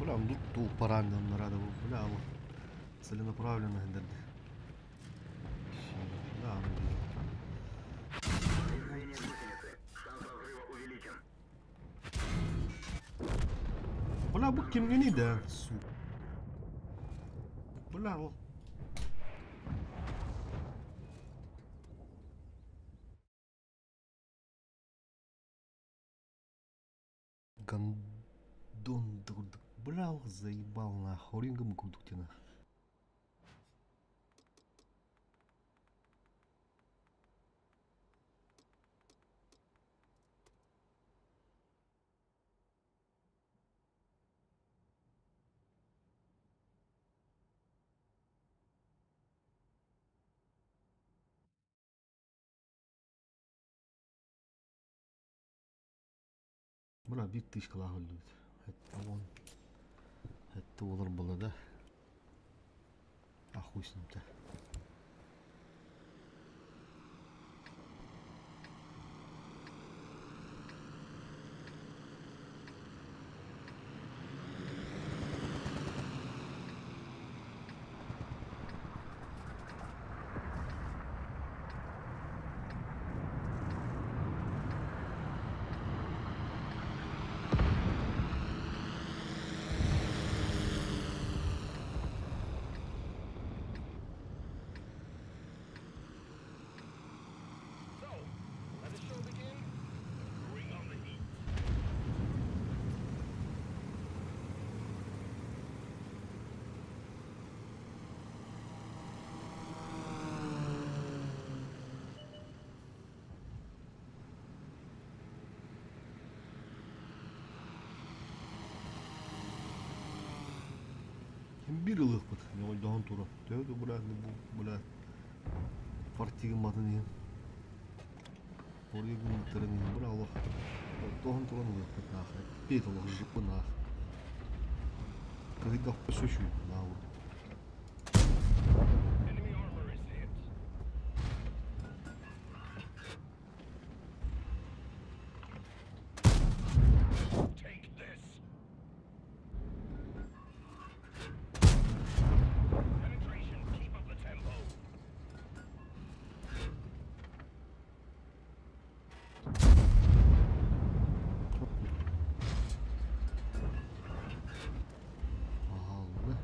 Бля, ну тут правильно надо было, бля, вот целенаправленно, да. Да, бля, bu kimliği neydi? Su. Bля, o. Гандон, бля, заебал нахуй, рингом кудутина. Bля, bir tış kıla öldü. Hatta on. Hatta olur bula da. Ah, хуй с ним-то. Bir ılık bud. Ne oldu han turu? Tövbe bula bu bula. Partiğin madı diye. Oraya gün tırın bula Allah. Doğan turu mu yaptık nahar? Bir Allah jıpı nahar. Kızı da söşü nahar. Pahalı.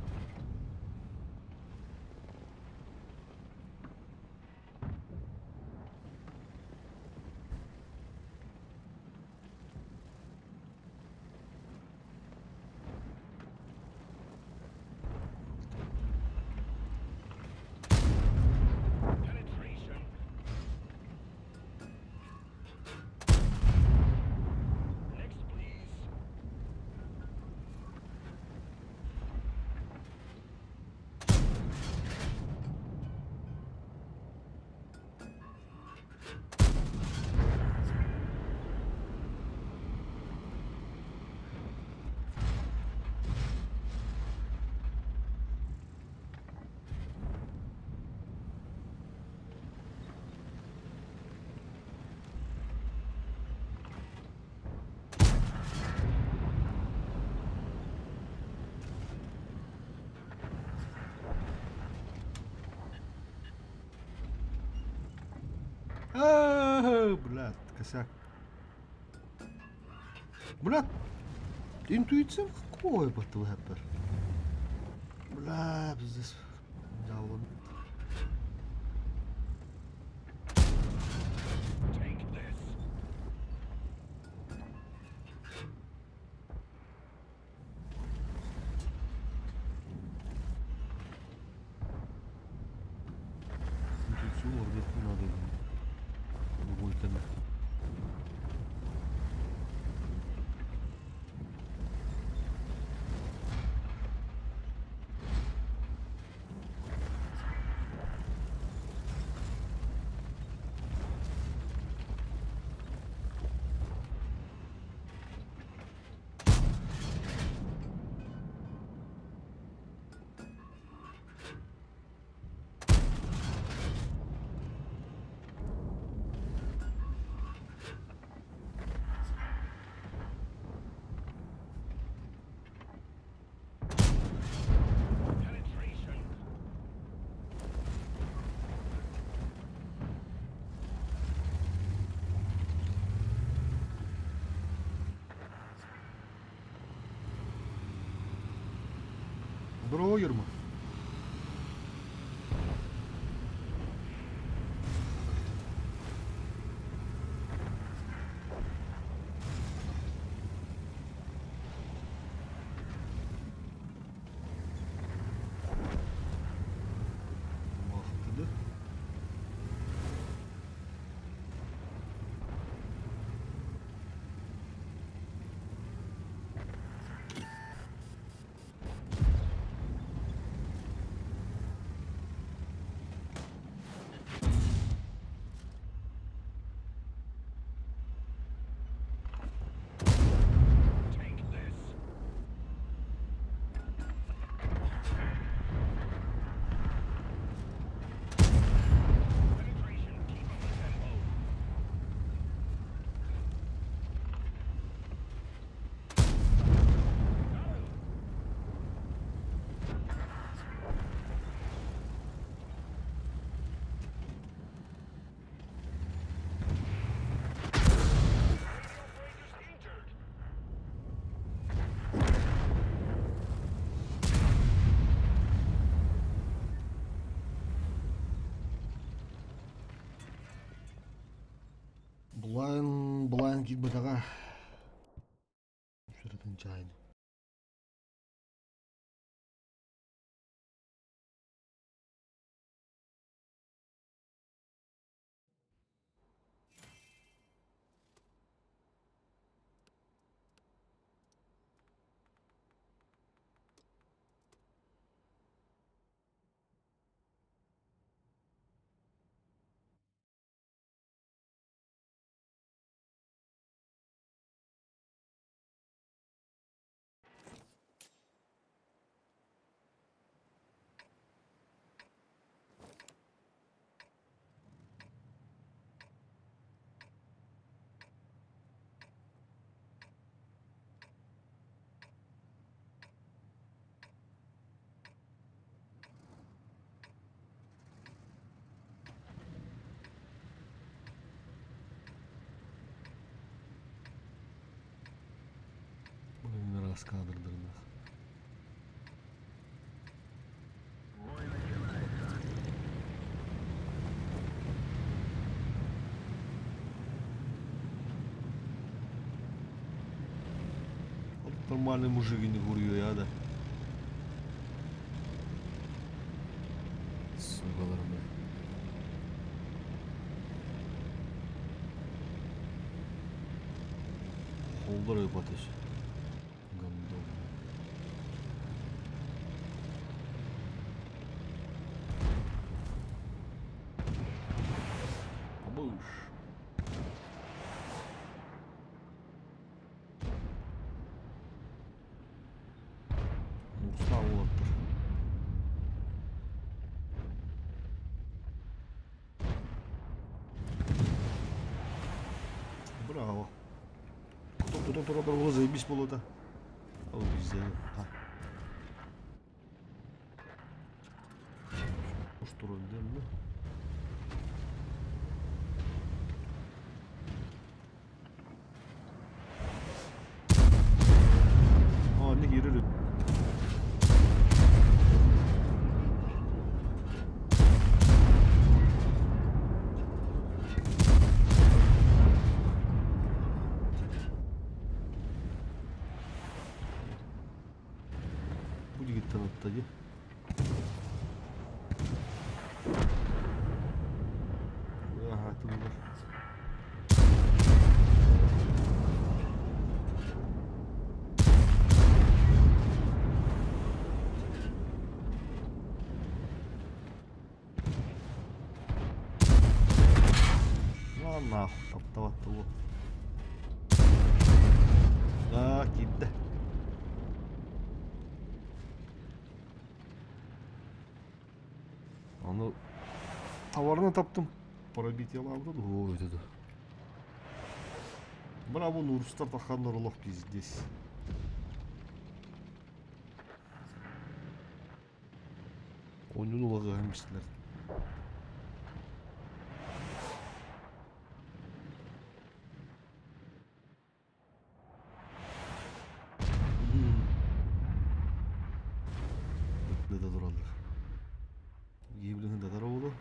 Блядь, косяк. Блядь, интуиция какой батл хэппер. Бля, пиздец. Да, ладно. Интуицию орбит не надо. Другой тема. Дрогер мı? Mahtıdı. Blind gitmedi aga. Şuradan cahil. Bunu biraz kaldırdırdık. Вот нормальный мужик и не vuruyor ya da. Sugalarım ben. Holder öp ateş. Gandol. Abuş. Mustafa olattır. Браво. Кто было заебись было-то. Ой, а. Устроим, да? Ах, таптаватты ол. Кипті. Аны товарына таптым. Пробить алабыды. Ой, деді. Мына бұл урыстар таққан ұрлық здесь. Oyunun ulağı vermiştiler. Bekle de duralım. Yiyebilinin de oldu.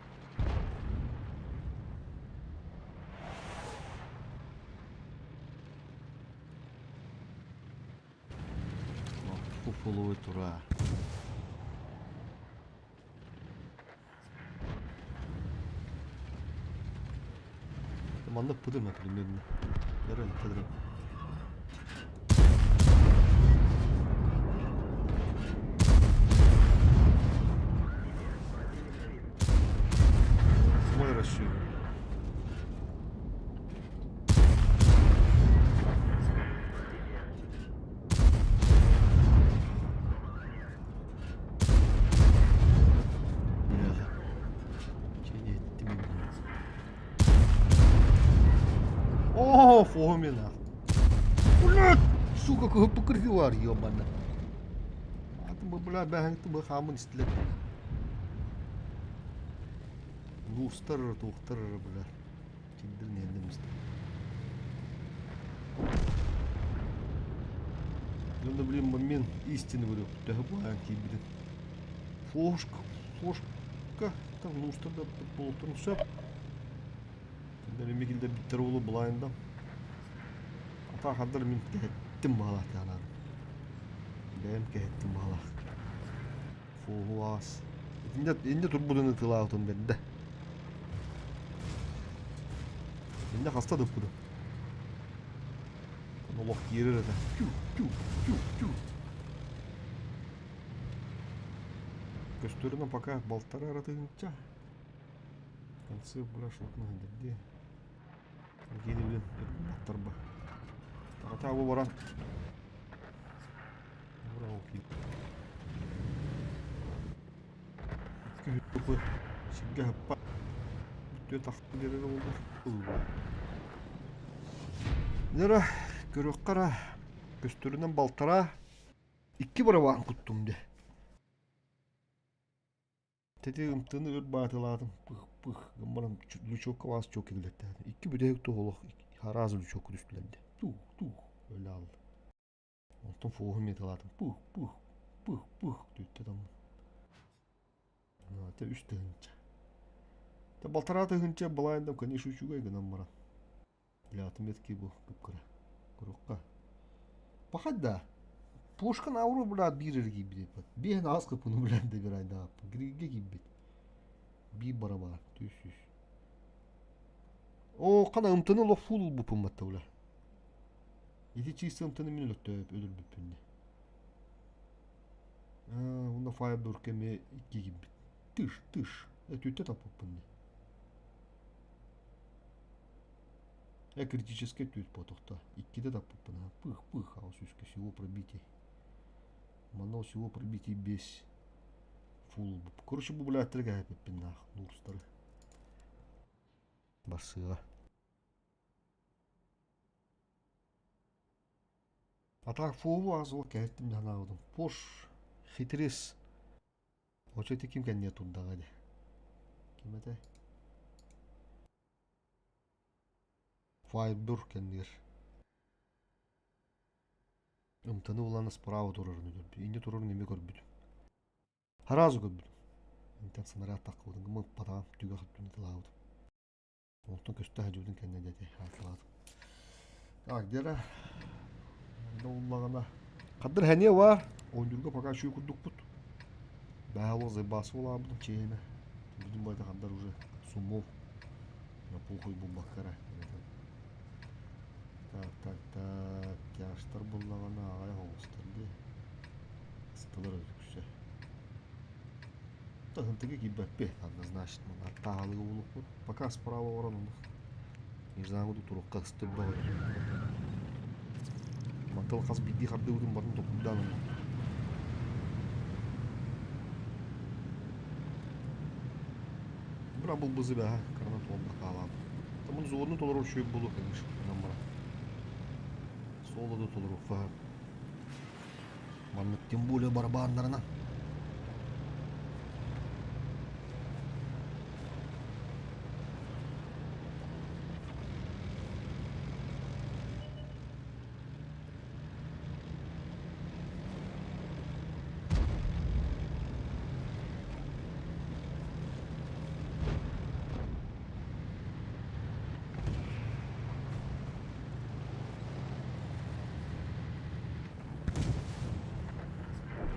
Bu follow tura. Manlık pıdır mı pıdır mı? Yarın pıdır. Mой расширен. О, фомина. Блядь, сука, какой покрывар, ёбана. А ты бы, блядь, бәһәңті бы хамын істілер. Лустар, тухтар, блядь. Тиндір нендімізді. Енді, блин, мен истины говорю. Тәгі бәһәңті, блин. Фошка. Там лустарда болуптырын сөп. Мекилде биттер болу бұлайында. Ата қадыр мен кәттім бағалақ яналар. Бәйім кәттім бағалақ. Фуғуаз. Енді тұр бұдыны тыла ұтын бәді. Енді қаста дұп бұды. Олық керір әді. Кю. Көстерінің пока балтары аратығынша. Концы бұра шылқының әндерде. Гені білен аттар ба. Ата абы баран. Бұра ол кейіп. Күпі. Шынға хаппа. Бүттен тақпы керері болды. Нері көрек қара. Көстерінен балтара. 2 бұра бағын құттым де. Тәте ұмтыны өр батыладым. Пых. Гымбарам лючокка вас чок егілетті. 2 бүдек тоғылық. Харазы лючокка дүстілерді. Тух. Öyle aldı. Ondan foğum yetaladım. Puh. Düttü tamam. Te üst hınca. Te baltara da hınca balayında kani şu şuga gınan bana. Bilatım etki bu kıpkıra. Kurukka. Fakat da Poşkan avro bula birir gibi de. Bir az kapını bulan da bir ay daha. Girge gibi. Bir bara var. Düz. O kana ımtını lo full bu pımmatta ula. Eti çiğsi ımtını minü löttöp ölür büpünde. Bunda fire durkeme 2 gibi. Tış. Ötütte tapıp pındı. Критический тюд потохта. 2'de tapıp pına. Пых. А усюшка всего пробитие. Мана всего пробитие без. Фул. Короче, bu bula attırga hep pınah. Nurstları. Basığa. Атақ фуы аз ол кәйттім жанағыдым. Пош, хитрес. Очеті кім кәнне тұндағы де. Кім әті? Файбур кәндер. Үмтіні оланы справа тұрырын өдір. Инде тұрырын еме көрбіді. Харазы көрбіді. Интен сынары аттақ қылдың. Гымы патағам түгі қыптың тылағыдым. Онтын көсті әжудің кәнне дәде айтыладым. Так, дері. Оллағана. Қадыр әне var. Oyuncuga пока şu kurduk put. Bağlı zebası ola bunun çeyine. Bizim bayda kadar уже сумов. Ya pulkuy bu bakara. Так. Yaşlar bullağana ağaya hoğustırdı. Sıtılır özgürse. Тағынтыға кибәппе, однозначно. Аттағалығы болып бұд. Пока справа оран ұлық. Izangu turuk kastır bağı. Mantal kas biddi hardı udun barın topukdan. Bura bul bızı be ha. Karana tolda kalan. Tamın zorunu tolur şu bulu kalmış. Bana. Solda da tolur fa. Manlık timbule barabanlarına.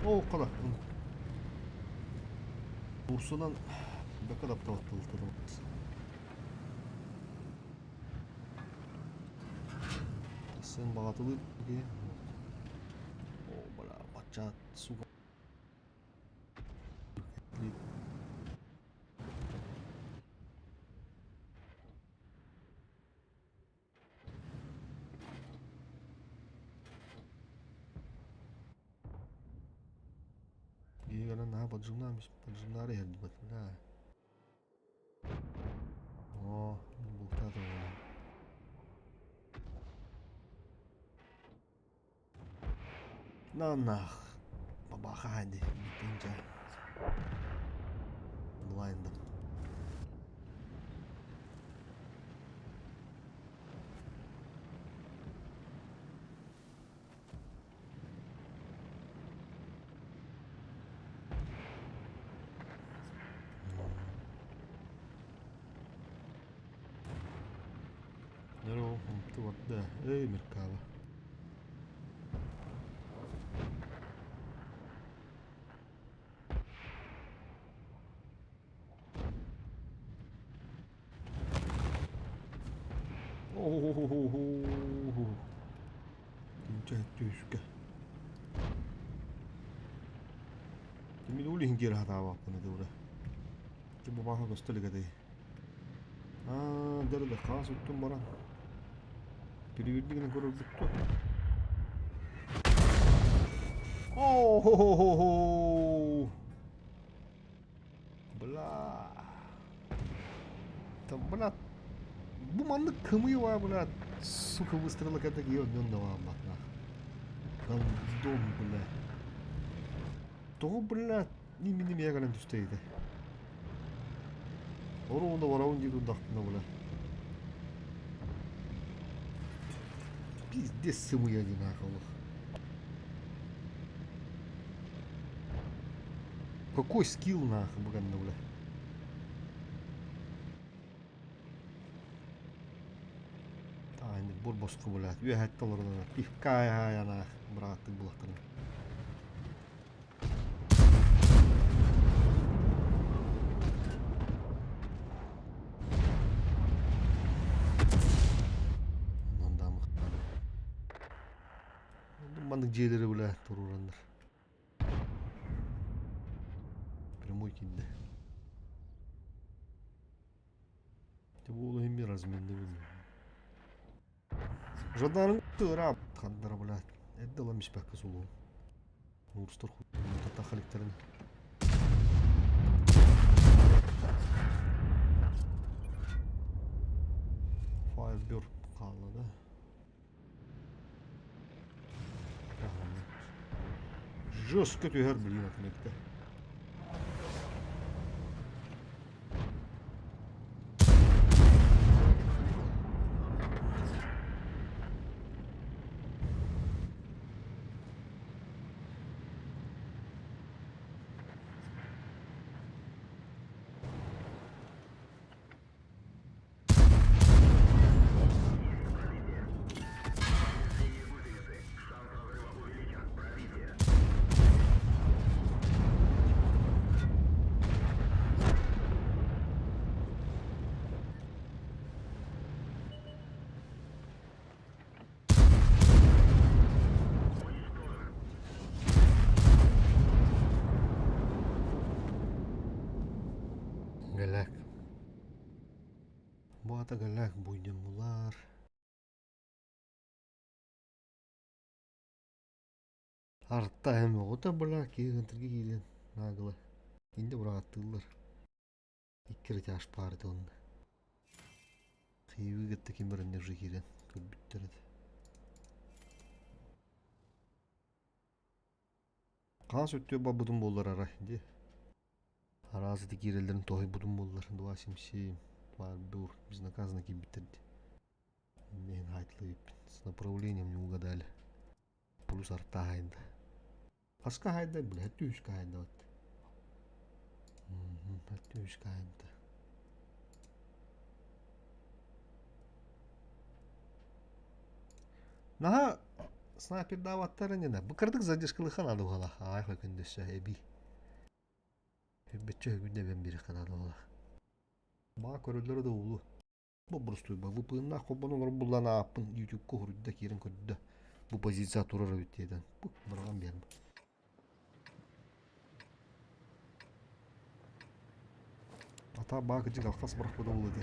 O kadar. Bursa'dan ne kadar tatlı tanımaz. Sen bağatılı diye. O bala baca su. İyi gelen daha bacımlarmış. Bacımları geldi bakın ha. Oh, bu tadı var. Nah, baba hadi bitince. Blind'ım. Nero, tu guarda, mercava. Oh, 진짜 뒤죽게. Kimi dulu hingir hata apa nih udah. Coba bahas kostel kata. Dari dah khas uttum barang. Period ni kena korang betul. Oh, belah. Belah. Bu manlık kımıyor var belah. Su kıvıstırılı kata giyiyor. Yonda var bak. Kan dom belah. Doğu belah. Nim ya kan tustaydı. Orada var onun gibi daktına belah. Biz de sımıya günah Allah. Какой скилл нахуй, блин, бля. Та енді бұл босқы болады. Үй әтті олардан. Пивка аяна, братты бұлақтырын. Ondan да мықтан. Мандық жейлері бля, тұрурандар. Прямой кинде. Бұл олайым мен разменді білмейм. Жадарың тыра қандара біләд. Әдді оламеш бәккі солуын. Орыстар құлын тата қалектерін. Firebird қалады. Жестко түйер білген әкімекті. Бата галак буйдем булар. Артта hem ота булар кегентерге килен нагылы. Инде бура аттылар. Иккер таш парды он. Кыйбы кетти кимберинде уже кирен. Көбүттөрөт. Каас өттө бабудун боллар ара инде. Аразы кирелдерин той будун боллар. 277 бар бур безнаказанно кибиттерди. Мен хайтлы с направлением не угадали. Плюс арта хайында. Паска хайда, бля, түйшка хайда вот. Түйшка хайда. Наха снайпер даваттары не да. Быкырдык задержкалы ханады бала. Ай хой көндөсө эби. Эбетче күндө ben бери ханады бала. Ба көрөлөрү да улу. Бу бурустуй ба. Бу пынна кобону лор булана апын YouTube ко хурда кирин көддө. Бу позиция турар өттеден. Бу барган берим. Ата ба кыжык алкас барак бода болду.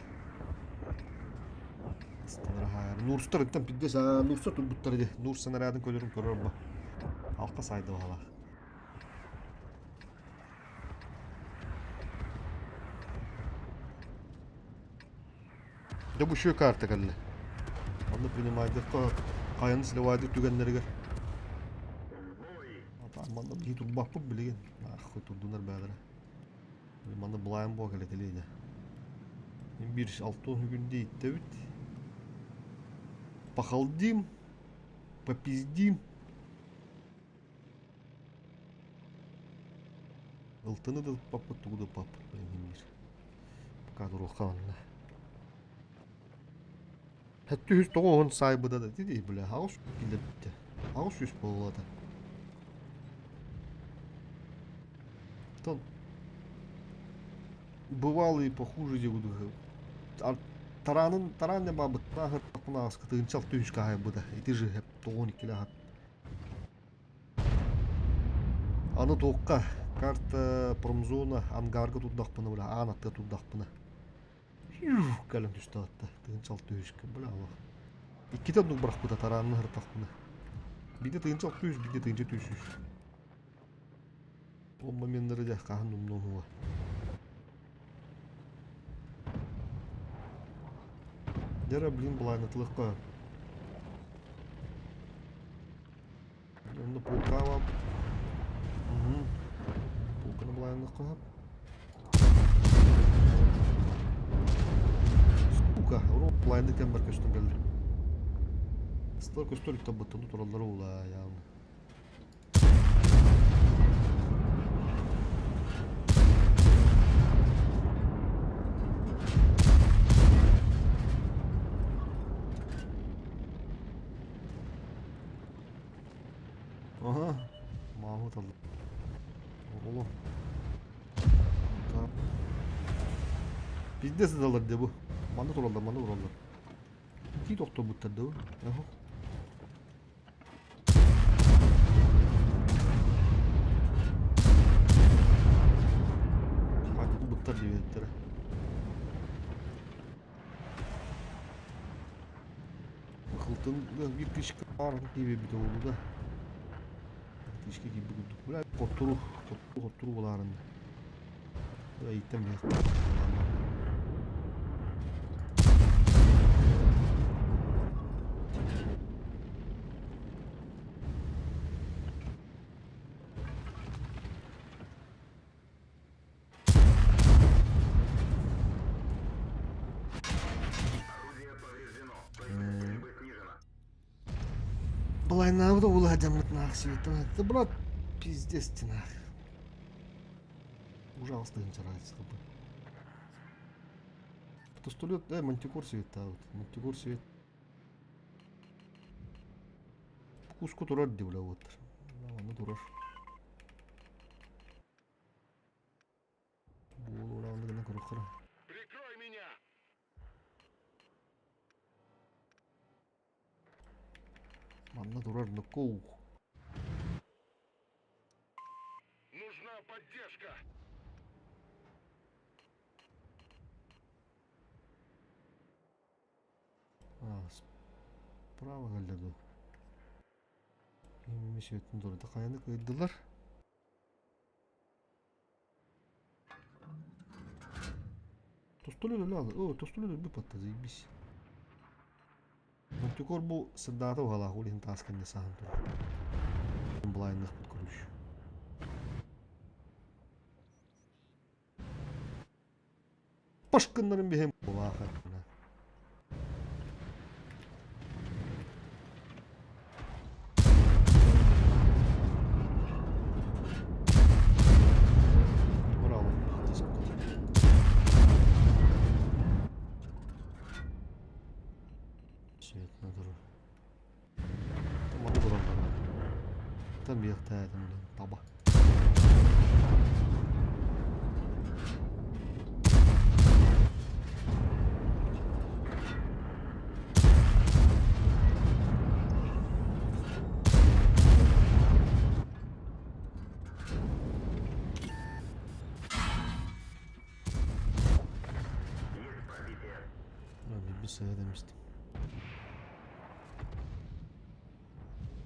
Нурстар иттен пиддес Нурса турбуттар иде. Нурс снарядын көлөрүн көрөр ба. Алка сайды бала. Да бу şu карта каллы. Аны принимайды кайын сливайды түгенлерге. Ата манда бии турбак бу билеген. Ах, турдунар бәдәре. Манда булайым бу келе телейде. Мен бир 6 күндө иттебит. Похалдим, попиздим. Ылтыны да папа тугуда пап. Пока дуруханна. Хәтті үз тоғын сайбыда да деді, бля, ауыз келді бітті. Ауыз үз болады. Тон бывало и похуже де буду. Таран не бабыт, нахыр тақына асқы тығыншал түйішкі айбыда. Еті жы хәп тоғын екелі ат. Аны тоққа карта промзона ангарғы тұддақпыны, бля, анатты тұддақпыны. Кәлім түсті атты. Тығыншал түйішкі, бля, ала. Иккетен нұқ бірақ бұда таранын ғыртақпыны. Биде тығыншал түйіш, биде тығынша түйішіш. Ол моменттері де қағын ұмнан хуа. Дәрі, блин, бұлайны тылыққа. Онды полка бап. Полканы бұлайны қағып. Сука, ұру бұлайны кен бір көстің келді. Стар көстөлік табыттыны тұралары ола, яғын. Aha, Mahmut aldı. Oğlum. Tamam. Bizde siz alır de bu. Bana turallar, bana turallar. İki doktor bu tadı. Yahu. Hadi bu tadı diyor. Kıltın bir kişi var gibi bir de oldu da. Kişi gibi bulduk. Böyle kotturu bularında. Böyle itten bir. Былай навда уладям нах света. Это брат пиздец нах. Ужасно нравится. Пистолет, мантикор света вот. Мантикор свет. Куску турар дивля вот. Ну турар. Булу раунд гына курухра. Прикрой меня! Манна турар нокоу. Нужна поддержка! Справа галладу. Кемеме шөттүн турда каяны кыйдылар. Тостолу лал. О, тостолу бу патта зейбис. Мантикор бу саддата вала хулин тасканне сахан тур. Блайндах көрүш. Пашкыннарын бехем булаха. Там я там таба. Bir sayı demiştim.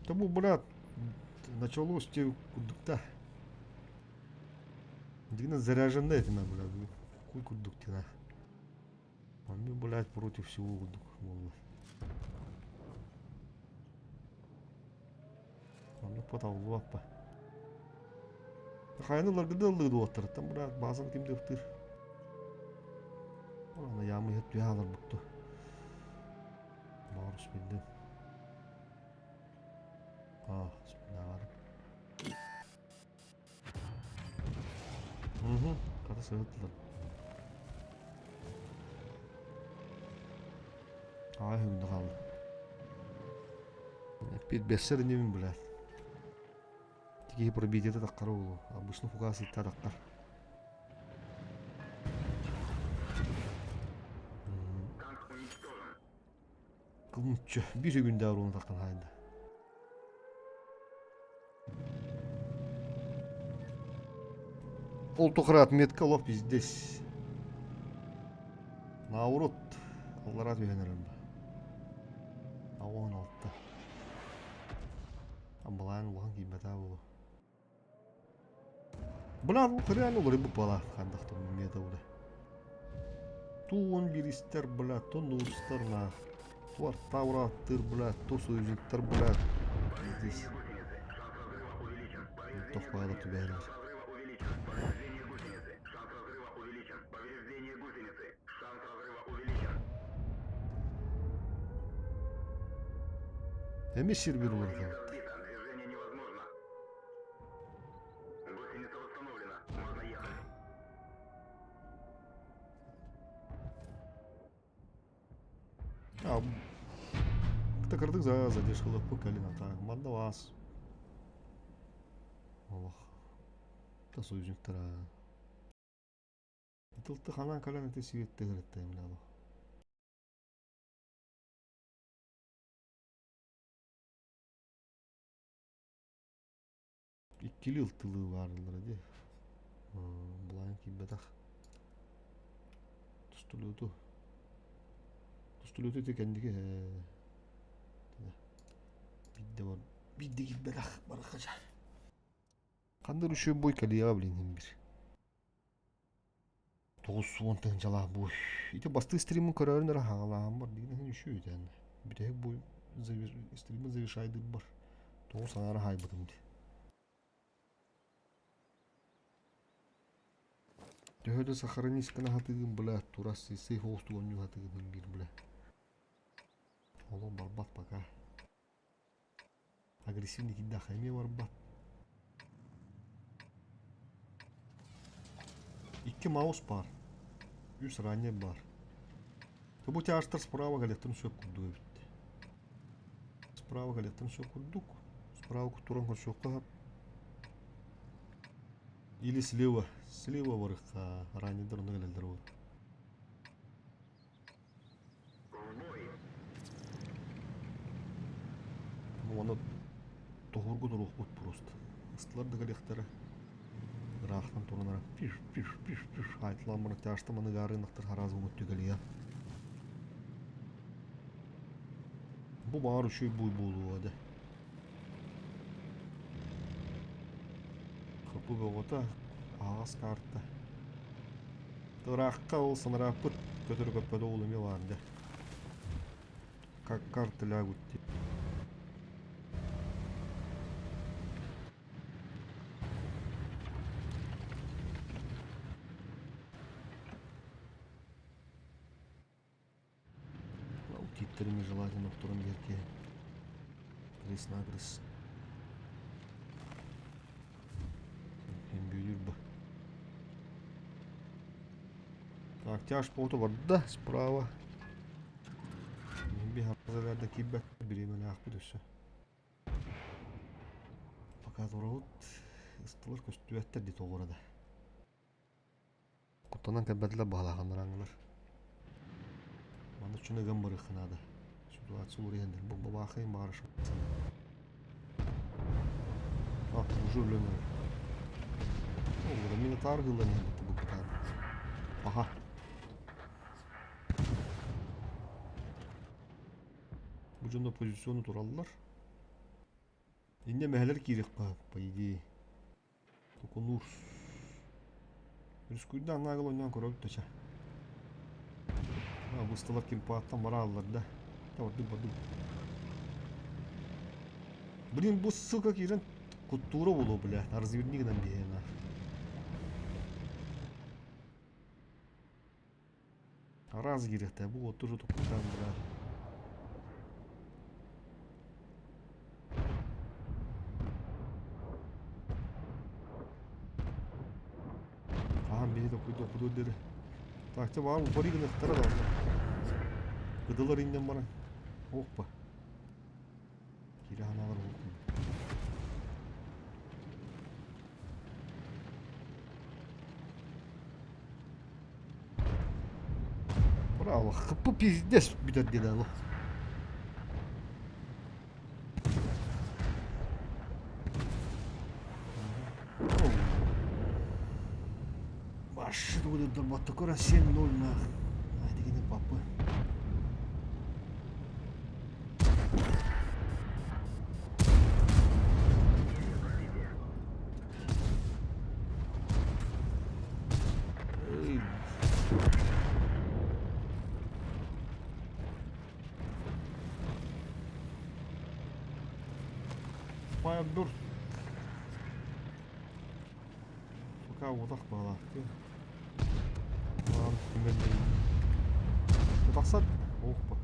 Tabu брат, началось те кудукта. Дигна заряженная это на, блядь. Какой кудуктина. А мы, блядь, против всего кудук. Onu patalı bakpa. Kaynalar gıda alırdı otur. Tam bırak bazen kimde öptür. Ona yağmur hep duyarlar buktu. Maruz bildim. Ah, bismillahirrahmanirrahim. Kada sığıttılar. Ay hündü kaldı. Bir besser ne mi bilet? Тики пробить это так корову. Обычно фугас и так. Кылмыччы. Bir günde onu takkan hayda. Олтократ метка лоп здесь. Наурут. Аллара түйенерім. Ауан алтта. Амбалайын улған кейбета болу. Бұлар реально olur bu bala kandaktır mümiyete olur. Tuğun bir ister bula, tu nustarna, tuar tavrattır bula, tu sözcükler bula. Здесь. Тохвала туберler. Emir bir olur da. Кырдык за задержкалык по колено так. Манда вас. Аллах. Та союзниктер. Тылты ханан колено те сиветте керетте эмне. İkkili ıltılığı vardılar hadi. Bulayın ki bedak. Tustuluyordu. Tustuluyordu da kendiki. Bidde var. Bidde git bedak. Barakaca. Kandır üşüyor boy kalıyor bilin bir. 9-10 tıncalar boy. İşte bastığı stream'in kararını rahatlağım var. Diyene üşüyor yani. Bir de boy stream'in zavirşaydı var. 9 sana rahay bıdım diye. Дөхөдө сохранискана хатыгын бля, турасы сый хостугоню хатыгын бир бля. Олон барбат пока. Агрессивный кидда хайме барбат. Икки маус бар. 3 ранее бар. То бу тяжтар справа галеттен сөк курдук битти. Справа галеттен сөк курдук. Справа кутуран көсөк. Или слева. Слева варыхка ранее дырны келелдер болот. Оны тоғыргы дұрық бұт просто. Ыстылар да қалектері. Рахтан тұрынара пиш айтылан мұны тәшті мұны ғарынықтыр харазы ұмытты келия. Bu bağır şu bu buluyor hadi. Kapı ve ota ağız kartta. Dıraqqa olsun rapıt götürüp öpede oğlum yalandı. Kartı la gitti. Титтерimi желательно в втором ярке. Крыс-нагрыз. Hem büyür bu. Так, тяж поту var da справа. Bir hafızalerde kibbe birimine akbı düşü. Fakat orada ıstılır köstüvetler dit orada. Kutanan kebetler bağlakanlar anılar. Bana şuna gambarı kınadı. Situasyon oraya indir. Bu bakayım bağırış. Ah, уже löner. Orada minotaur hıllanıyor bu kadar. Aha. Bu cümle pozisyonu durallar. Yine meheler kirek по идее. Dokunur. Rüsküyde anlayıl oynayan korup taça. Ha bu ıstalar kim pahattan bara alırlar da. Ya orada badu. Блин, bu ссылка kiren культура болу бля. Развернигнен бейна. Раз kirek bu oturur tokudan bra. Biri de okudu deri. Takça var mı? Bari gına tara da. Gıdalar inden bana. Hoppa. Kiri hanalar oldu. Bravo. Kapı pizdes bir de dedi ama. Başladı bu da batıkora 7-0 na. Hadi gidin papı. Bayağı dur. Fakat odak bağlar. Tamam, ben de. Baksana. Hoppa.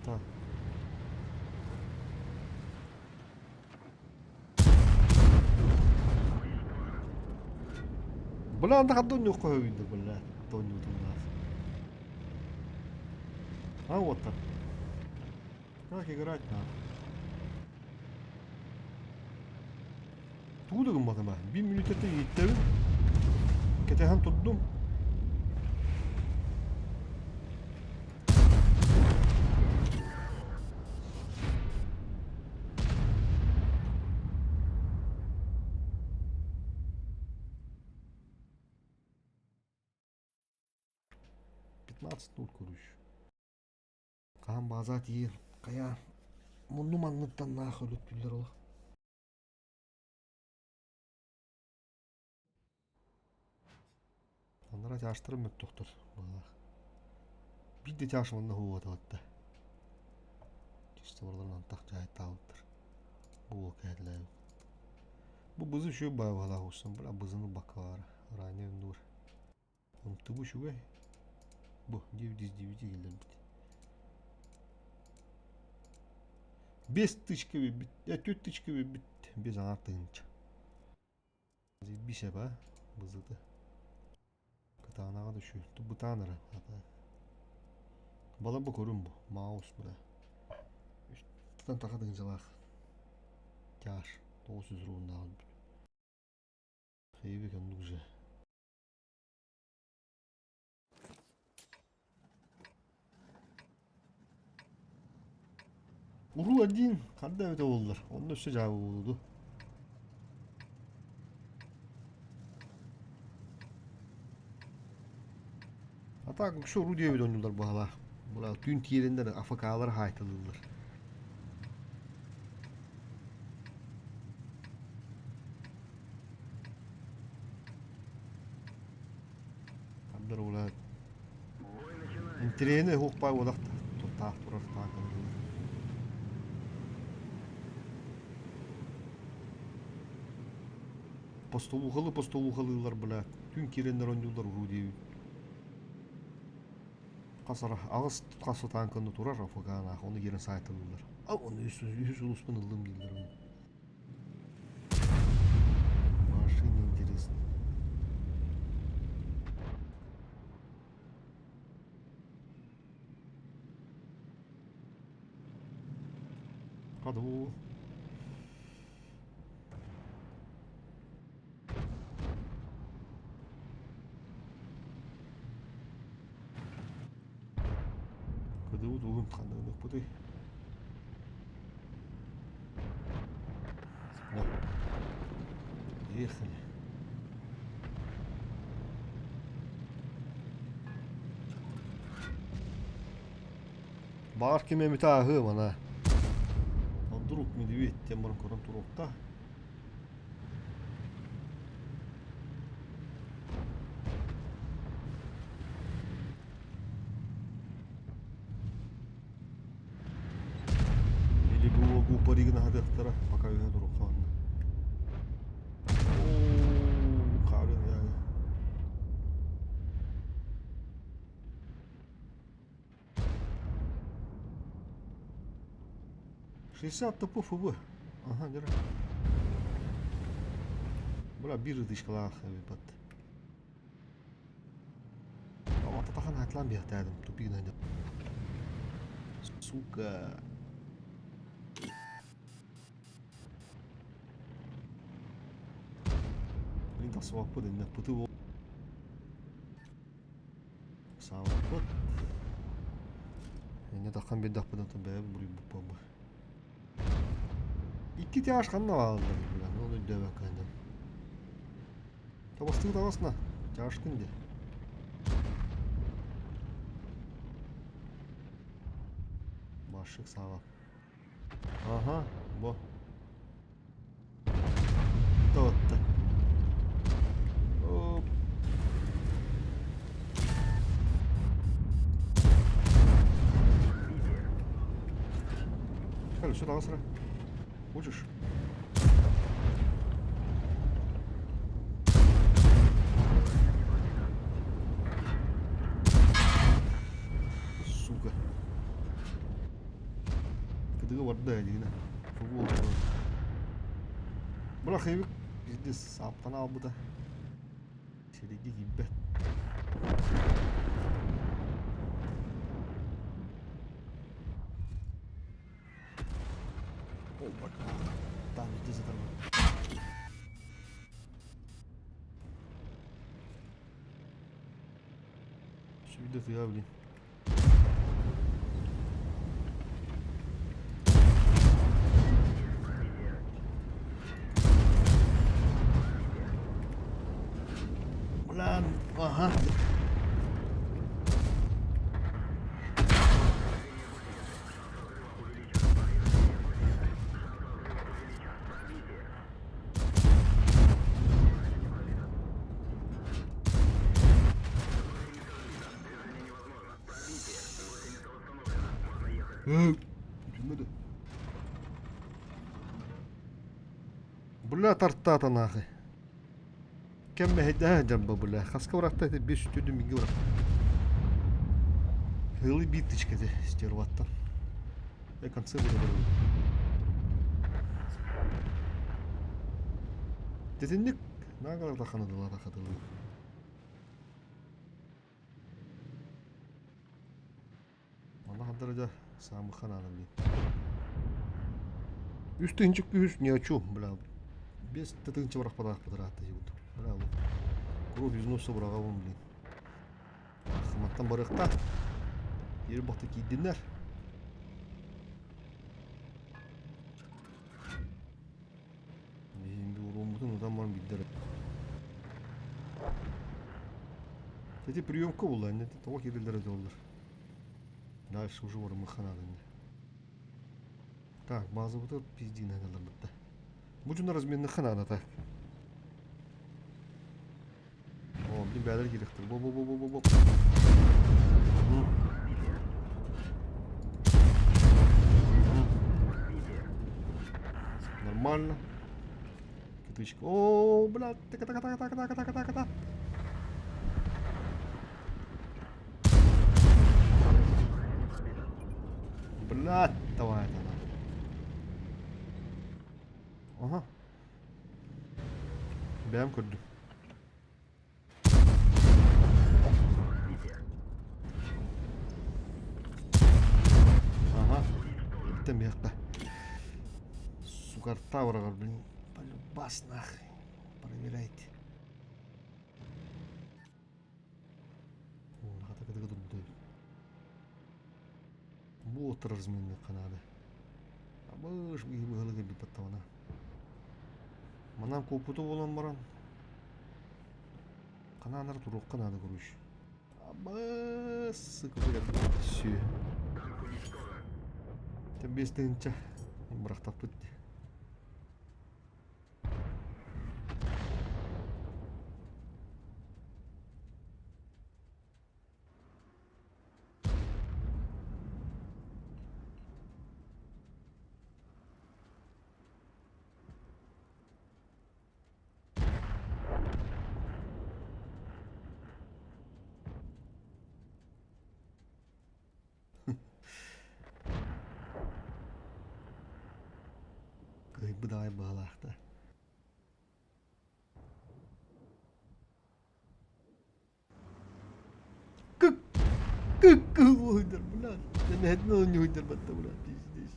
Tamam. Бля, anda kan tunjuk kau itu bela, tunjuk tunas. Ah, вот так. Как играть надо? Tuğdum adama. 1 minütte yettim. Ketehen tuttum. Нол kuruş. Kahan bazat yer. Kaya. Mundu manlıktan nahı lütfüller ola. Onlara çağıştırım yok doktor. Bir de çağışmanına huva da hatta. İşte oradan antak cahit dağıttır. Bu okeyler. Bu bızı şu bayvala olsun. Bıra bızını bakar. Rayne nur. Umtu bu şu be. Bu 909 geldi bit. 5 тычка бит. 4 тычка бит. Без артынча. Bir şey var. Bızıdı. Kıtağına da şu. Bu tanrı. Bala bu korun bu. Mouse bu da. Üstten takadıncalar. Kar. 900 ruhunda aldım. Хейве кандукже. Уру один. Кандай өте болдур. Onun üstü cevabı buldu. Hatta şu Rudi'ye bir dönüyorlar bu hala. Bula tün tiyerinden afakalar haytalılar. Hamdar bula. İntireyene hukbay olak tutar turar takılır. Postoluğalılar bula. Tün tiyerinden oynuyorlar Rudi'ye. Kasara ağız tutkası tankında turar afakana. Onu yerine saytılırlar. Onu yüz ulusman ıldım değiller onu. Машина интересно. Hadi bu. Hadi bu doğum kanalına bu değil. Ехали. Бар кеме митахы мана. Друг медведь тем баран коран турокта. Или было гупаригна хадахтара, пока я дуракан. О, каврин я. 60 топов ФВ. Ага, дыра. Бля, биры дышкалах, бат. Ama tatakan hatlan bir hataydım. Tupi gidince. Suka. Ini tak swap pun ini putu. Swap pun. Ini takkan beda pun tu bayar beri bupa bu. İki tiyaş kanna aldı. Ne oldu deve kanna. Tabastık davasına. Tiyaş kunde. Başlık sağa. Aha, bu. Dağıttı. Hop. Hadi sür sıra. Uçuş. Сука. Кыдыгы бар да дегене. Футбол. Бирок эбик бизди саптан албыда. Сереги киббе. Ой, бак. Там где заторма. Что видят я, блин. Lan, aha. Cümlede. Bula tarttata nahı. Kemme hedde jamba bula. Хаска врата 500 миги врата. Хылы биточка де стерваттан. Я конце буду говорить. Детинник нагала таханадыла тахадылы. Мана хадырыжа самыхан анам бит. Үстүнчүк үз не очу, бля. Без тытынчы барак падак падыраты жигут. Бля, кровь из носа брага вон, блин. Хыматтан барыкта. Ери бакты кийдинер. Мен бу ромбутун адам бар биддер. Эти приемка была, они того херилдер доллар. Дальше уже вор маханады. Так, база вот тут пизди надо быть. Будь на размен ханада так. О, блин, бядер директор. Бо-бо-бо-бо-бо. Нормально. Китычка. О, блядь, така-така-така-така-така-така-така. Блядь, давай это. Ага. Бәм көрдім. Ага. Иттім яқта. Сукар таврағар, блин. Полюбас нахрен. Проверяйте. Нағата-ката тұрды. Бұл отыр разменный қанады. Абыш бұйығы бит баттавана. Манан көпіті болан баран. Қананар тұруқ қанады көріш. Абысы көпірді. Все. Тем бестігінші. Бірақтап бітті. Бұдай бағалақты. Күк ойдар, блядь. Мен әдін оны ойдар батта, блядь, пиздеш.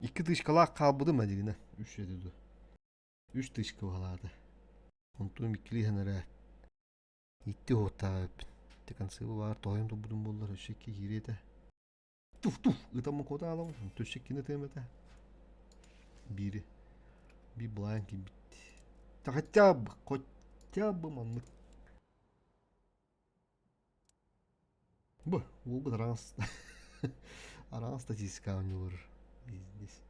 İki dışkalak kalbıdı mı degine? Üç edildi. Üç dışkı valadı. Ontuğum ikili henere. İtti hota öpün. Tekan sıvı var, toyum da budun bollar, öşekki hirete. Tuf tuf, ıtamı koda alamam. Töşekkini temete. Biri. Bir blanki bitti. Хотя бы манlık. Bu аранс. Аранс статистика у него здесь.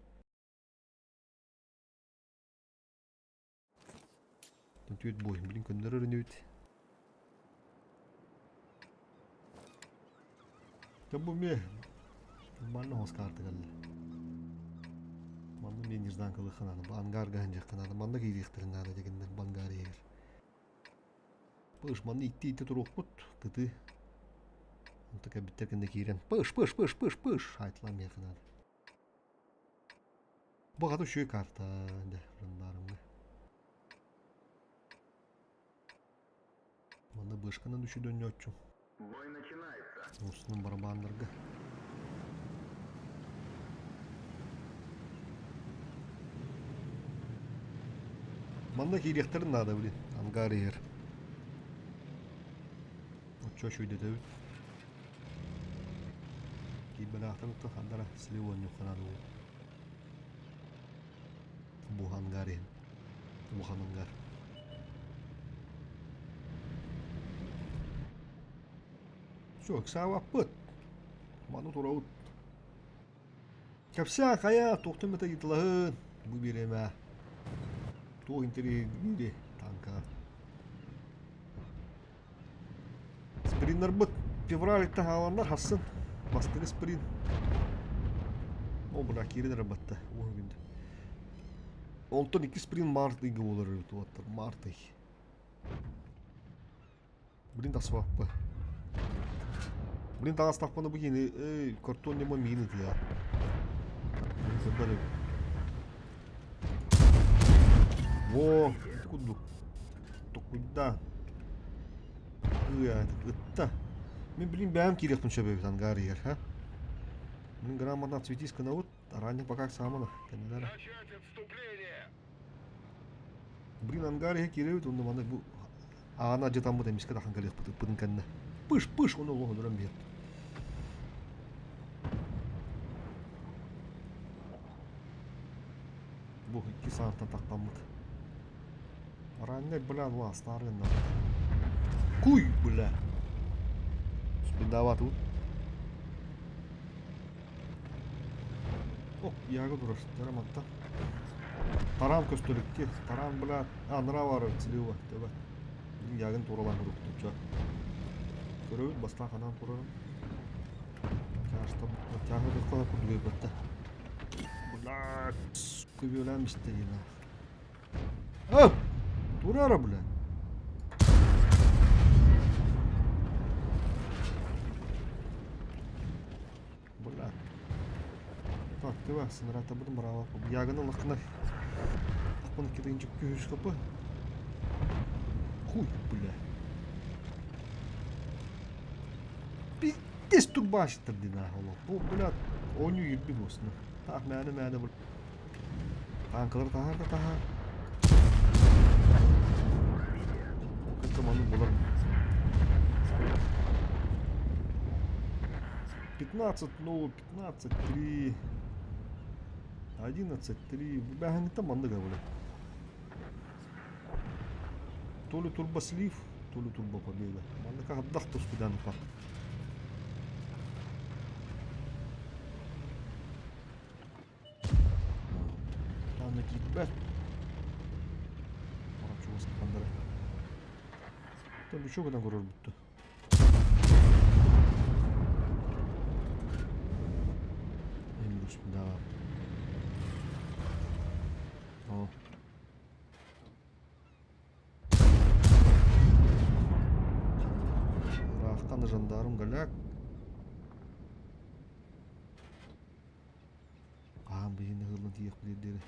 Тут ведь бой, блин, кондер рынет. Ya bu me manna hos kartı geldi. Manna men yerden kılı kınadı. Bangar ganca kınadı. Manna giydiğiktirin nada degenden bangar yer. Pış manna itti turuq put. Tıtı. Onta bitterkende kiren. Pış. Aytlam ya kınadı. Bu kadar şu karta. De rınlarımda. Manna bışkının düşü dönüyor çum. Бой начинается. Осының барабандырғы. Манда кейректерін нада білін. Ангар ер. Отчо шүйді дөбіт. Кейбіл ақтан ұтты қандара сілеуін юқанады ол. Бұл ангар ер. Бұл ангар. Все, ксава пыт. Ману тураут. Капса кая тоқтым это итлахын. Бу береме. То интерес биде танка. Сприннер быт. Февраль-та аландар хасын. Бастыры сприн. О, бына киринер бытты. О, günde. Ondan 2 sprint Mart igi olur tuvattır. Mart igi. Блин, да сваппы. Блин, таңыз тақпаны бұл ені, картон нема мені дия. Забали. Во, куду. То куда? Это. Мен, блин, бәм керек мұнша бәбет ангары ер, ха? Мен грамотно цветиска на вот, а ранее пока самана. Начать отступление. Блин, ангары керек, онда мандай бұл ана жетамы демеске таққан кәлек бұтын кәнді. Пыш, оны оғы дұрам берді. Bu 2 saatten taklanmadı. Ранее, бля, власть, наверное. Куй, бля. Спиндава тут. О, ягу дураш, тараматта. Тарам көстөлүкке, тарам, бля. А, ныра бар, целева, төбө. Ягын туралан курукту, ча. Көрөбүт, бастан канан турарым. Чашта, чагы да коя курдугай батта. Бля, көбөләмиште жина. Оп! Турара, бля. Бля. Так, төбө, сынырата будым, браво. Ягыны лыкына. Акпын киринчик күйүш капы. Хуй, бля. Пиздец турбаштыр дина оло. О, бля, ойну юрби болсын. Так, мәні бұл. Танкалар тахар. Команду болар. 15-0, 15-3, 11-3. Бәхіңді мандыға болар. То ли турбо слив, то ли турбо победа. Мандыға қаддақ тұскыдан ұпақ. Таны кейт бәр. Арап чуғасын қандары. Там еще когда город будто. Эмирус, да. О. Рафтаны жандарым галяк. Ағам бейінді ғырлы дейек біледері.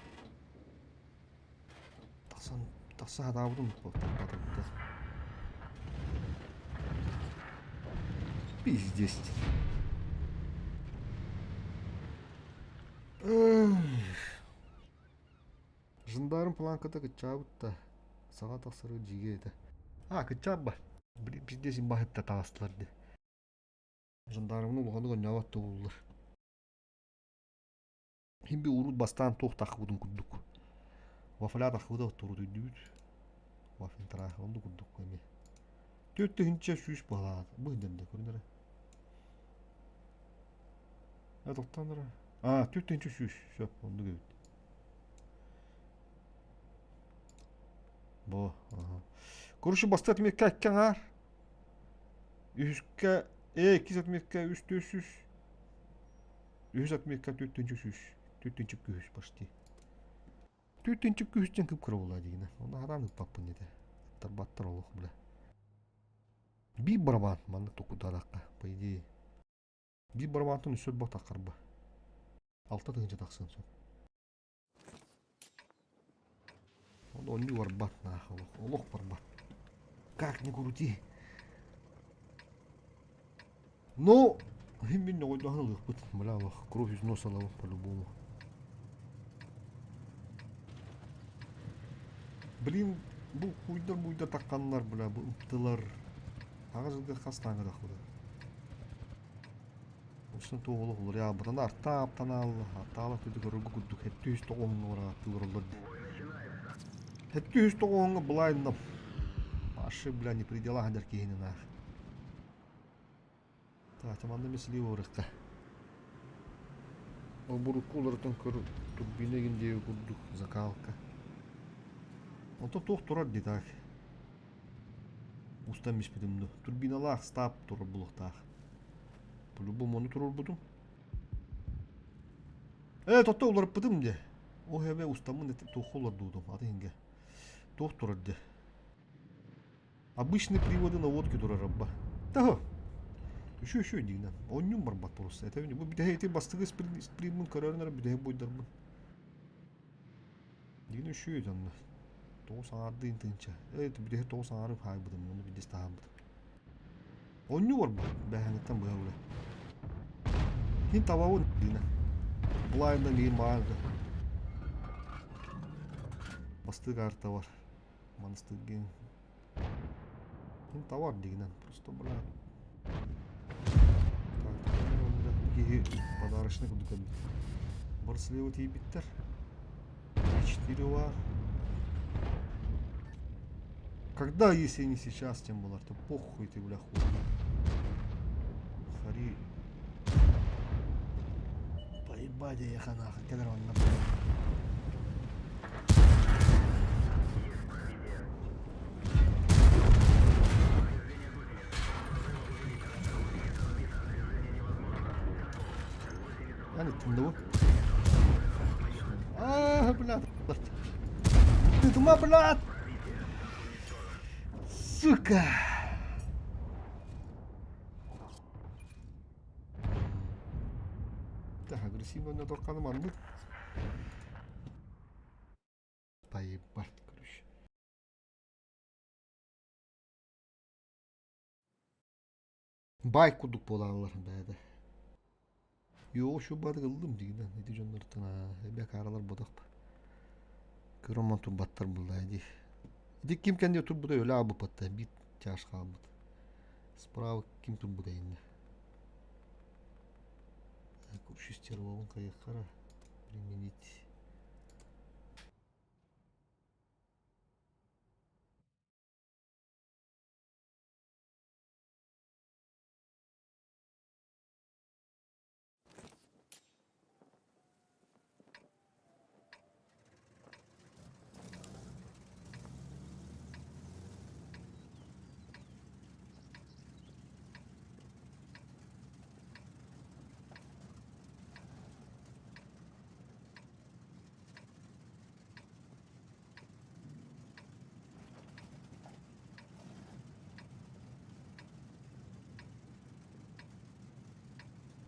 Тақсан адабыдым батырды. Пиздец. Жындарым планкада кычабытта. Саға тақсыры жиге еді. А, кычаб бар. Пиздесін бахыпта тағастыларды. Жындарымның ұлғаны ғаняватты болылар. Химби урут бастан тоқ тақыбудың күрдік. Вафаля тақыбуда тұрды үйдібіт. Вафин тарахы онды күрдік көме. Төтті хінче сүйіш бағалады. Бұғынденде көрінері. Тоқтандыры. А, төтті хінче сүйіш. Сөп, онды көбіт. Бұ, аха. Көріші басты әтмекке әккен ар. Үхіске, 2 әтмекке 3-400. Үхіс әтмекке 4-300. 4-3 күйіс башты. 4-3 күйістен кіп кірі ола дегені. Оны адам үппаппын еді. Баттар олық білі. Би барабан, маңды тоқудараққа, по идее. Би барабантын үсөт бақ таққар ба. 6 тыңынша тақсын сон. Оны онды бар бат нақы олық. Олық бар бат. Как не крути. Но, мен не ойды ағылық бұт. Бля олық, кровь из носа лавық по-любому. Блин, бұл куйдар таққанлар, бля, бұл ұптылар. Ағы жылғы қастаңы дақылды. Осыны тоғылық олар, я бұдан артап таналы, арталы төді көрігі күддік, әтті үсті оңғы ора аттылар оларды. Әтті үсті оңғы бұлайындым. Ашы, бля, не предела ғандар кейінен ағы. Таманда меселі орыққа. Ол бұрыққы олардың көрі турбинегіндегі күрдік, закалқа. Онта тоқ тұрар деді ағы. Устан меспедімді. Турбиналақ стап тұрар бұлықтағы. По-любому оны тұрар бұдым. Тотта олар бұдым де. О хәбе устамын тоқ олар дұдым. Аты хенге. Тоқ тұрар де. Обычный приводы на водке тұрар абба. Тағы. Үші дейінен. Оннын бар бат бұрысы. Бұл бідәе еті бастығы спримін көрерінер бідәе бойдарбын. Деген үші өйданны. Тоғыз аңарды интіңче. Бідәе тоғыз аңары қай бұдым. Оны бідес тағам бұдым. Оннын бар бұл. Бәхәңіттен бұға бұлай. Хин табауы дейінен. Бұлайындан кейін мағанды. Бастығы арта бар. Маныстығы кейін. Хин табар дейінен. Просто бұлай. Подарочный кудукам. Бар слева тей биттер. Отлично. Дерева. Когда, если не сейчас, тем было, то похуй ты, бля, хуй. Хари. Поебать, я хана, кедр он на. Я не тынду. Блядь. Ты дума, блядь. Сука. Так, агрессивно не торканым анды. Поебать, короче. Бай кудук болалар бәді. Yo şu bad kıldım diye neti canlar tına be karalar bodak. Kırman tur battar buldaydı. Dik kim kendi tur buday öyle abu patta bit çaş kalmadı. Справа kim tur buday indi. Kurşu istirvavun kayıklara применить.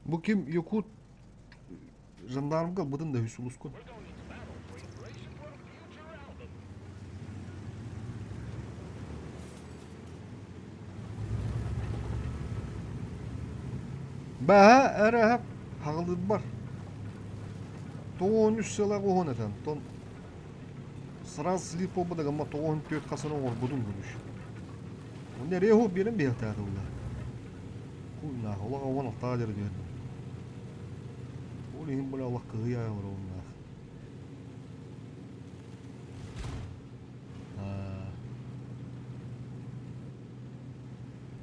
Bu kim? Yakut jandarm kal budun da Hüsulus kun. Baha ara hep hağıldı var. Toğun üst sela qoğun eten. Ton sırası slip olmadı ama toğun tört kasana or budun gülüş. O nereye ho benim bir hata ola. Kuyna ola qawan tadir diyor. Olihim bula Allah kıya var onlar.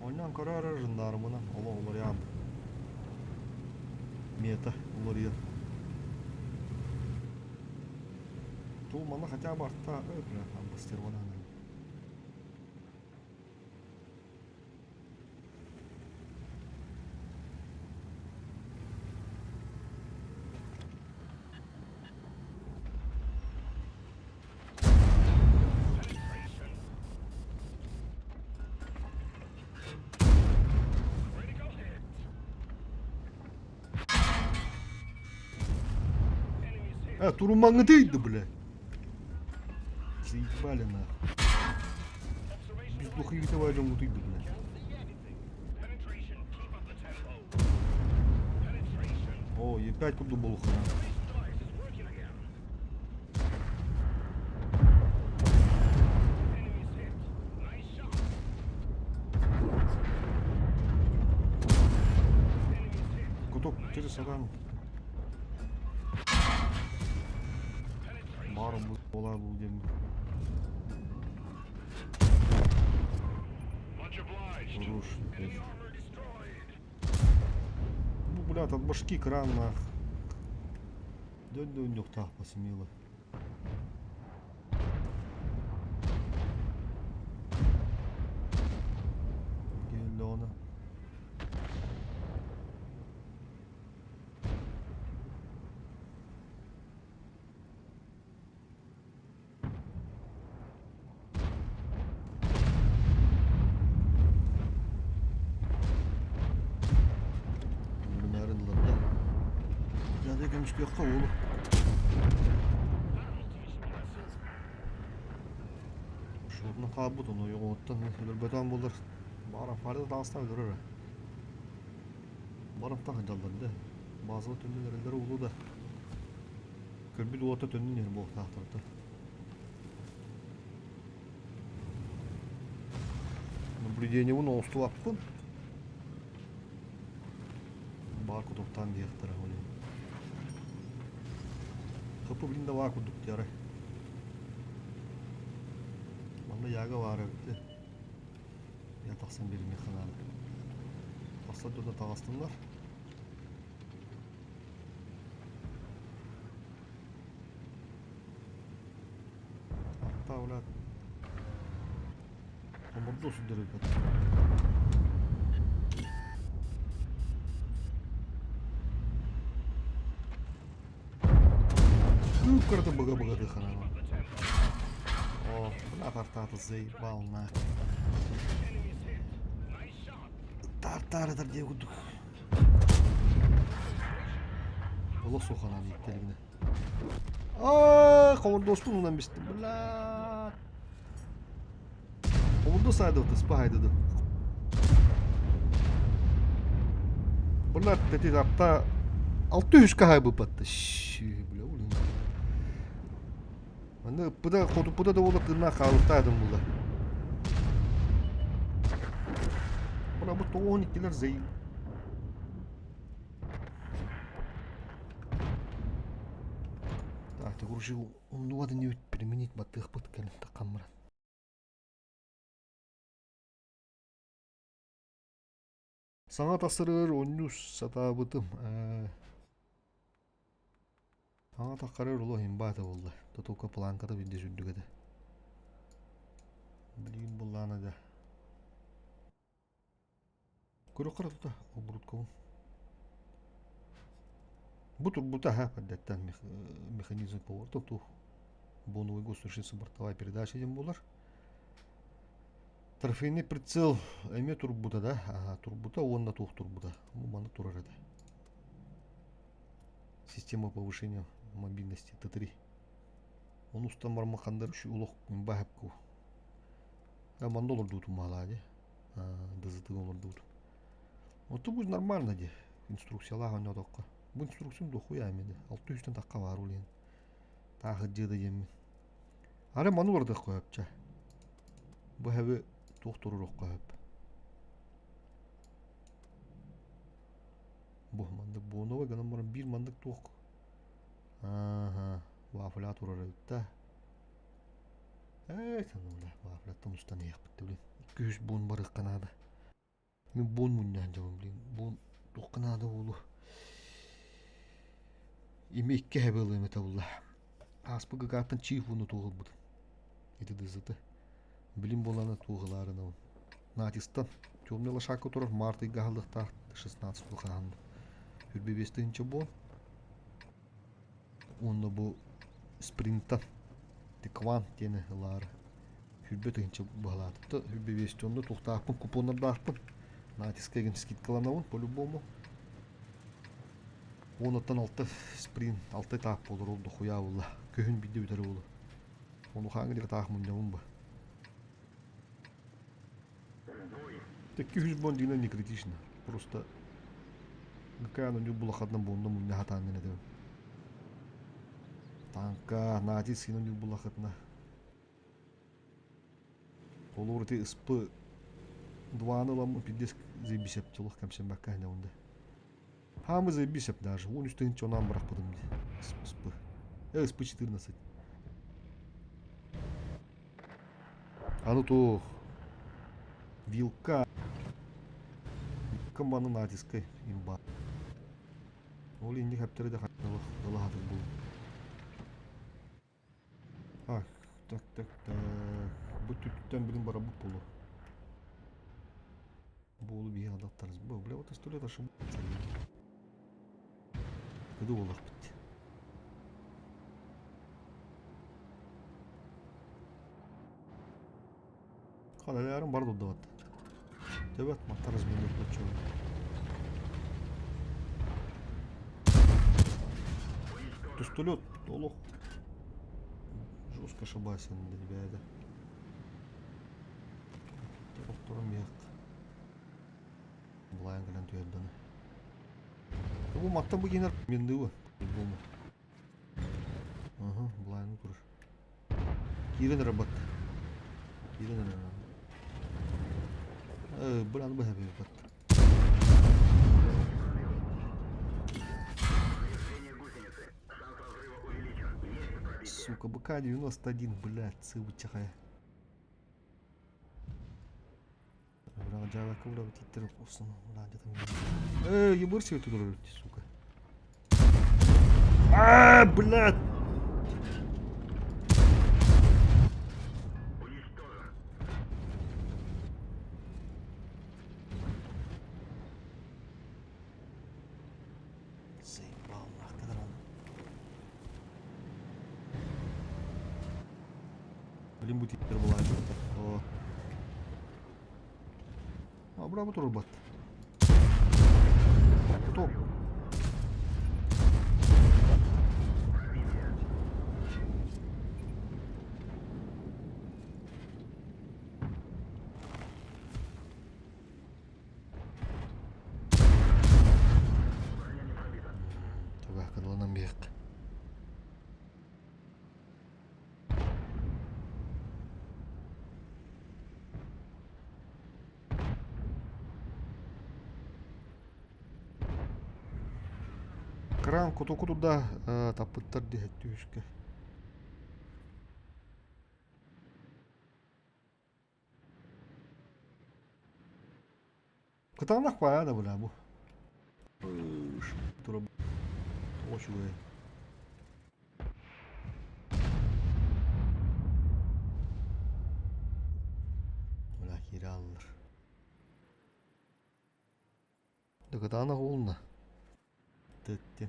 Oynan karar jandarmına Allah olur ya. Meta olur ya. Tu mana хотя бы арта бля там бастервана. Турмаңы дейді, бля. Заебали нахуй. Без духовитого идем дейді, бля. О, Е5 куду был хрен. Куток, через саган. Барым бола бұл дем. Руш. Bu блядь, от башки кран нах. Дön yok tahpası mıyla. Geldi ona. Gelmiş bir yakka oğlum. Şurada kabut onu yok ottan bir beton bulur. Bara farda dağıstan görür. Barım takıncallar da. Bazı tünnelerler ulu da. Körbül ota tünnin yeri bu tahtarda. Наблюдение вон осту аппын. Бар кутуктан дияқтыра олен. Kapı birinde var kurduk yarı. Onda yaga var bitti. Ya taksan bir mekanalı. Taksat da takastımlar. Hatta ulan omurda olsun derim ben. Yukarıda bıga bıga dıkana lan. Oh, buna kartı zey balna. Tartar diye kuduk. Allah sokana ni teligine. Komur dostum ondan bistim. Bla. Komur dost saydı otas pahaydı. Bunlar dedi hatta 600 kahay bu patta. Bla ulan. Ben bu da kodu bu da olur tırnağa kalıktaydım burada. Buna bu 12'ler zey. Так, уже он надо не применить батых подкален такамра. Sana tasırır onus satabıtım. Sana takarır olo himbata oldu. Totoka plankada bir düşündük ede. Bileyim bullana da. Kuru kara tuta o brut kovun. Bu da ha паддаттан механизм поворота ту. Бону его совершенно бортовая передача дем булар. Трофейный прицел эме турбута да? Ага, турбута он на тух турбута. Ну, мана турар это. Система повышения мобильности Т3. Он устамар махандар şu улох бахапку. Аман доллар дут малади. Дазыты доллар дут. Вот это будет нормально де. Инструкциялар он отоққа. Bu instruksiyon dokuyor emedi. 600'ten dakika var ulan. Ta hıccıda yemin. Ara manu orada koyapça. Bu hevi doktoru koyap. Bu mandık bu nova ganam var bir mandık tok. Aha, vaflat uğrar da. Evet anamla vaflattan usta ne yaptı ulan. 200 bon barık kanada. Ben bon mundan camım ulan. Bon tok kanada oğlu. İmi iki hebeli metabullah. Aspıgı kaptan çiğ bunu tuğul budu. Eti dızıdı. Bilim bolana tuğularına on. Natistan. Темный лошак, который в марте галдах та 16 лухан. Hürbe bestince bu. Onunla bu sprinta. De kvant yine lar. Hürbe tince bu halat. Hürbe bestionda tuğtapın kuponlar dağıpın. Natiskegen skitkalanavun по-любому. Ondan altı sprint, altı etap olur oldu хуя oldu. Köyün bir de öder oldu. Onu hangi bir tahmin ne bu? Таких bon дина не критично. Просто какая она не была ходна бонда мунна хатан не дем. Танка натис не была ходна. Olur te ıspı duanı lam pidis zibisep çoluk kamşem bakka ne onda. Хамы забисеп даже. Вон что ничего нам брах потом. СП. СП 14. А ну то вилка. Комбаны натискай имба. Ол инди хаптере да хатылык галахатыр бул. Так. Bu tütten bilin bara bu pulu. Bolu bir adaptarız. Bu bile o stole taşı. Kıdı olak bitti. Kalalarım bardo davat. Evet, matarız beni yapacağım. Пистолет, долог. Жестко ошибайся на ребята. Doktorum yok. Bulayın gelen tüyelden. Bu matta bu yine bindi bu. Bu mu? Aha, bulayın kurur. Girin rabat. Girin rabat. Bulan bu hebe rabat. Сука, БК-91, блядь, цыбы тихая. Java кубра биттереп болсын. Ебыр свету дурак, сука. Блядь! Уничтожен. Заебал, нахуй, когда он... Блин, будет ебер была. О. Браво, турбат. Кто? Броня не пробита. Тогда, когда он бег. Кран куту да тапыттар дехеттүүшке. Кытанак баяда бля бу. Тура очугай. Бля кираллар. Да кытанак олна. Тетти.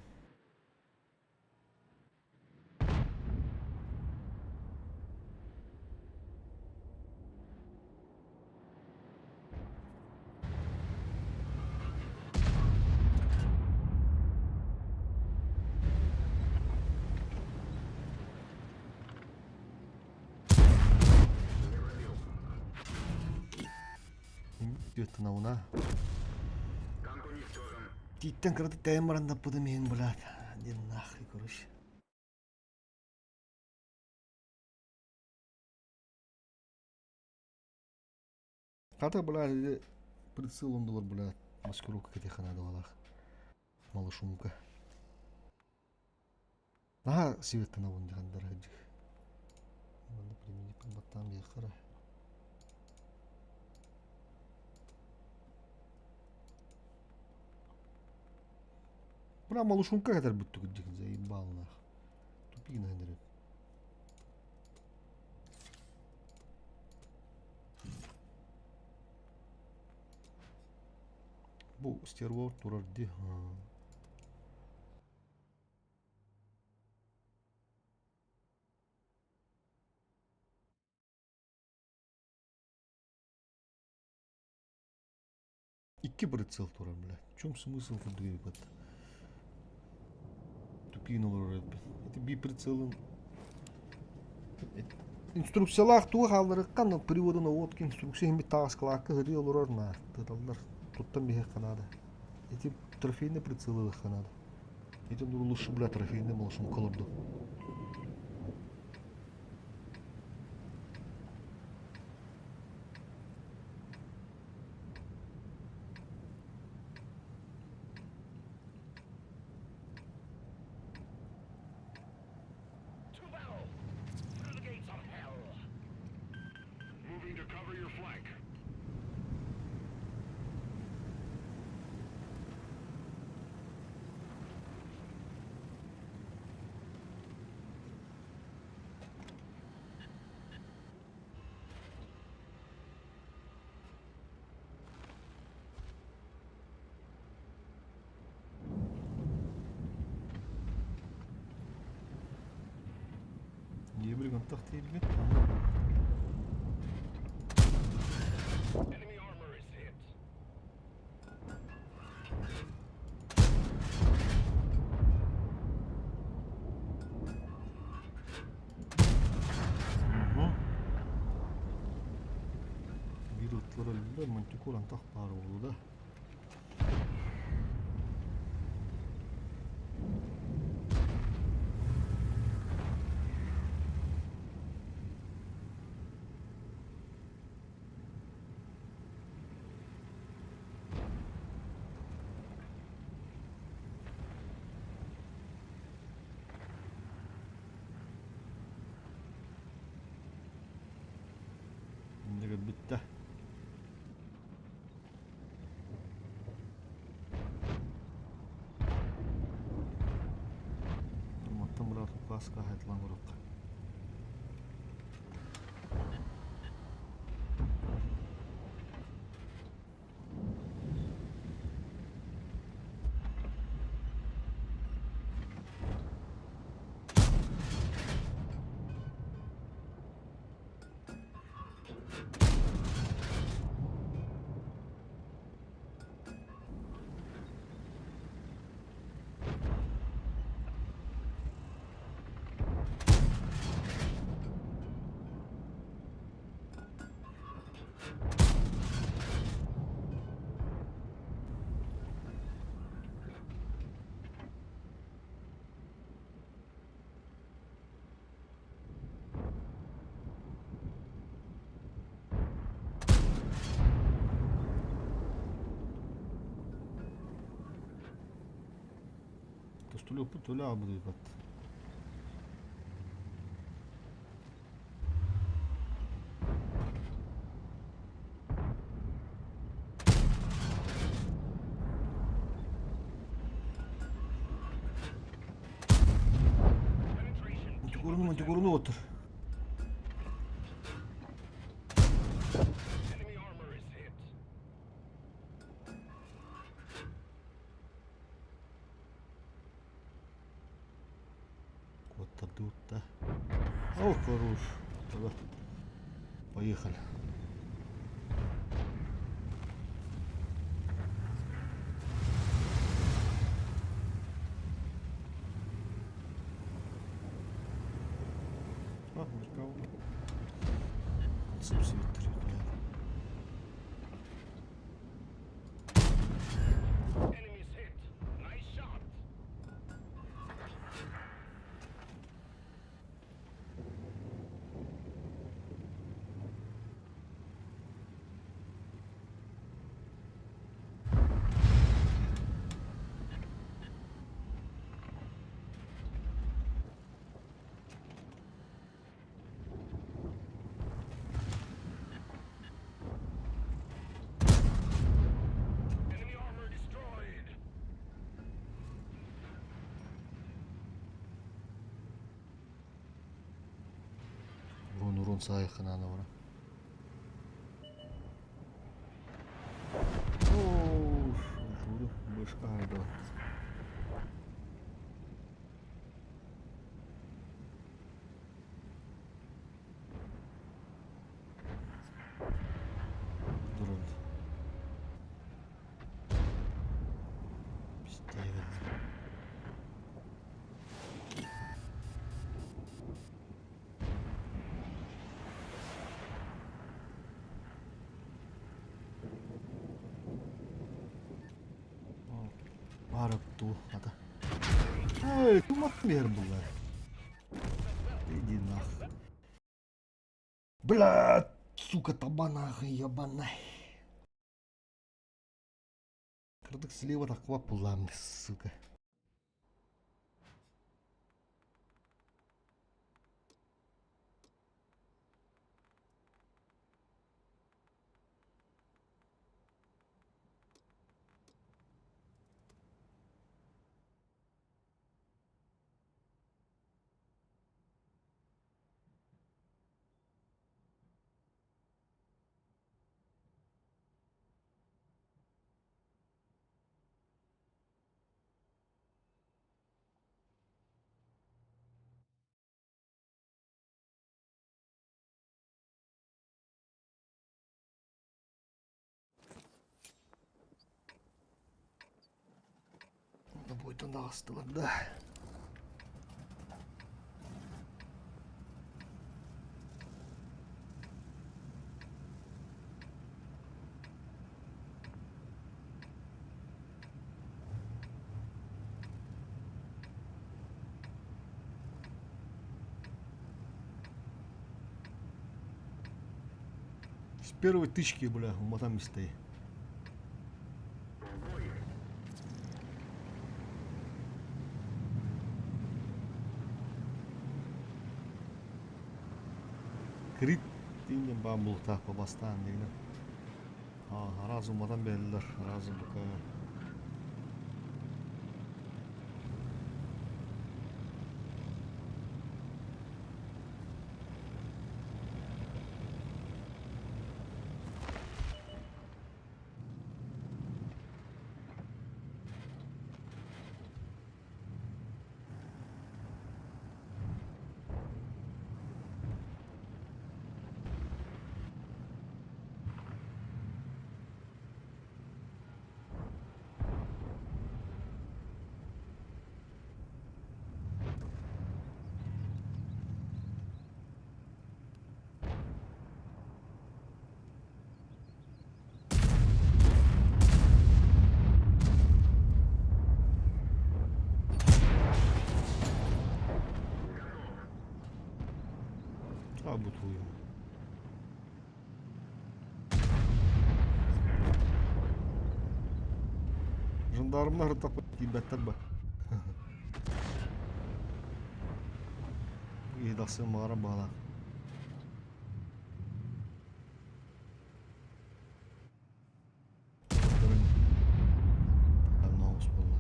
Где-то на уна. Танк уничтожен. Титтен кырды таймаран таппыды мен, блядь. Ден нахуй, короче. Ката, блядь, прицел он бар, блядь. Маскировка кетехана давалах. Малышумка. Наха свет на вон дихандар хаджик. Надо применить подбаттан бияқара. Бра малышумка катар бүттү күджик, заебал нах. Тупик нахандырып. Бу стервор турарди. Икки прицел турар, блядь. В чем смысл кудуй бат? Тупин olur hep. Bir прицелын инструкциялах туга халдырыккан приводуна вот инструкция хим таскалакка хыды олорор на тыталдар туттан бихе канада. Эти трофейный прицелы канада. Эти лучше, бля, трофейный молшум колорду. To battle. Through the gates of hell. Moving to cover your flank. Niye bir kontak değil mi? Enemy armor is hit. Bir ıtlara lüle mantık olan tak var oldu da. Şimdi bitti. каска хайтлан урукка. Тустулю путуля абуды бат. Мантикурну отыр. Enemy armor is hit. Вот тут-то. О, хорош. Тогда поехали. А, никого. Отсып свитер. Enemies hit. Nice shot. Enemy armor destroyed. Урон саяхына ана бара. Ооо, журу башка айда. Durun. Пиздец. Барып ту ата. Эй, тумак бер булар. Иди нахуй. Блядь, сука, табанах ебаный. Кырдык слева таква пулам, сука. Да будет она остыла, да. С первой тычки, бля, умотам стоит. Крит деген бамбул так по бастан деген. Разумадан белдер, разум бука. Работаю. Жандармlar ыртап тибеттер ба. Едасы мара бала. Наус болла.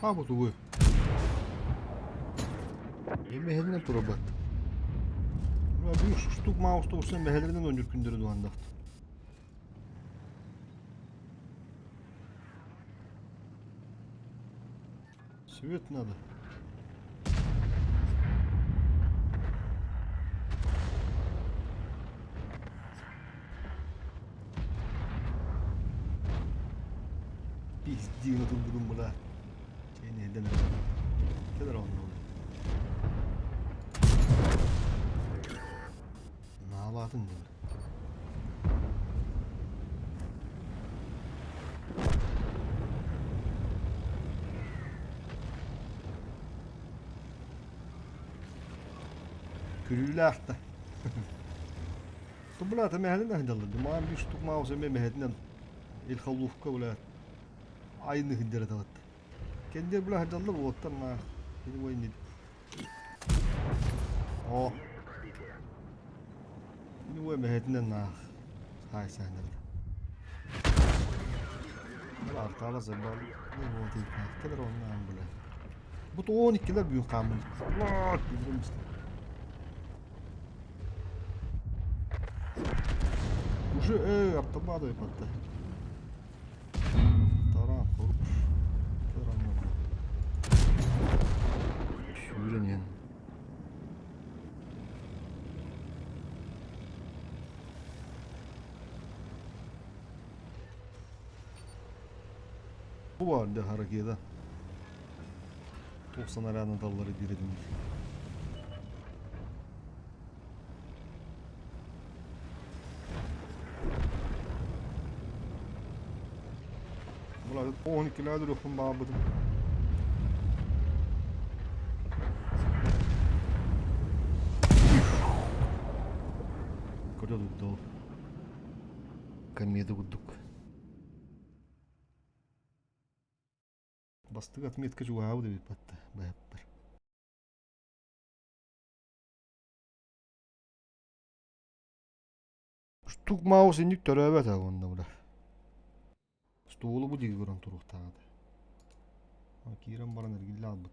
Работаю. Мехелинен турабат. Büyük штук маус тоғыстан мехелерден 14 күндері дуандақты. Свет надо. Пиздина тут будем, бля. Чей не ден. Кедер он. Наладын ден. Kyllä lähtee. Tuolla tämä mehän nähdään tällä. Mä oon just maus emme mehän ilkhalufka vula. Aynı hindere tavat. Kendir bula hadalla vuottan ma. Ini voi nid. Oh. Ini voi mehän na. Hai säännöllä. Bula artala zembal. Ne voi tiikka. Kadar onnaan bula. Bu 12'ler büyük kanun. Allah bildim işte. Уже автоматы подта. Таран коруп. Таран. Şöyle. Bu vardı harekete. 90 aranın dalları diredim. Bunlar 12 liradır ofun bağladım. Kırdı tuttu. Комеду гудук. Bastık atmayet kaç uhavu da bir patta. Bayaplar. Штук маус индик төрөбөт агында була. Стулу бу диги көрөн туруктагы. Кирен баран эргиле албыт.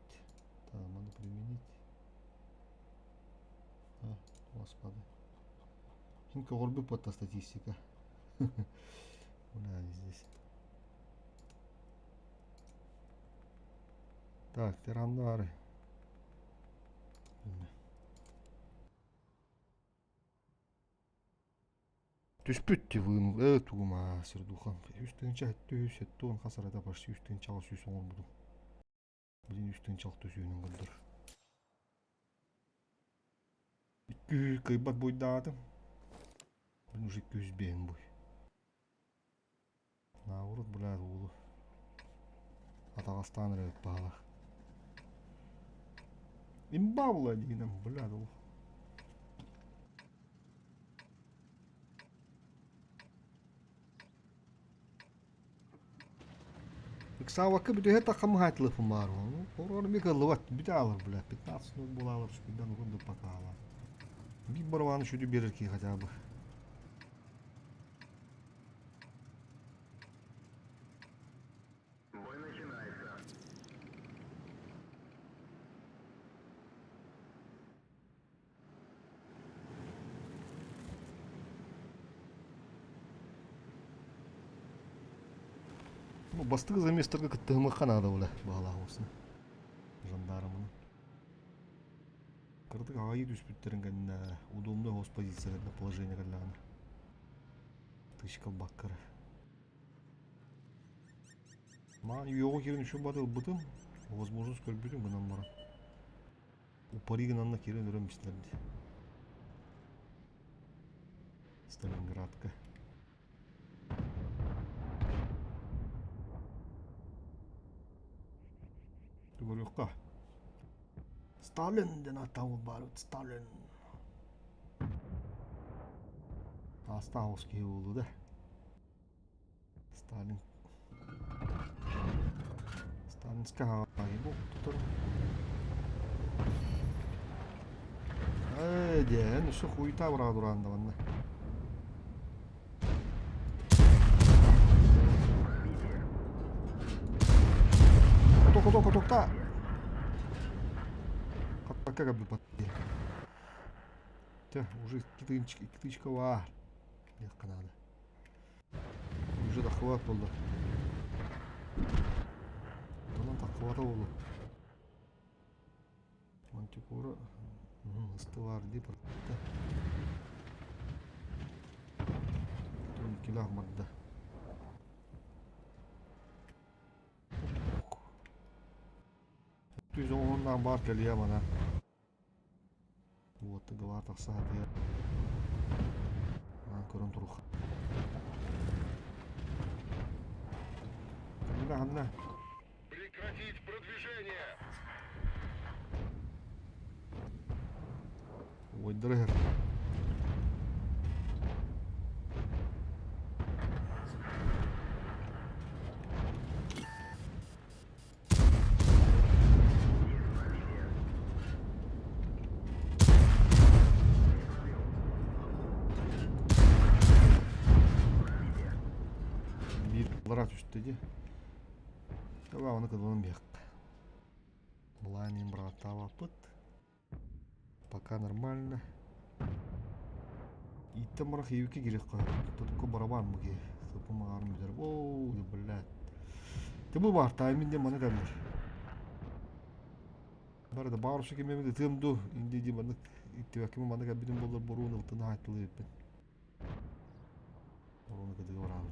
Так, надо применить. Господи. Только горбы под статистика. Куда здесь? Так, тирандары. Түспүтти вын тума сырдухан. Үстүнчө төсөт тон хасарата баш үстүнчө ал сүйсүн болду. Билин үстүнчө ал төсөөнүн гылдыр. Кыйбат бойдадым. Мен уже көзбен бой. Наурут блядь улу. Атагастан рет бала. Имбаула дигенем блядь улу. Савакы бүтө такам хатлыфым бар. Орон ми кылып бүталар блядь 15 минут булалар шудан урунду пакала. Bir barvağını şöyle bir erkeğe acaba. Ну, бастыгы заместырга кыттыгымы канада буле багалак болсын. Жандармын. Кырдык агайы түспүттерин гана удобный хос позицияларда положение гана. Тышкал баккар. Ман юго керин үчүн батыл бутым. Возможность көрбүдүм гынан бара. Упари гынан керин өрөмүштөрдү. Сталинградка. Түгөлөкка. Сталинден атауы бар, Сталин. Астауский болду да. Сталин. Сталинский хагай бу тутур. Ден, ушу хуйта бара турганда банда. Токта. Как бы подпи. Уже китычка var. Yakın hadi. Уже дохват oldu. Tamam дохвата oldu. Мантикора ысты var deyip ыртты. Тон килах мадда. Түз оңынан бар келия мана. Вот гава таксады. Көрөн турук. Анна. Прекратить продвижение. Ой, дрэгер. Лара түштеди. Таба аны кылган бек. Булайнын брата вапыт. Пока нормально. Иттен бара хейвке керек кой. Тутко барабан мыги. Сыпымагар мүдер. Оу, блядь. Тыбы бар, тайминде маны кәмдер. Барада барушы кемемеде тымду. Инде де маны иттебекеме маны кәбиден болар боруны ылтына айтылы еппен. Боруны кәдігі барабын.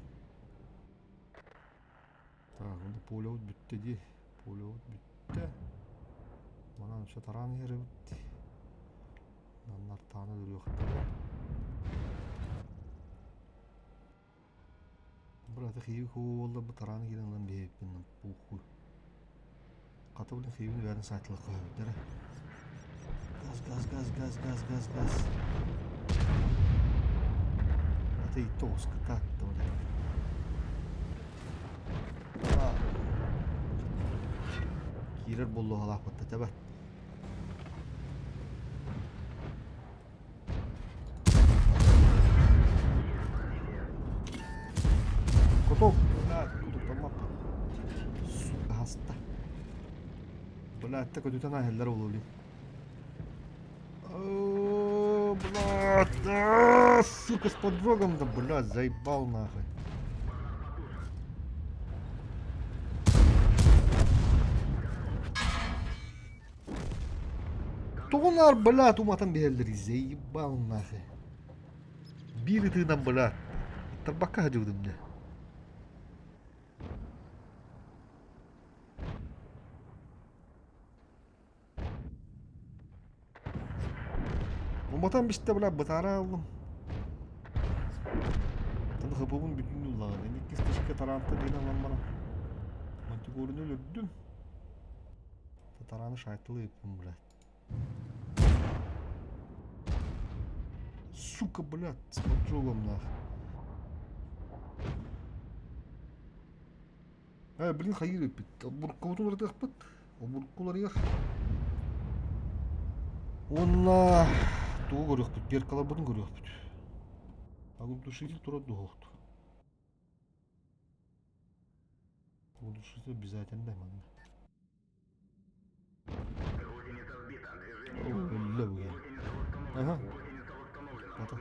Так, onda pullout bitti di. Pullout bitti. Bana şu taran yeri bitti. Onlar tane duruyor. Burada xiyik oldu bu taranı giren lan bir hepinin buku. Katı bilin xiyini verin saytılık koyuyor. Gaz. Ate itti oska kattı oraya. Girer bollu halak battı tabi. Kutup. Kutup tamam. Suka hasta. Bula hatta kötüten aheller oluyor. Bula Сука, с поджогом-то, блядь, заебал нахуй. Тонар, блядь, уматан берлери, заебал нахуй. Били ты нам, блядь. Тарбака дюдым мне. Уматан биште, блядь, батара алdım. Tadı hıpımın bütün yılları. Dedik ki işte tarantı değil lan bana. Mantikorunu öldüm. Taranı şahitli yapayım, блядь. Сука, блядь, с поджогом нахуй. Блин, hayır yapıt. Burkuları da yapıt. O burkuları yak. Онна тугу көрөкпүт, беркаларбытын көрөкпүт. Агулдушитель тура дугукту. Агулдушитель обязательно дайман. Ля буга. Ага. Это.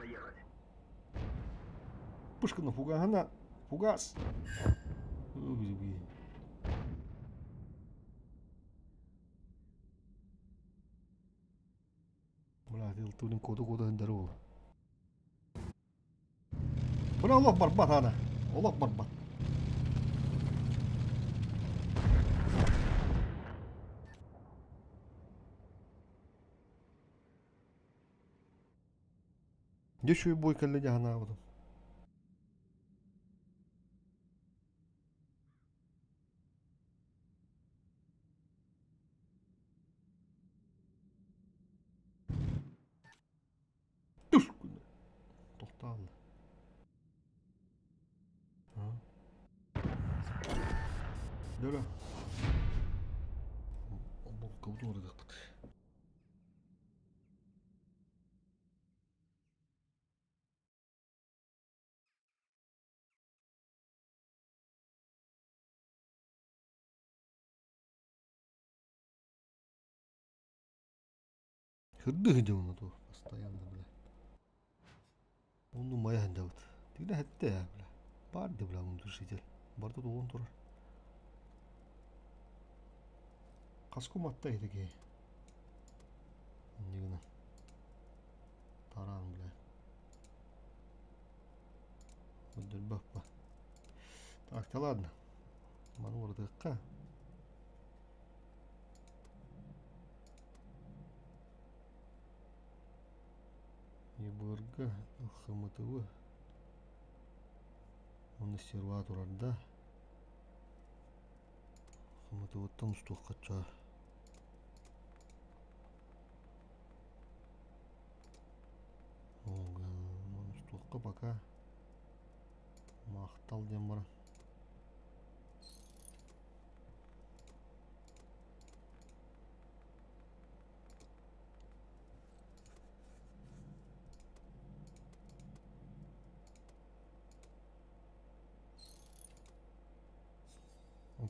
Пушка на фугана. Фугас. Уги. Бля, дел тулин коду хендеру. Бля, Аллах барбат ана. Аллах барбат. Еще и бой коллега на вот. Тушку. Toxtaldı. Ha. Döle. Bu kavudu orada dıktık. Hırdı hıcı onu da. Постоянно, бля. Onu maya hınca bıt. Tigde hette ya, bля. Bardı, bля, bunu düşeceğiz. Bardı da oğun durar. Kasko matta edeki. Нигна. Таран, бля. Выдаль бахпа. Так, да ладно. Манур дыкка. ЕБРГ, ХМТВ. Он серватурда. ХМТВ-тан устуққача. Устуққа пока. Мақтал дем бар.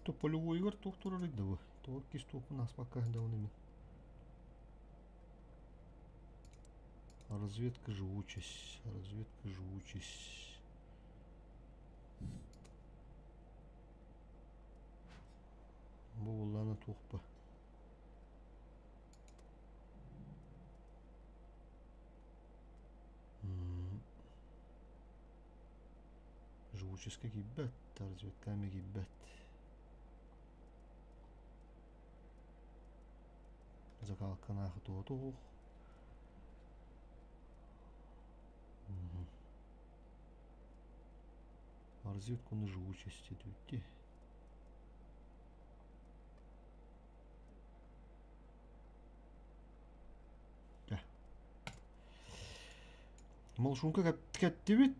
То полевой игр тоқтура рыдавы. То кистопу нас пока давными. Разведка живучесть. Разведка живучесть. Булана тухпа. Живучесть как ебать. Разведками ебать. Закалка нахуй то. Разведку на живучесть идти. Малшунка кәтті бет.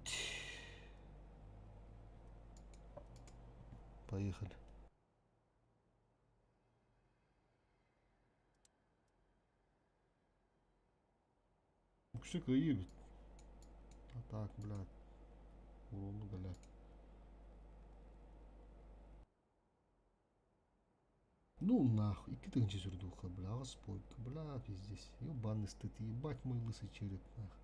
Поехали. Кіші күйі бет. А так, блядь. Уролы, блядь. Ну нахуй. И ты тынче сюрдуха, бля. Господь, бля, пиздец. Ебаный стыд, ебать мой лысый череп, нахуй.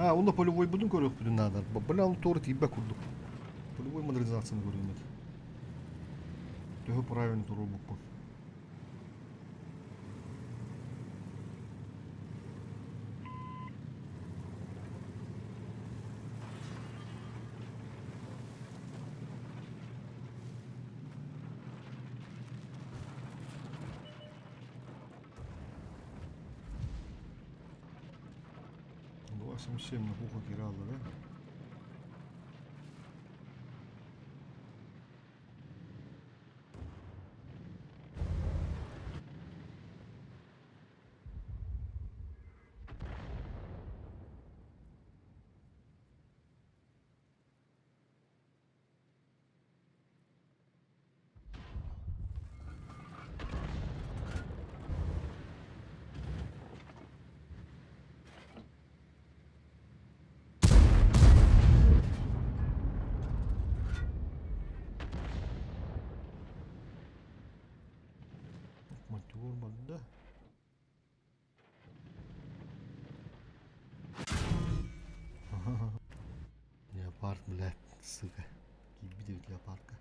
Onda полевой будем көрөк бүтүн надар. Бына ал торы тибе курдук. Полевой модернизацияны көрөмөд. Төһө правильно туру букпун. Совсем на ухо киралла, да? Мотор банда. Леопард, блядь, сука. Ебать леопардка.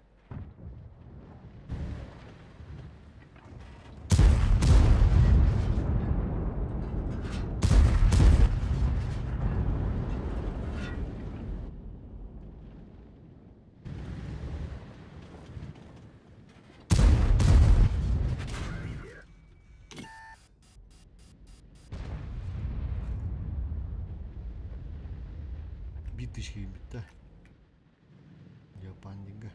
Bitti şey bitti. Yapandinga.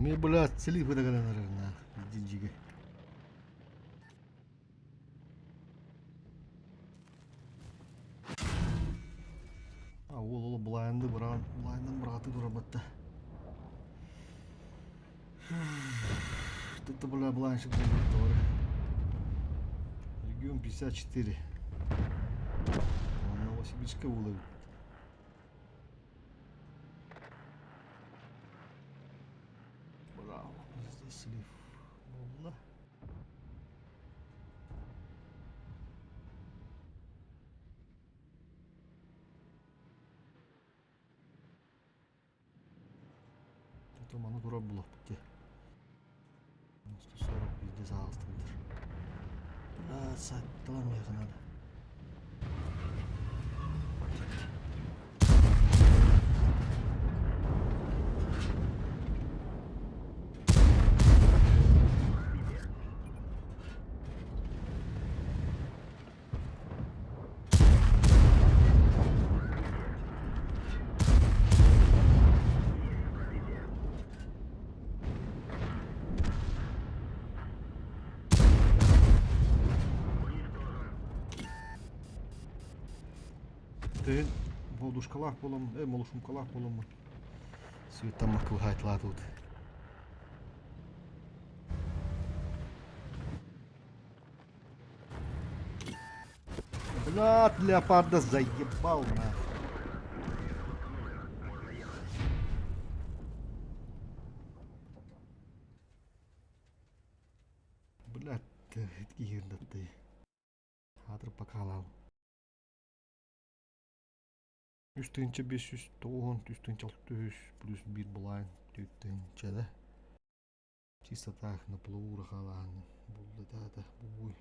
Ми, блядь, цели выдагана, наверное, динджиге. Ол блайнды бұран, блайндын бұраты дұрабатта. Что-то, бля, блайншик был. Регион 54. Новосибирска улыб. Браво, bizde слив. Болды. Томаны турап булак битти. 140 bizde sağlıstırdır. Biraz sattыlan yakınada. Тен водушкалах болом, молушумкалах болом. Светамак кылгайтла тут. Блядь, леопарда заебал нахуй. Блядь, этки ердатты. Хатыр покалал. Üstünce 509, üstünce 600, плюс 1 булайн, üstünce de. Чисто так, на плаву рахалан. Булды да, буй.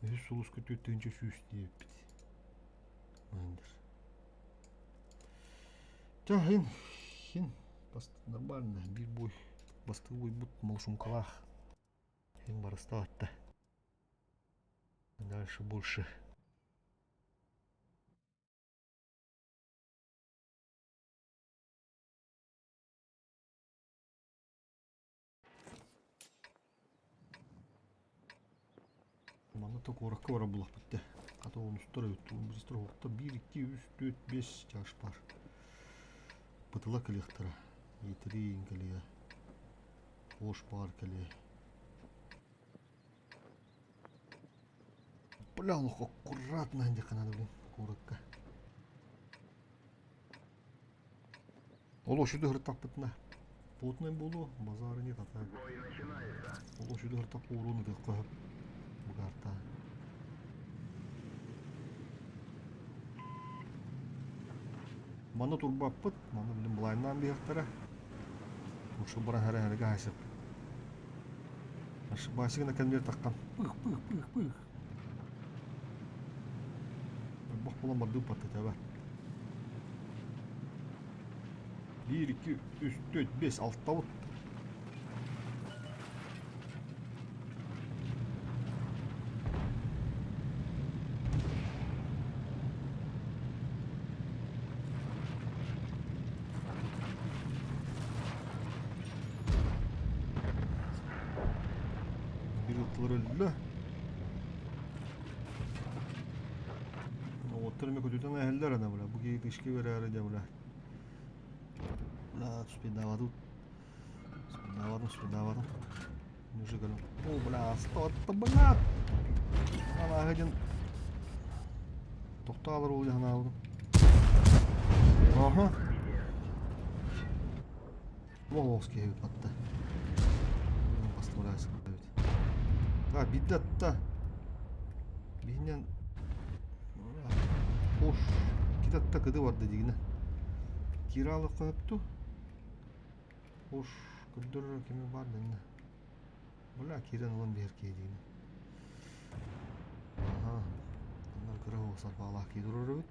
Өз солус көтөтөнчө сүүс дейбит. Мындыр. Да, хин. Нормально. Bir boy. Bastığı boy but малшум калах. Хин барыстаатта. Дальше больше. Мана так оракка бара булак битте. Ката онустар өттү. Бизтер оракта 1 2 3 4 5 жаш бар. Бытыла келектера. Етерин келе. Хош бар келе. Бля, лох аккуратно инде канады бу оракка. Ол ошуду хыртак битна. Плотный болу, базары нет ата. Ол ошуду хыртак уруну деп коюп. Бу карта. Мана турбаппыт, мана билим булайнан бияктара. Ошо бара хара-харага хайсып. Ошибасыгына кемдер таккан. Пых. Бак болон барды патты таба. 1 2 3 4 5 6 тавыт. Bir ıtılır öldü. Oturma kötüden eheller ana bula. Bu geyik işki verir arada bula. Bula спидаваду. Спидаваду. Уже говорю. О, бля, что-то, бля. Ана гадин. Тоқталыр ол яғына алдым. Аха. Воловский хевит батта. Поставляйся. Так, биддатта. Бинен. Хош. Китатта кыды барды дегіне. Киралы қойыпту. Хош. Күрдір кеме бар дегіне. Бля, кирен ұлан бер кейдегіне. Аха. Onlar kıra olsa bağlaq gidirir.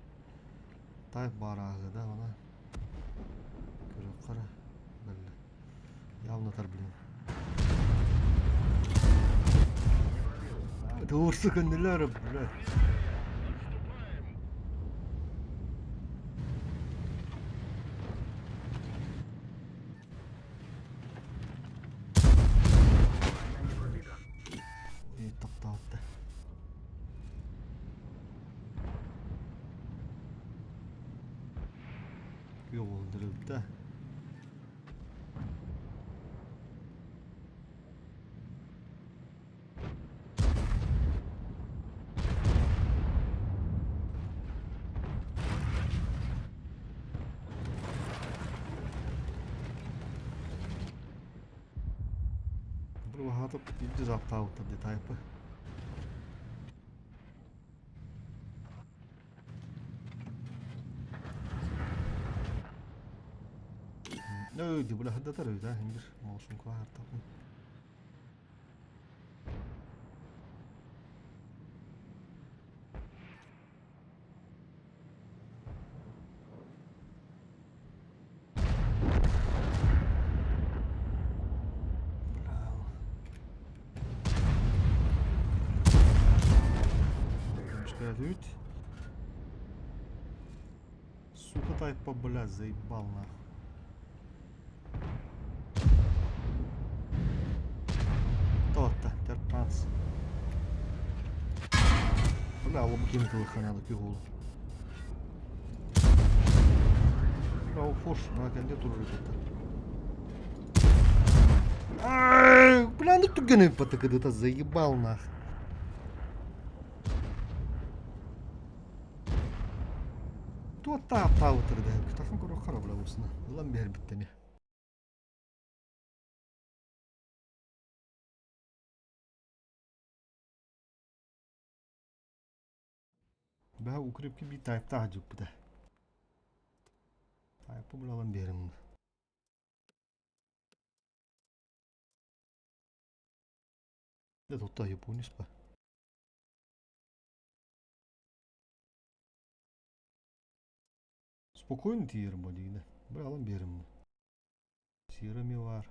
Tayp barağı da ona. Kıra kıra. Belli. Yavnatar bilin. Doğrusu kendiler böyle. İyi tapta attı. Yok öldürüldü de. Bu hatta bir zapta aldı detayı. No, di bola hadda tarı da hendir mouse'un kulağı takım. Ut. Сука, тайпа, блядь, заебал нахуй. Totta, terpans. Бля, лобу кинутый хана кюгул. Бля, фош, на конде тут рыбата. Бля, ну ты ганы потыкады-то заебал нахуй. Tuottaa pautteri tähän. Tässä on koro harvalausina. Ollaan merkittäviä. Vähän ukripki bir tayp tahcuk bir de. Taypı bulalım bir yerimde. Ne totta yapıyorsunuz be? Spokojno tiyerim bu değil. Bir alın berim mi? Siremi var.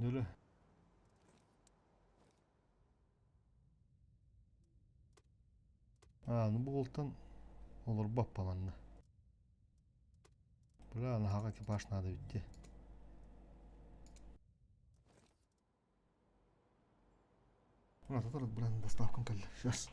Öyle. Bu oltan olur bap balanla. Buranın hakiki başına da bitti. Burada da buranın dostavkın kaldı. Сейчас.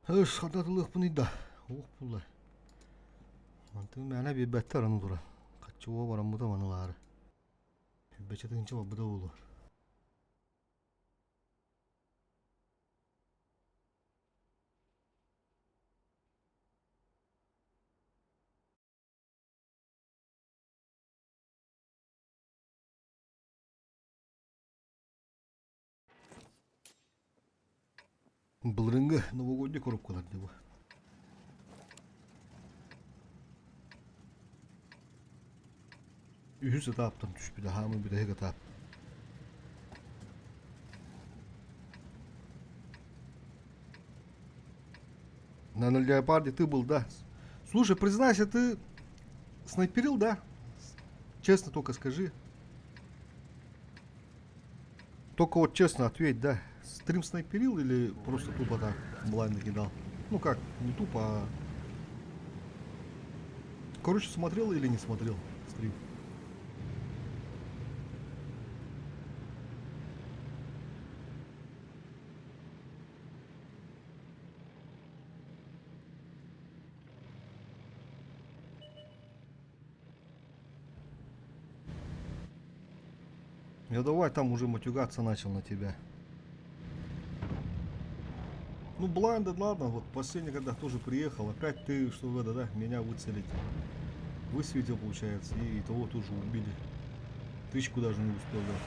Hırs kadatılık bunu da. Oh pullar. Mantığım bana bir better anı dura. Kaçı o varan bu da manıları. Beçetin içi bu da olur. Былырыңгы новогодний коруп калат bu. Ühüs etaptan düş bir daha mı bir daha etap. На леопарде ты был, да? Слушай, признайся, ты снайперил, да? Честно только скажи. Только вот честно ответь, да? Стрим снайперил или просто тупо так блайнд накидал? Ну как, не тупо, а короче, смотрел или не смотрел стрим? Я давай там уже матюгаться начал на тебя. Ну, блайнды, ладно, вот последний, когда тоже приехал, опять ты, что это, да, меня выцелить. Высветил, получается, и того тоже убили. Тычку даже не успел дать.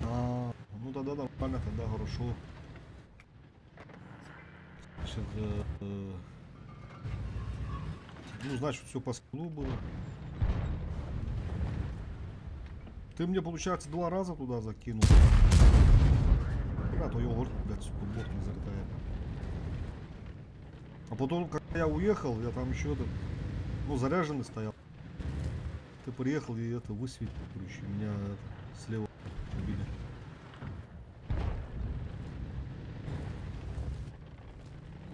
Ну тогда нормально, тогда хорошо. Значит, ну, значит, все по скилу было. Ты мне, получается, 2 раза туда закинул. Да, то его, блядь, сука, бот не залетает. А потом, когда я уехал, я там еще этот, ну, заряженный стоял. Ты приехал и это высветил, короче, меня это, слева убили.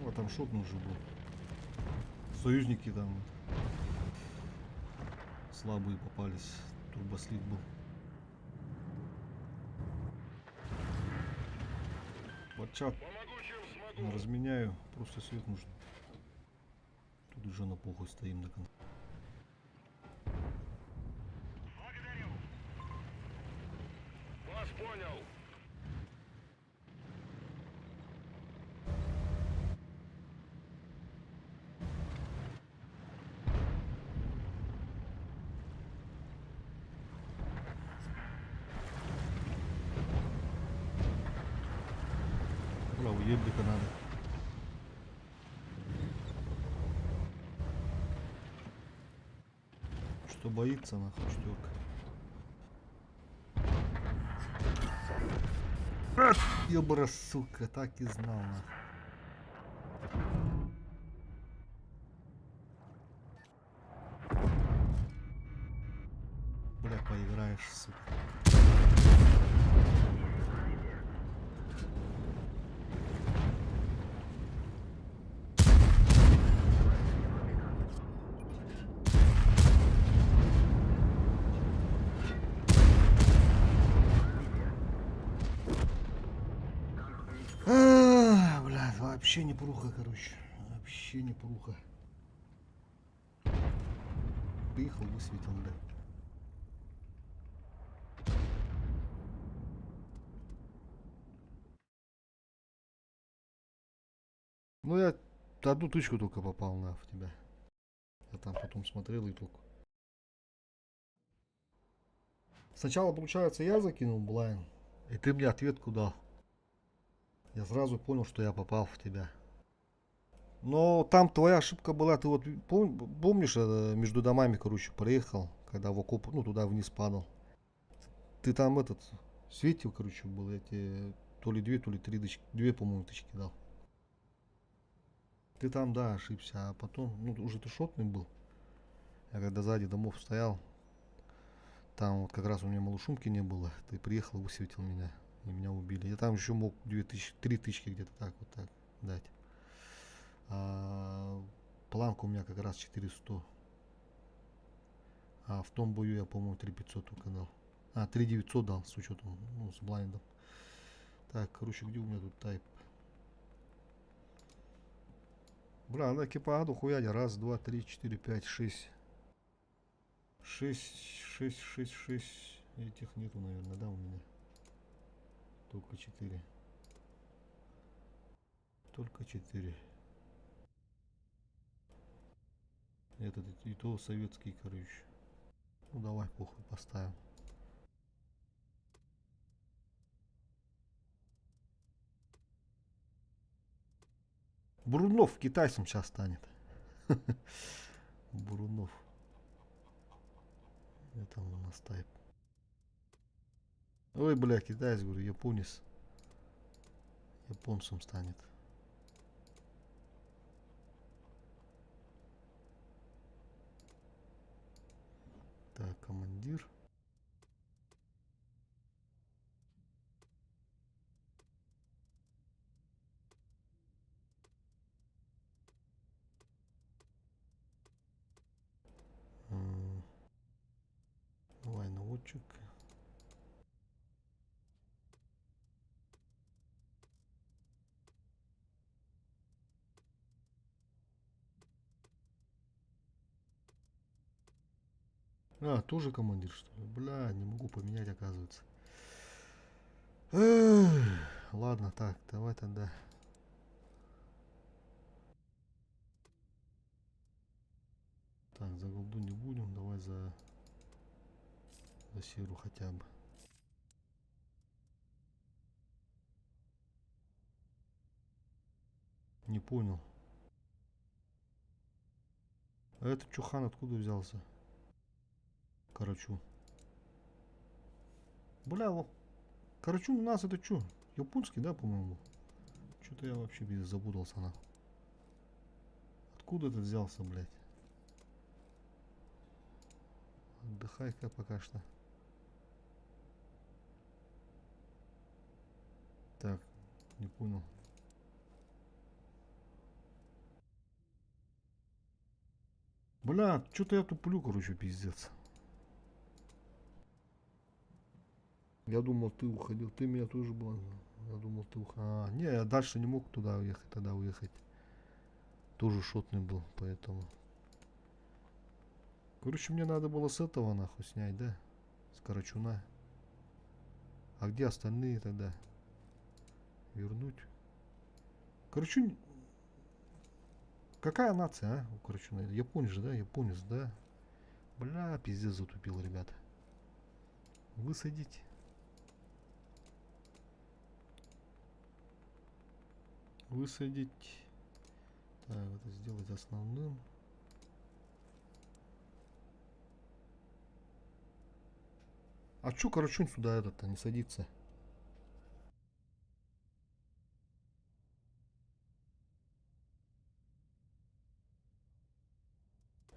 Ну, а там шот нужен был. Союзники там слабые попались. Турбослит был. Вот чат Помогу, чем смогу. разменяю. Просто свет нужен. Тут уже на похуй стоим до конца. Благодарю. Вас понял. Браво, еблика надо. Что боится, нахуй, четверка. Ёбара, сука, так и знал, нахуй. Бля, поиграешь, сука. Бля, вообще не пруха, короче. Вообще не пруха. Приехал, высветил, бля. Ну я одну тычку только попал на в тебя. Я там потом смотрел и только. Сначала, получается, я закинул блайн, и ты мне ответку дал. Я сразу понял, что я попал в тебя. Но там твоя ошибка была, ты вот помнишь, между домами, короче, проехал, когда в окоп, ну, туда вниз падал. Ты там этот, светил, короче, был, я тебе то ли 2, то ли 3 тычки, 2, по-моему, тычки дал. Ты там, да, ошибся, а потом, ну, уже ты шотный был. Я когда сзади домов стоял, там вот как раз у меня малышумки не было, ты приехал, высветил меня, и меня убили. Я там еще мог 2000, 3 тычки где-то так, вот так дать. А, планка у меня как раз 400. А в том бою я, по-моему, 3500 только дал. А, 3900 дал, с учетом, ну, с блайндом. Так, короче, где у меня тут тайп? Бля, на кипаду хуядя. Раз, два, три, 4, 5, 6. 6. Этих нету, наверное, да, у меня? Только 4. Только 4. Этот и то советский, короче. Ну давай, похуй, поставим. Бурунов китайцем сейчас станет. Бурунов. Это он у нас тайп. Ой, бля, китаец, говорю, японец. Японцем станет. Так, командир. Лотчик. А, тоже командир, что ли? Бля, не могу поменять, оказывается. Эх, ладно, так, давай тогда. Так, за голду не будем, давай за серу хотя бы. Не понял. А этот чухан откуда взялся? Карачу. Бля, Карачун у нас это что? Японский, да, по-моему? Что-то я вообще запутался на. Откуда этот взялся, блядь? Отдыхай-ка пока что. Так, не понял. Бля, что-то я туплю, короче, пиздец. Я думал, ты уходил. Ты меня тоже был. Я думал, ты уходил. А, не, я дальше не мог туда уехать, тогда уехать. Тоже шотный был, поэтому. Короче, мне надо было с этого нахуй снять, да? С Карачуна. А где остальные тогда? Вернуть. Карачун. Какая нация, а? У Карачуна. Японец же, да? Японец, да? Бля, пиздец затупил, ребята. Высадить. Высадить. Так, это сделать основным. А чё, короче, сюда этот-то не садится?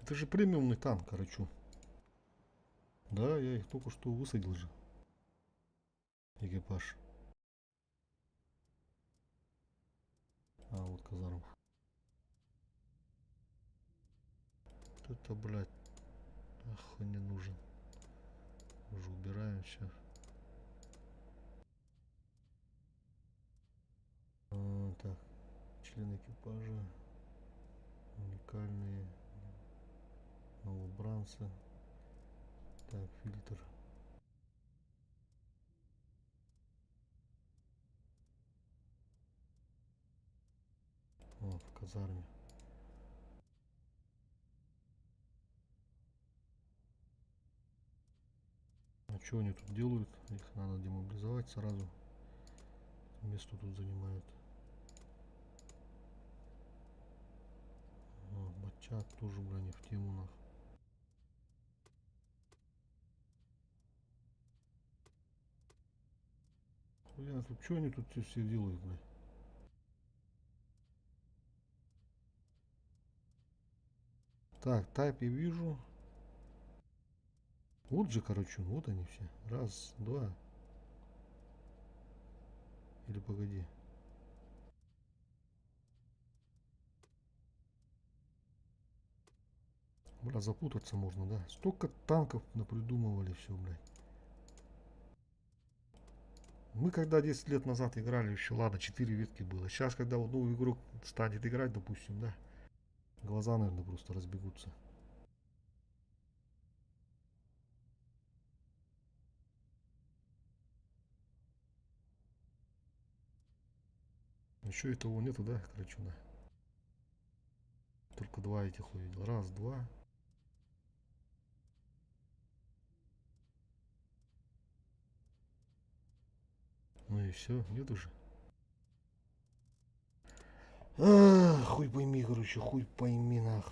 Это же премиумный танк, короче. Да, я их только что высадил же. Экипаж. А, вот казарм. Вот это, блядь, ах, не нужен. Уже убираем все. А, так, члены экипажа. Уникальные. Новобранцы. Так, фильтр. О, в казарме. А что они тут делают? Их надо демобилизовать сразу. Место тут занимают. О, бачат тоже, брони в тему нах. Хуя, тут что они тут все делают, блядь? Так, тайп я вижу. Вот же, короче, вот они все. Раз, два. Или погоди. Бля, запутаться можно, да? Столько танков напридумывали все, блядь. Мы когда 10 лет назад играли, еще ладно, 4 ветки было. Сейчас, когда вот новый игрок станет играть, допустим, да, глаза, наверное, просто разбегутся. Еще и того нету, да, короче, да. Только два этих увидел. Раз, два. Ну и все, нет уже. Хуй пойми, короче, хуй пойми, нах.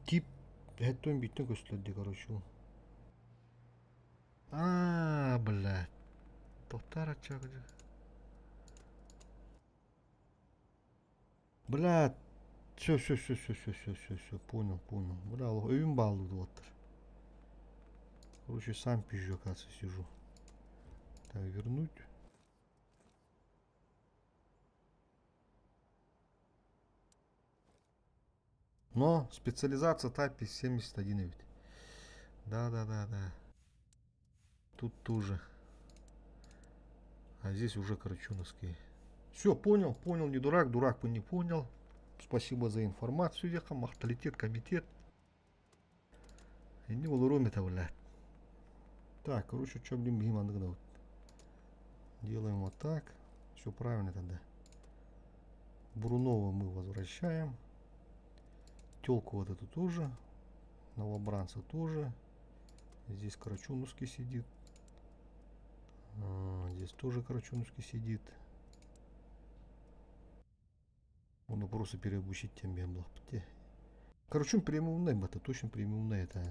Тип, это бит только след, короче. Блядь. Полтора чак. Блядь. Все, понял. Бля, уимбал вот. Короче, сам пизжу, оказывается, сижу. Так, вернуть. Но специализация тайп 71 ведь. Да. Тут тоже. А здесь уже корочуновские. Все, понял, не дурак, дурак бы не понял. Спасибо за информацию, ехал, махталитет, комитет. И не улуруме-то, блядь. Так, короче, что будем тогда вот. Делаем вот так. Все правильно тогда. Брунова мы возвращаем. Телку вот эту тоже. Новобранца тоже. Здесь Карачуновский сидит. Здесь тоже Карачуновский сидит. Он просто переобучить тебе было. Короче, премиумный, это точно премиумный, это.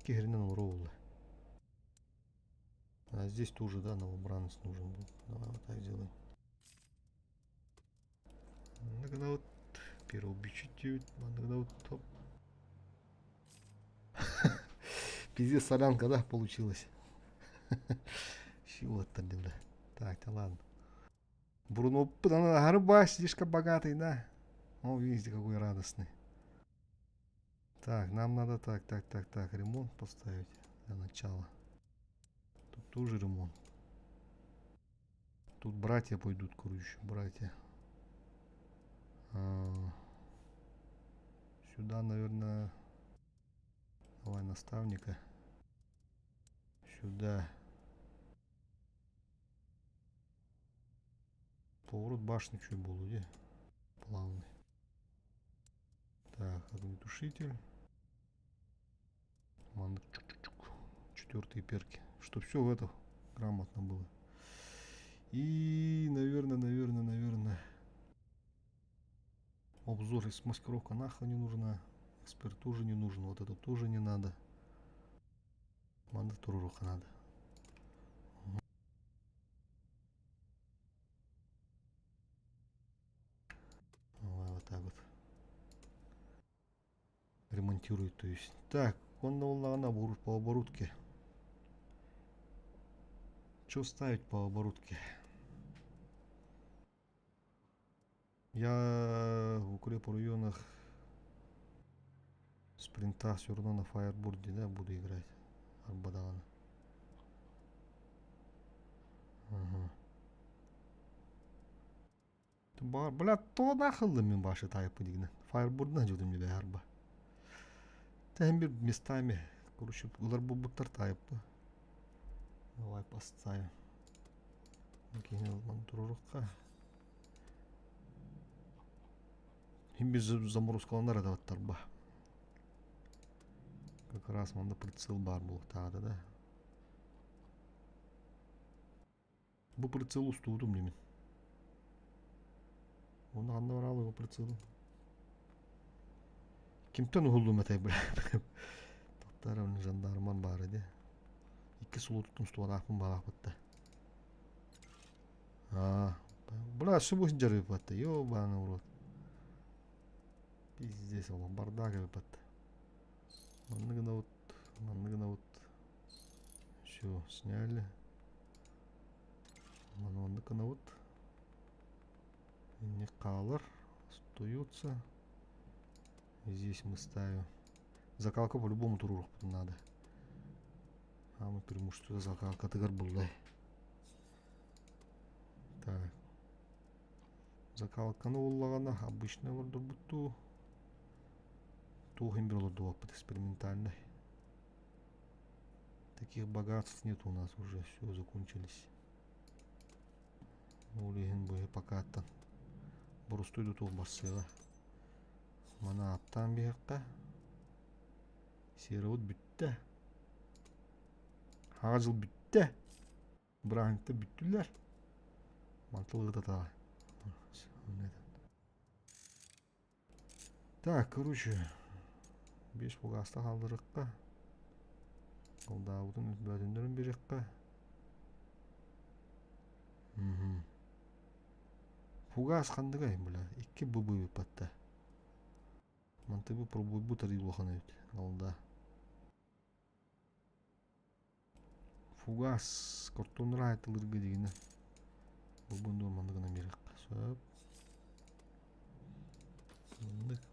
Кигринен роула. А здесь тоже, да, новобранец нужен был. Давай вот так сделаем. Иногда вот переобучить, иногда вот топ. Пиздец, солянка, да, получилось. Чего-то, да. Так, да ладно. Бруно, гарбаш, слишком богатый, да. О, видите, какой радостный. Так, нам надо так, ремонт поставить для начала. Тут тоже ремонт. Тут братья пойдут, короче, братья. Сюда, наверное, давай наставника. Сюда. Поворот башни чуть был, где? Плавный. Так, огнетушитель. Четвертые перки. Чтоб все в это грамотно было. И, наверное, обзор и маскировка нахуй не нужна. Эксперт тоже не нужен. Вот это тоже не надо. Манда туруруха надо. Давай вот так вот. Ремонтирует, то есть. Так, он на по оборудке. Что ставить по оборудке? Я в укрепрайонах спринта все равно на фаерборде, да, буду играть. Арбадана. Ага. Бля, то нахылды мен башы тайпы деген. Фаербордна жудым не арба. Тем bir местами. Короче, улар бубуттар тайпы. Давай поставим. Кинел мантурурукка. Без заморозкаландар да ваттарба. Как раз манда прицел бар был тагы да. Бу прицел устудум немен. Оны анда бар алып прицел. Кимтен улду метай бля. Тоқтарым жандарман бар иде. Икки сулу туттум стуанакпын багак бытта. Бля, субух жарып батты. Ёбаный урод. Пиздец, ол бардак бытта. Манныгына вот. Все, сняли. Манныгына вот. Не калор. Остается. Здесь мы ставим. Закалка по-любому турурух надо. А мы преимущество закалка тыгар булдай. Так. Закалканы уллагана обычно варду буту. Тухим берлоду опыт экспериментальный. Таких богатств нет у нас уже. Все, закончились. Улиген бы пока там. Борустой до тух бассыла. Мана аттан бияққа. Серовод бүтті. Хағажыл бүтті. Браңты бүттілер. Мантылығы да тағы. Так, короче. 5 фугаста қалдырыққа. Алдағудың бөтіндерін берекқа. Фугас қандығай, бля. 2 бұбы өпатта. Манты бы пробуй бутари лохануть. Алда. Фугас картонра айтылыргы дегені. Бұл бұнды мандығына берек. Сөп.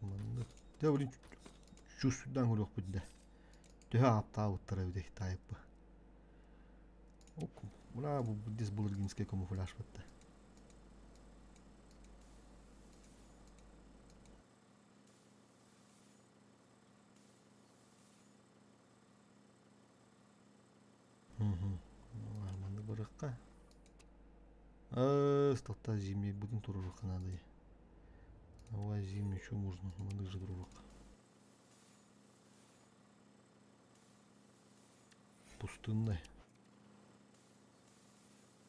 Мандық. Te bari çüsüden yok bu de. Te hafta uttara bir de tayip. Ok. Buna bu diz bulurginske kamuflaj battı. Арманды бырыкка. Сталта зимний будем турурок надо. А зимний еще можно, надо же турурок. Пустынный.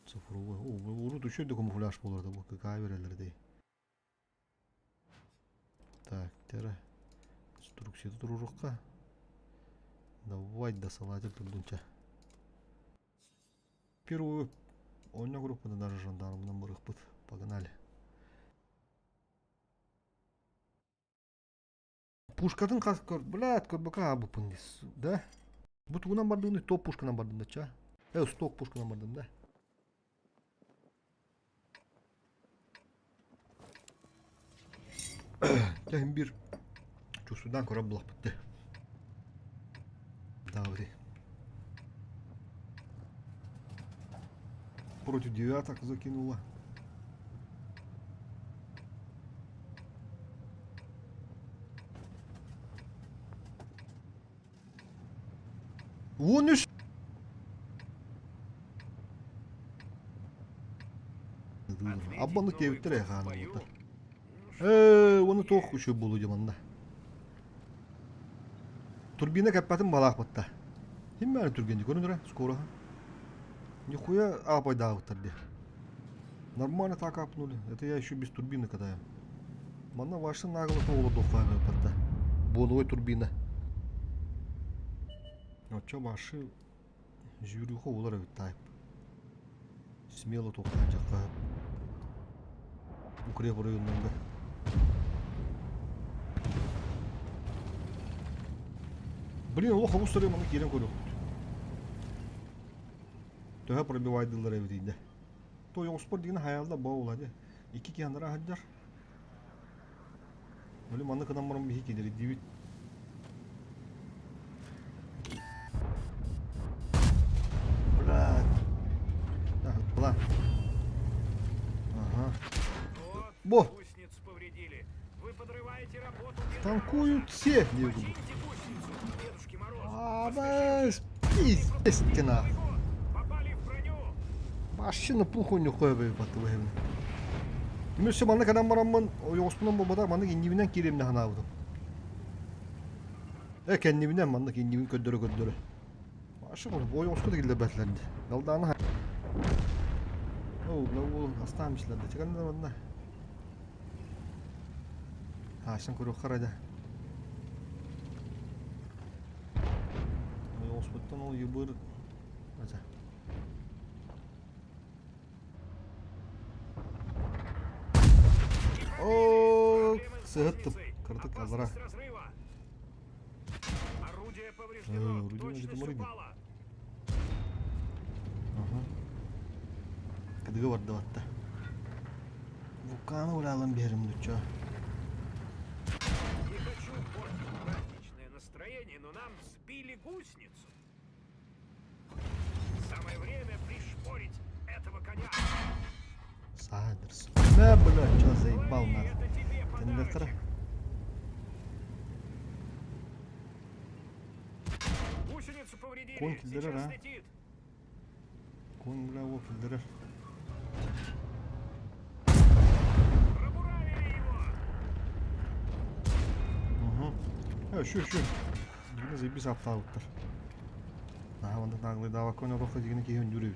Цифровой. Урут еще да камуфляж болар да bu какая верелерде. Так, тера. Инструкция турурокка. Давай да салатик турдунча. Первую ойна группада даже жандармдан бырыкпыт. Погнали. Пушкатын каскор, блядь, көрбөка абыпыңыз, да? Бутугунан бардым, топ пушканан бардым да, ча? Сток пушканан бардым да. Тәхін бір чусудан көріп бұлақ бітті. Давай. Против девяток закинула. Вон уж. Аббаны кебіттір әйханы бұлды. Оны тоқ үші болу деманда. Турбина кәппәтін балақ бұтта. Хем мәні түргенде көріндірі, скоро. Нихуя апай дағыттырды. Нормально так апнули. Это я еще без турбины катаю. Мана ваша наглых олы доққаны өпірді. Болуой турбина. Отча башы жүріқі олар өттайып. Смело тоққан жаққа. Укреп районында. Блин, ол хабус сұрай маны керен көріп. Төһә пробивайдылар әвдейді. То yoğspor деген hayalda bağuladı. İki kenara hacar. Öyle manlı kadar marım bir hikayeleri divit. Bırak. Lan. Ага. Бо. Танкуют все. Абас. Пиздец-тина. Машина пухоню koyuyor batı bu evine. Kimse bana kadar maramın o yosunun babada bana kendinden kirimle hana aldım. Kendinden bana kendimin ködürü. Maşallah o yosun da geldi betlendi. Yaldağına. Bu hastaymışlar da çıkanlar bana. Haşan kuyruk karada. O yosundan o yubur. Aca. О, сыгыттып, кырдык азыра. Орудие повреждено, точность упала. Ага. Кыдыгы барды батта. Вулканы улалым берим дуча. Не хочу портить праздничное настроение, но нам сбили гусеницу. Самое время пришпорить этого коня. Садырс. Ne böyle çok zaybal nar. Kendine kara. Kon kildirir ha. Kon bile o kildirir. Şu. Bunu zeybi sapta alıptır. Daha bana dağlı dava koyuna roka dikine ki yürüyor.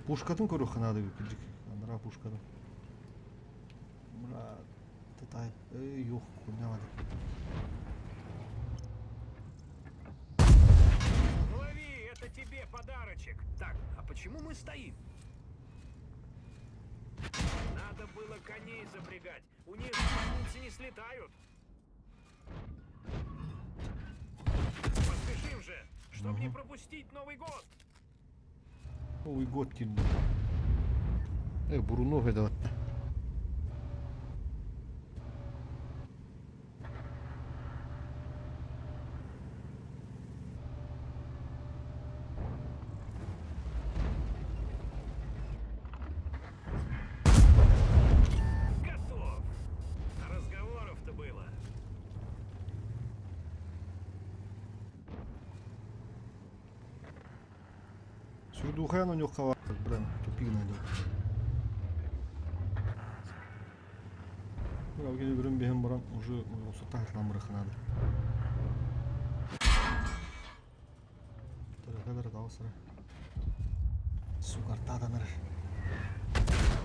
Puşkatın koru kanadı bir Андра пушкадан. Бра, татай, yok, kurnamadı. Лови, это тебе подарочек. Так, а почему мы стоим? Надо было коней запрягать. У них гусеницы не слетают. Поспешим же, чтобы не пропустить Новый год. Новый год келді. Бурунов еді батта. Сүрдухаян он yok hava. Блин, тупик найдем. Бұрау кені көрін бейін бұран уже осы тағытылан бұрақын ады. Тәрі дау сыры. Суқарта аданыр.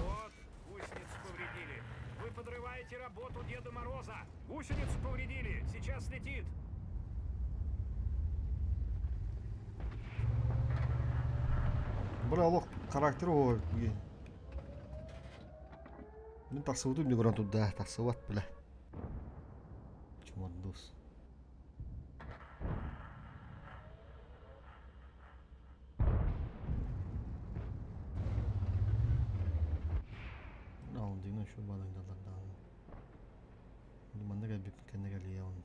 Вот, гусеницу повредили. Вы подрываете работу Деда Мороза. Гусеницу повредили. Сейчас летит. Бұралық характері ғой. Мен тақсывыды мне көрін тұдда. Тақсыват білі. Чумаддус. Алдыңнан şu badangdalardan. Limanda gelip kendine geliyor onun.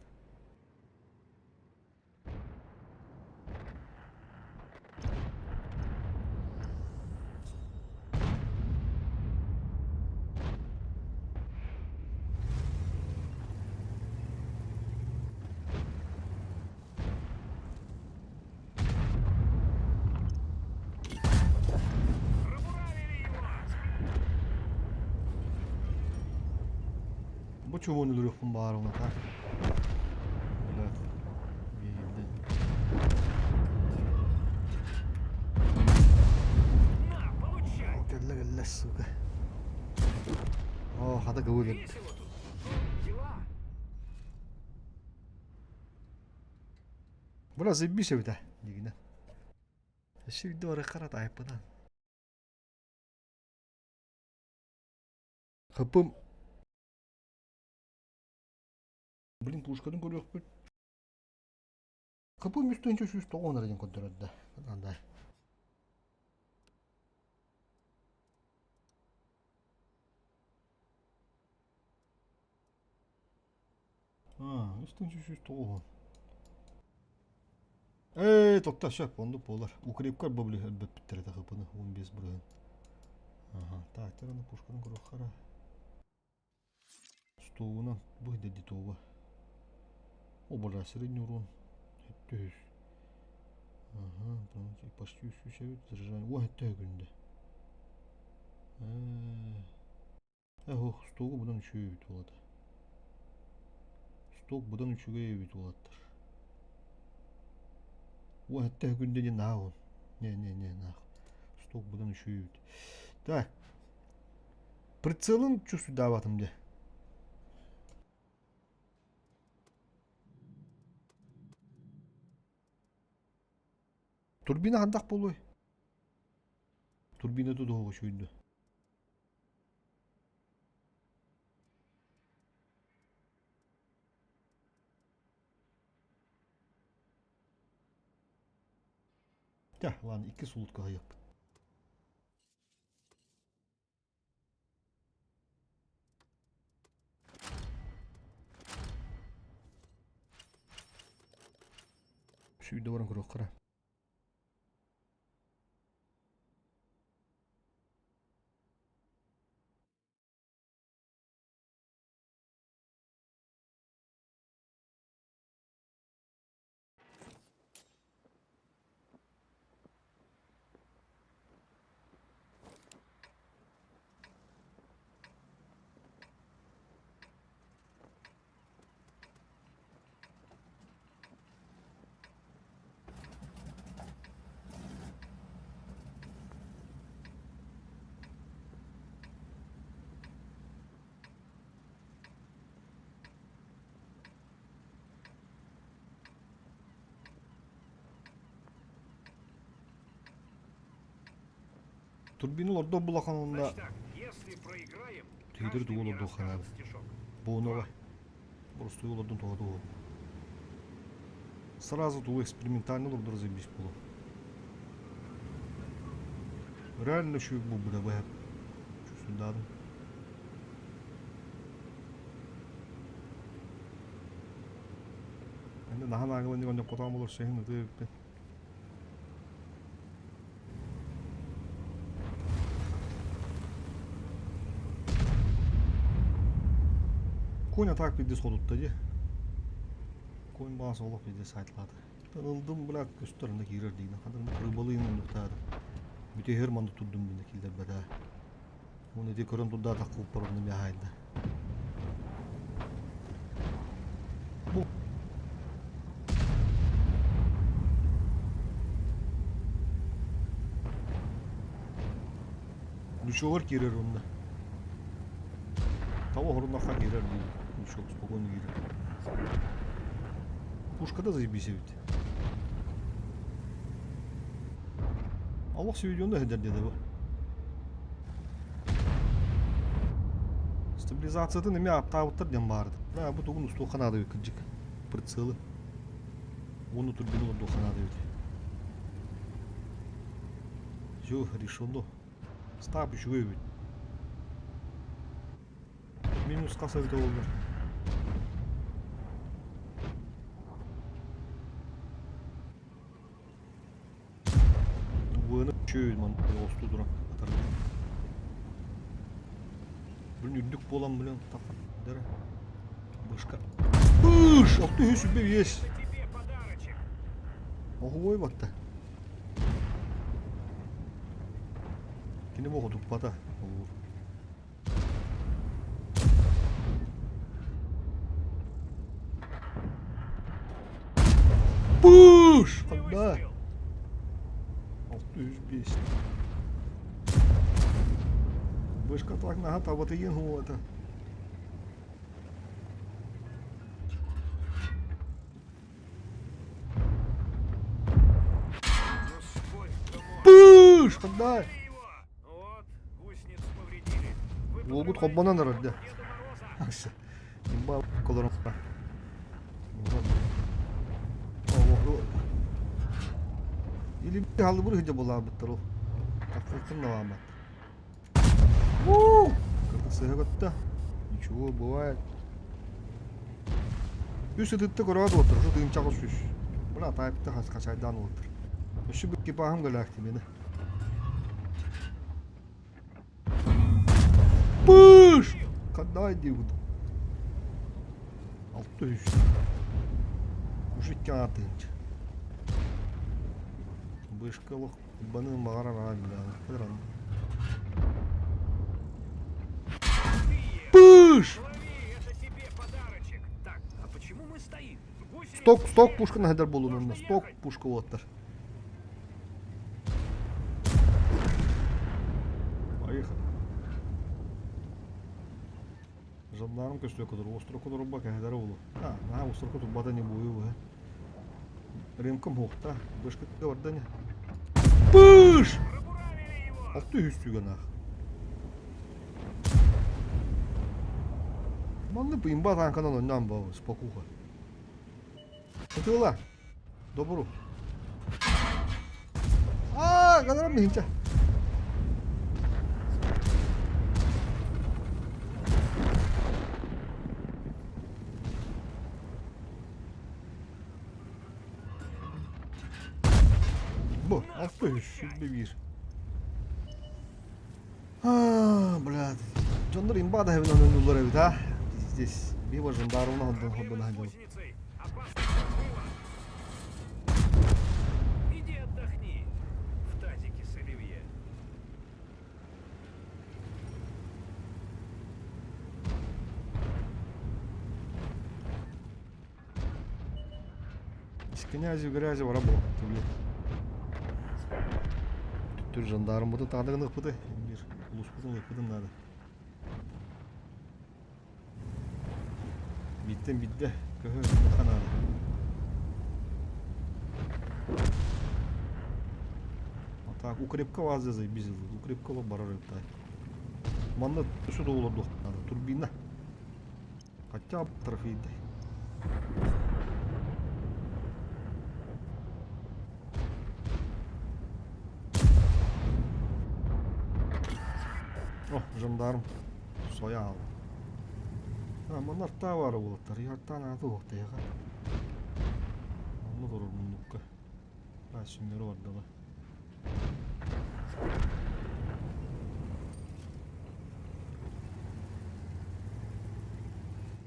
Bu çubuğunu duruyor bu bağır ona tak. Böyle geldi. На, получай. Geldi suka. Oh hadi kabul et. Весело тут. Дела. Burası bir şey bir de. Yine. Şimdi oraya karat ayıpından. Kapım. Блин, пушкадан көрөк бүт. Kapım üstüne çöşüş toğun arayın kontrolde. Anda. Ha, üstüne çöşüş toğun. Tokta şap onu polar. Укрепкар бабли әлбәт биттерде kapını 15 buraya. Aha, так, тараны пушкадан көрөк кара. Стуына бу деди тоğu. Обла средний урон. То есть. Ага, почти ощущают заряжание. О, это günde. Ох, сток будан 3'e өйт болады. Сток будан 3'e өйт боладыр. О, это günde не нағын. Не, нақ. Сток будан 3'e өйт. Так. Прицелын чувствую даватымде. Турбина қандақ болой? Турбина да доғы шөйді. Да, ладно, 2 сулутқа қайып. Шөйді баран көрек қара. Турбину орда булахан онда. Значит так, если проиграем, Тейдер каждый дуол мне орда расскажет ханады. стишок. Буынова. Просто олардан тоғады ол. Сразу тул экспериментальный олардар забись болу. Реально шүйік бұл бұда бәйіп. Чүсіндадым. Енді нахан ағылан дегенде қотам болар шайын ұды өкпен. Koyun atak bir de soluttu. Koyun bazı olup bir de saytladı. Tanıldım bırak gösterinde girer değil. Kadın kırbalıyım onu tutardı. Bütün her mandı tuddum beni kilder beda. Onu de körün tudda da kup problem ya hayda. Bu düşüyor girer onda. Tava horunda hak girer değil. Düşüyor spokojno girer. Пушка да заебись ведь. Allah söylüyor da heder dedi bu. Стабилизацияда неме аптабыттар дем барды. Да, bu тугун усту ханада бек кыжык. Прицелы. Оны турбину орду ханада бек. Всё, решено. Стап еще выбить. Минус каса бит олдар. Буыны чөй ман осту дура. Блин, үддүк болам блин, такыр. Дара. Башка. Уш, ах ты себе весь. Это тебе подарочек. Ой, батта. Кини могу тут пата. Пуш! Ты Когда? выстрел. Ах ты ж бесит. Вышка так нагата, вот и енгу это. Ну, спорь, кому? Пуш! Когда? Его. Вот, гусеницу повредили. Вы Логут подрываете хоббана народ, да. Деда Мороза. Ася. Имба колором. Или халды бир хыжа була биттер ол. Такыртын навамат. Кыртысыга готта. Ничего, бывает. Үсі тытты көрөд отыр, жу дыйымчагы сүз. Бына тайпты качайдан отыр. Үсі бүкке бағым көләкті мені. Пуш! Кандай дейгуд? 600. Мужикке атынчы. Бышкылық баны мағаран ағайын біләді. Пуш! Лови, это тебе подарочек. Так, а почему мы стоим? Гусеница Сток пушка на хедер болу нунда. Сток пушка оттар. Поехали. Жандарм көстө кудур, остро кудур бак хедер болу. А, на остро кудур бада не бою бу. Ремкам хохта, бышкы да не. Пуш! пробуравили его. Ах ты үстүгө нах. Манны поимба танканан ойнан бау, спокуха. Сытыла. Добру. Гадарам нехинча. Бо, ах ты, себе вир. Блядь. Жандар имба да хевнан өндүлөр эбит, а? Здесь бива жандарына ондан хоббана хадил. Гусеницей. Опасность взрыва. Иди отдохни в тазике с оливье. Из князя грязи вора был. Түр жандарым бұды тағдығын ұқпыды. Бір ұлыс бұдың ұқпыдың нады. Биттен битті. Көхі ұққан ады. Так, укрепка вазызай бізілді. Укрепка ла барар өптай. Манда түсі доғыларды ұққан ады. Турбина. Хотя трофейдай. О, жандарм соя алды. Мынар товары болаттар. Ярттан аты оқты яға. Оны дұрыр мұндыққа. Әсімдері ордала.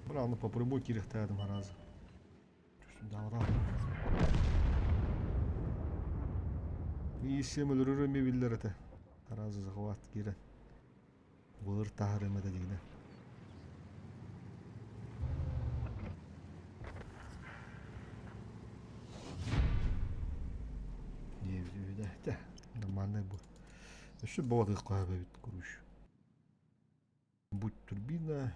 Бір аны поприбой керекті әдім аразы. Түсін дағыда. İyisi mi lürürü mi biller ete. Tarazı zahvat giren. Vır tahrım ete digine. De. Нормально bu. Еще бывает какая-то короче. Будь турбина.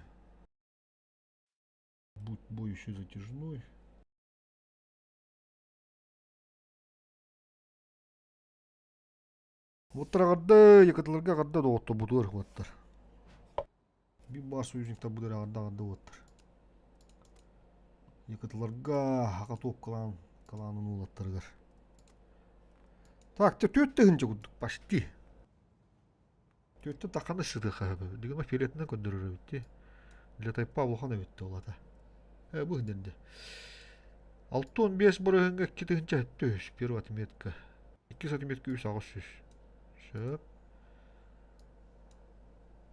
Будь бой еще затяжной. Вот тарагада якатларга гадда да отто бутур хваттар. Bir бар союзниктар будер гадда оттар. Якатларга хакатоп каланын улаттаргар. Так, төттө хинче кудук почти. Төттө таканы шыды хабы. Дигеме филетине көндөрөр битти. Для тайпа булган битти улата. Бу хинде. 6-15 бұрығынға кетігінші төш, первый отметка. 2 отметка 3 ағыз сөз. Шөп.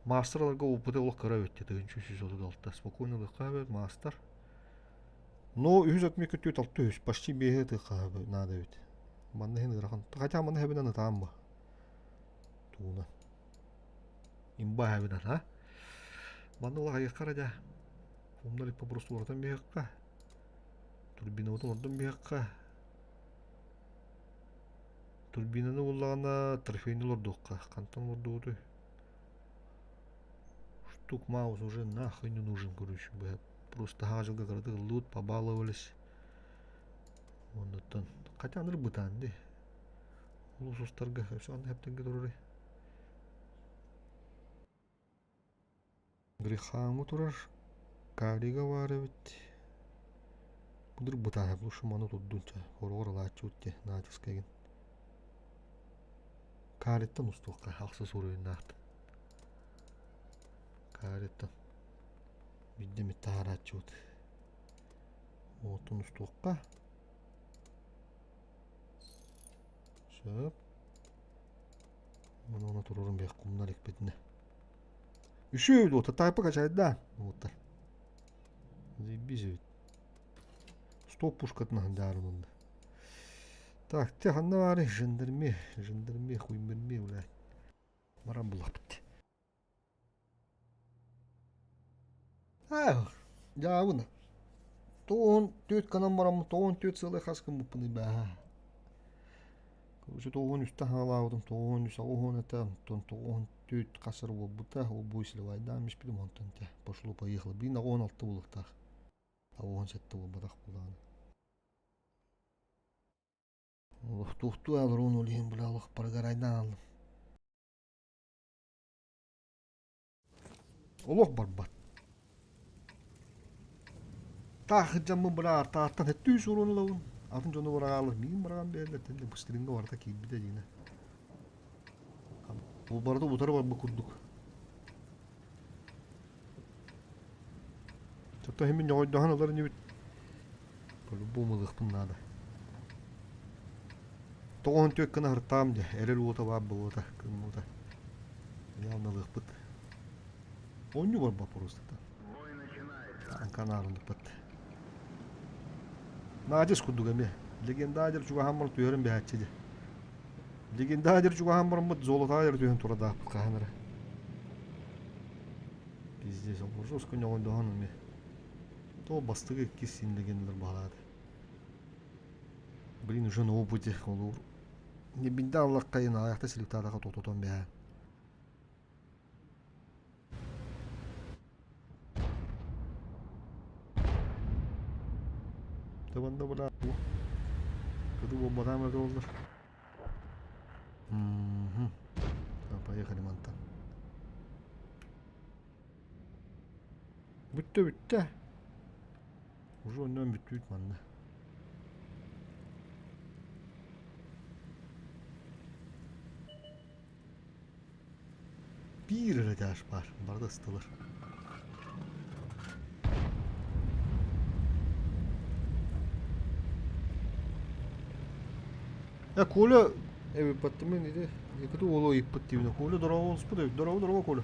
Мастерларға опыты олық қара өтті, тігінші 336. Спокойнылы қабет, мастер. Но 3 отметка 4 төш, почти бейхеті қабет, надо өт. Манны хені ғыраған. Хотя манны хәбінен ұтағым ба. Туғына. Имба хәбінен, ха? Манны олақ аяқ қара да. Ондар ипа просто ордан бейхеққа. Турбинаны ордан бейхеққа. Турбинаны олағына трофейны лордуққа. Қантан лордуғыды. Штук маус уже нахуй не нужен, короче, бэт. Просто хажылға қырды, лут побалывались. Ондаттан. Хотя аныр бұтан, де. Ол состарға, өсі аны әптенге тұрыры. Грехамы тұрар. Каврига вары бит. Бұдыр бұтан әп, ұшы маны тұддынша. Орғыр лачы өтте, натиск еген. Кареттан ұстуққа, ақсыз ұрайын нақтын. Кареттан. Биддем еттағар ачы өт. Отын ұстуққа. Шөп. Мұны оны тұрырын бек құмнар екпетіне. Үші өйді оты тайпы қачайды. Оттар. Заебись ведь. Стоп пушкатна дарунда. Так, те ханнавари жандарме хуймерме, блядь. Марам была бит. Я вон. То он тёт канам марам, то он тёт целый хаскам бупны ба. Короче, то он үстә халаудым, то он үстә он это, то он тёт касыр бу бута, о буйслы вайда, миш пидем он тенте. Пошло поехало. Би на 16 булыктар. А он сетте бу бадак булган. Тухту алрон улин булалык паргарайдан алдым. Олох барбат. Тахы жамы бұрар, тақтан әтті үш ұрын лауын. Атын жоны бұрағалы, мен бұраған бәрді, тәнді бұстырыңға барда кейбіде дейіне. Ол барды бұтары бар бұл күрдік. Чатта хемен жоғайдаған олар не бет. Бұл болмылық бұннады. Тоғын төк кіна ғырттам де, әрел ота бар бұл ота, кім ота. Явналық бұт. Он не бар ба просто. Канарындық бұт. Нағыз күдігіме. Легендадер жүға хамыр түйерін бе әтчеді. Легендадер жүға хамыр мұт золотайыр түйен тұрада бұт қағаныры. Пиздес, ол жосқын жоғын доғаным ме. То бастығы кесін легендалар бағалады. Блин, уже на опыте. Не бинда Аллах қайын аяқта селіктадаға тототон бе. Табанда бұла. Куды бұл бадам әлді олдар. Поехали мантан. Бүтті. Уже оннан бүтті манна. Bir rödaş var. Barda ısıtılır. Ya kola evet battı mı neydi? Yakıtı oğlu ip battı yine. Kola dora olsun bu da. Dora kola.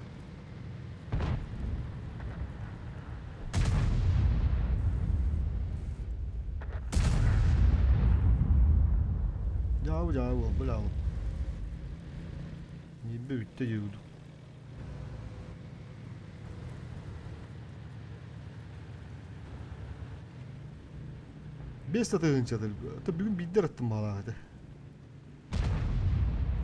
Bravo. Ебе bitte yığıldı. Beş satığın çadır. Tabi bugün bildir attım bana hadi.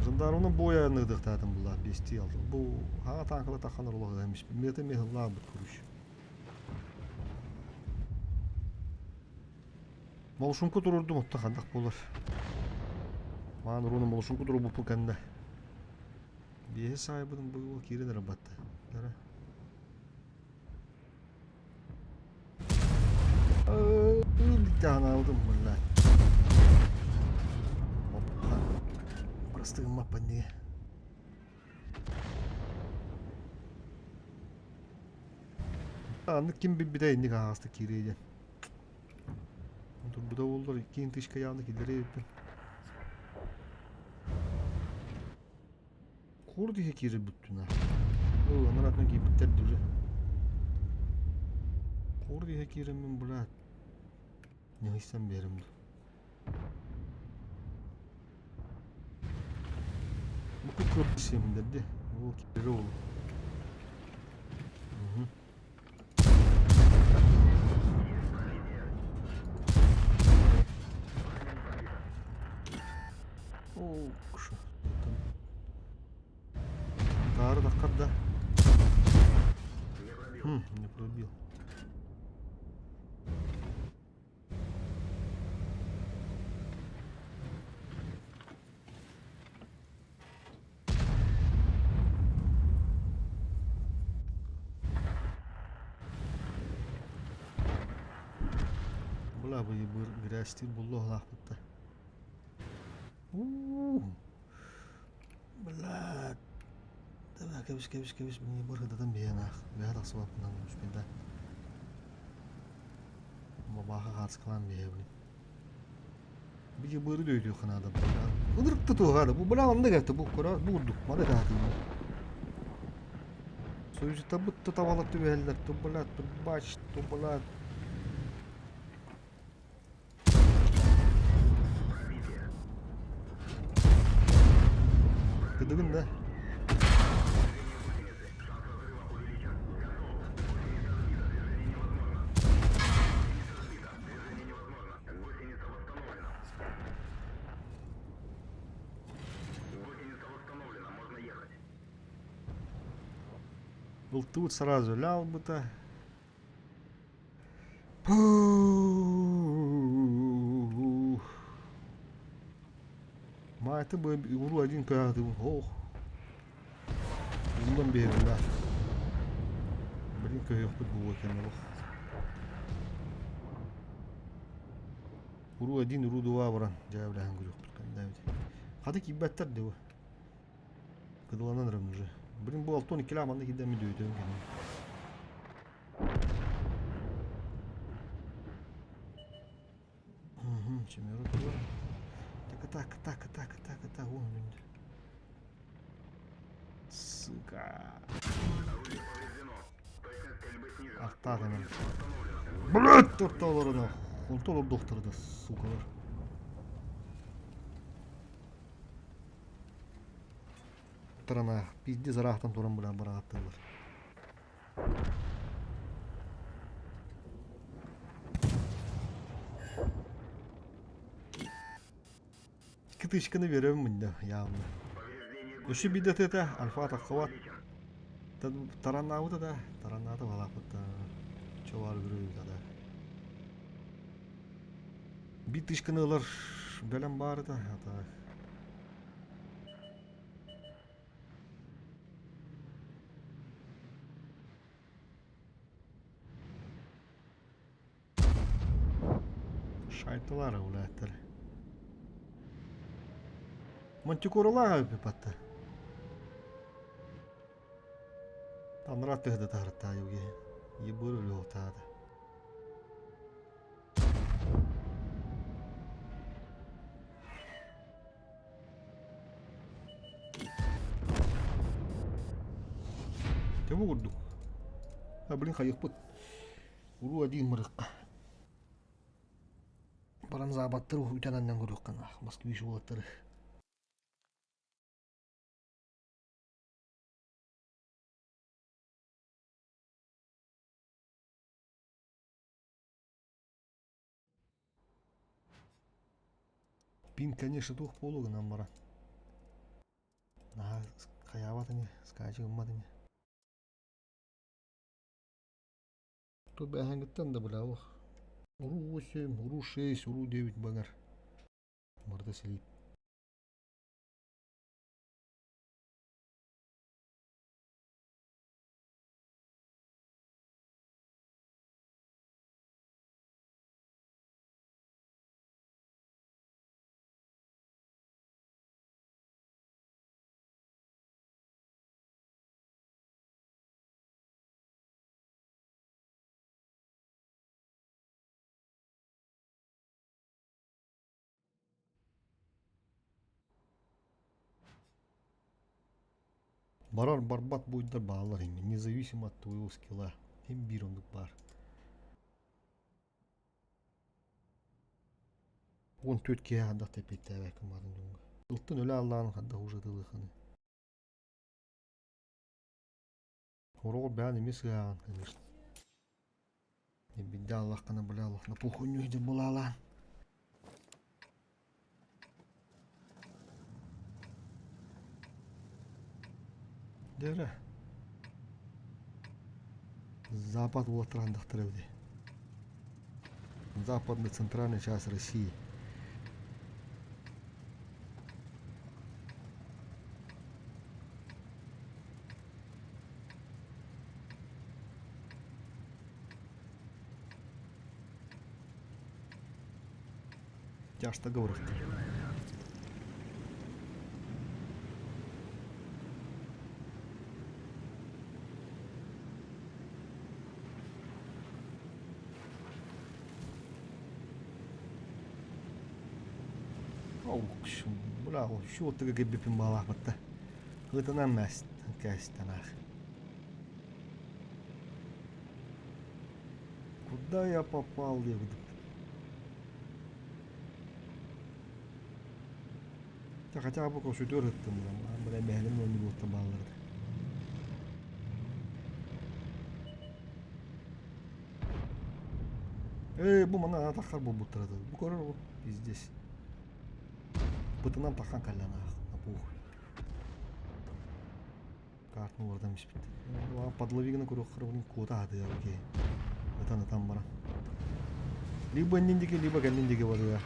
Jandarmanın bu ayağını ıdıqtadım bunlar. Beşti aldım. Bu ha tankıla takanlar olağı demiş. Bilmeyete mehilla bu kuruş. Moluşunku dururdu mutta kandak bolar. Bana onu moluşunku duru bu kende. Bir sahibinin bu kirin rabattı. Nere? Bir tane aldım bunlar. Hoppa. Burası da mappa niye? Anlık kim bir de indik hasta kireyden. Dur bu da oldu. İkinci tışka yandık ileri ettim. Kur diye kiri bütün ha. O onlar atma gibi bitter düze. Kur diye kiri min bırak. Ne istem berimdi. Bu kurt şeyim dedi. O kiri olur. O kuşu. Tarı da kadda. Не пробил. Бля, бы грязь булло лахпытта. Бля. Давай, кебиш, мне бұрғыдадан бейінақ. Бәғат ақсыбапынан үшпенді. Бабаға қатсы қылан бейін. Біге бұры дөйді қынады. Бұдырықты туғады. Бұл анды кәпті. Бұл қора бұлдық. Мады дағды. Сөйзі табытты тавалатты бәлдер. Тұбылат, тұбач, тұбылат. Кыдығын да. Был тут сразу лял бы-то. Ма это бы уру один пятый. Ох. Bundan bir evinde. Блин, köy yok bu vakenne bak. Uru один, uru два varan. Cevablahan gülük tutkan. Hadi ki better de bu. Kıdılananırım уже. Блин, bu 6-12 lamanda giden mi dövdüm kendimi. Şimdi yoruldu. Так, вон люди. Сука. Артады мен. Блять, торталарына. Контрол докторды, сукалар. Тарана, пизде зарахтан туран билан бараттылар. Кытышканы берем мында, явно. Өші бидет это, альфа таққават. Тараннауыда да, тараннады балапытта. Човар бүрөй да. Битышканылар бәлем бары да. Шайтылары улайттыр. Мантикуралага пипатты. Танрат тыгды тарытта юге. Ебуру лётады. Кем вурдук? А блин, хайыппыт. Уру один мырыкка. Баран забаттыр үтәнәннән көрөккән. Москвич булаттыр. Пин, конечно, тух полуган амбара. Наха хаябатыне, скачы гымматыне. Тут бәһәң гыттан да бля ох. Уру 8, уру 6, уру 9 багар. Мырда селип. Барар барбат бойдар балар эми, независимо от твоего скилла. Hem bir onluk бар. 14 кеге хаддак тепетте әбәкім барын жоңға. Ұлттын өлі Аллахын хаддак уже дылықыны. Орғыр бән емес ғаған, конечно. Бидде Аллах қана біле Аллах. На похуйню үйде бұл Аллах. Дәрі. Запад улаттырғандықтыр өйде. Западный центральный часть России. Я что говорю? Бля, что ты как бы пимбала вот-то? Это на месте, кайстанах. Куда я попал, Левд? Я хотя бы кое-что дёргать там, бля, бегали, но не будет баллар. Bu bana takar bu butradı. Bu kadar bu здесь. Бытынан тақан кәлләна апух. Картны ордан биш бит. Подловигына көрөк кырыбын кота ады яки. Атан атан бара. Либо ниндеге, либо ганниндеге бар я.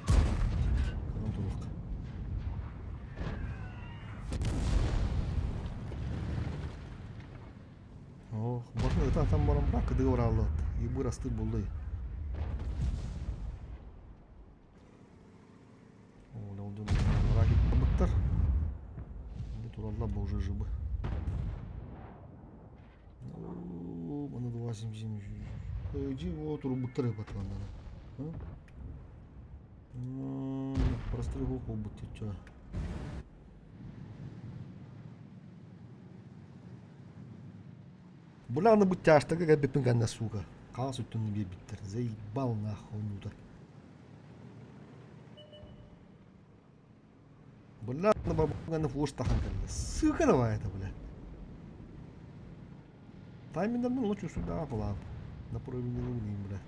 Кырын толук. О, башны атан атан барам бірақ кыдыгы бар алды. Ебы расты болды. Туралла уже жибы. Бана 270. Иди вот рубутры потом надо. Прострелку будете чё? Буляны будь тяжко, как бепинга на сука. Касу ты не бебитер. Заебал нахуй нуда. Бля, на бабуга на флош таханкали. Сука давай это, бля. Тайминг давно ночью сюда была. На уровне луни, бля.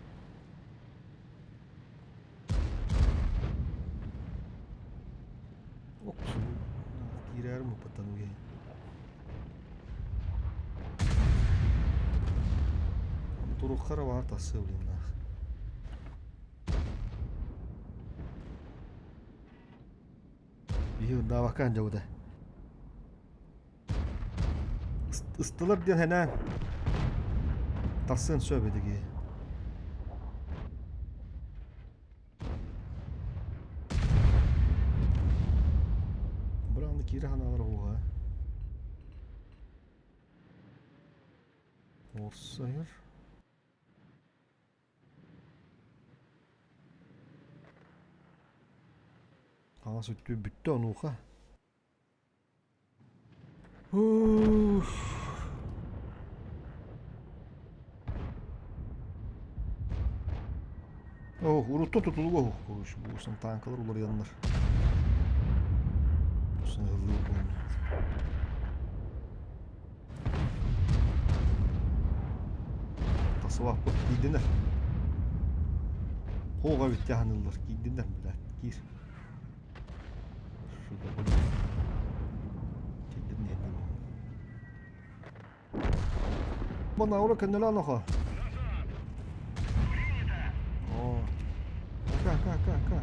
Ок, кирер мы потануге. Турухара варта сывлин нах. Iyi davakan jauda. Istılar diyen hene tasın söbedigi. Buranın kiri hanalar oğa. Orsayır. Aa sütü bitti onuğa. Oh, urutta tutuluğu oh konuş. Bu sen tankalar olur yanlar. Bu sen hızlı olur. Tasavvuf bu gidinler. Hoğa bitti hanıllar. Gidinler bile. Gir. Şurada böyle. Çekilin elini. Bana oraya kendine al oka. О. Ка.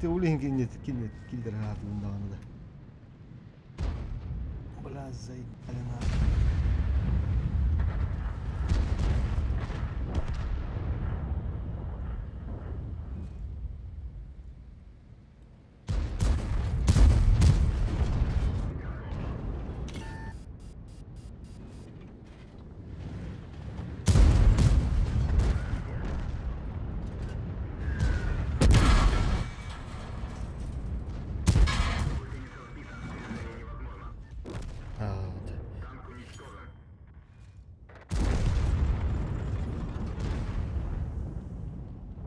Ты улин кинет киллер хатындаганы да. Бля, заебали нахуй.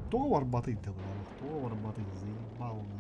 Кто арбатить-то, блядь? Кто арбатить? Заебал нахуй.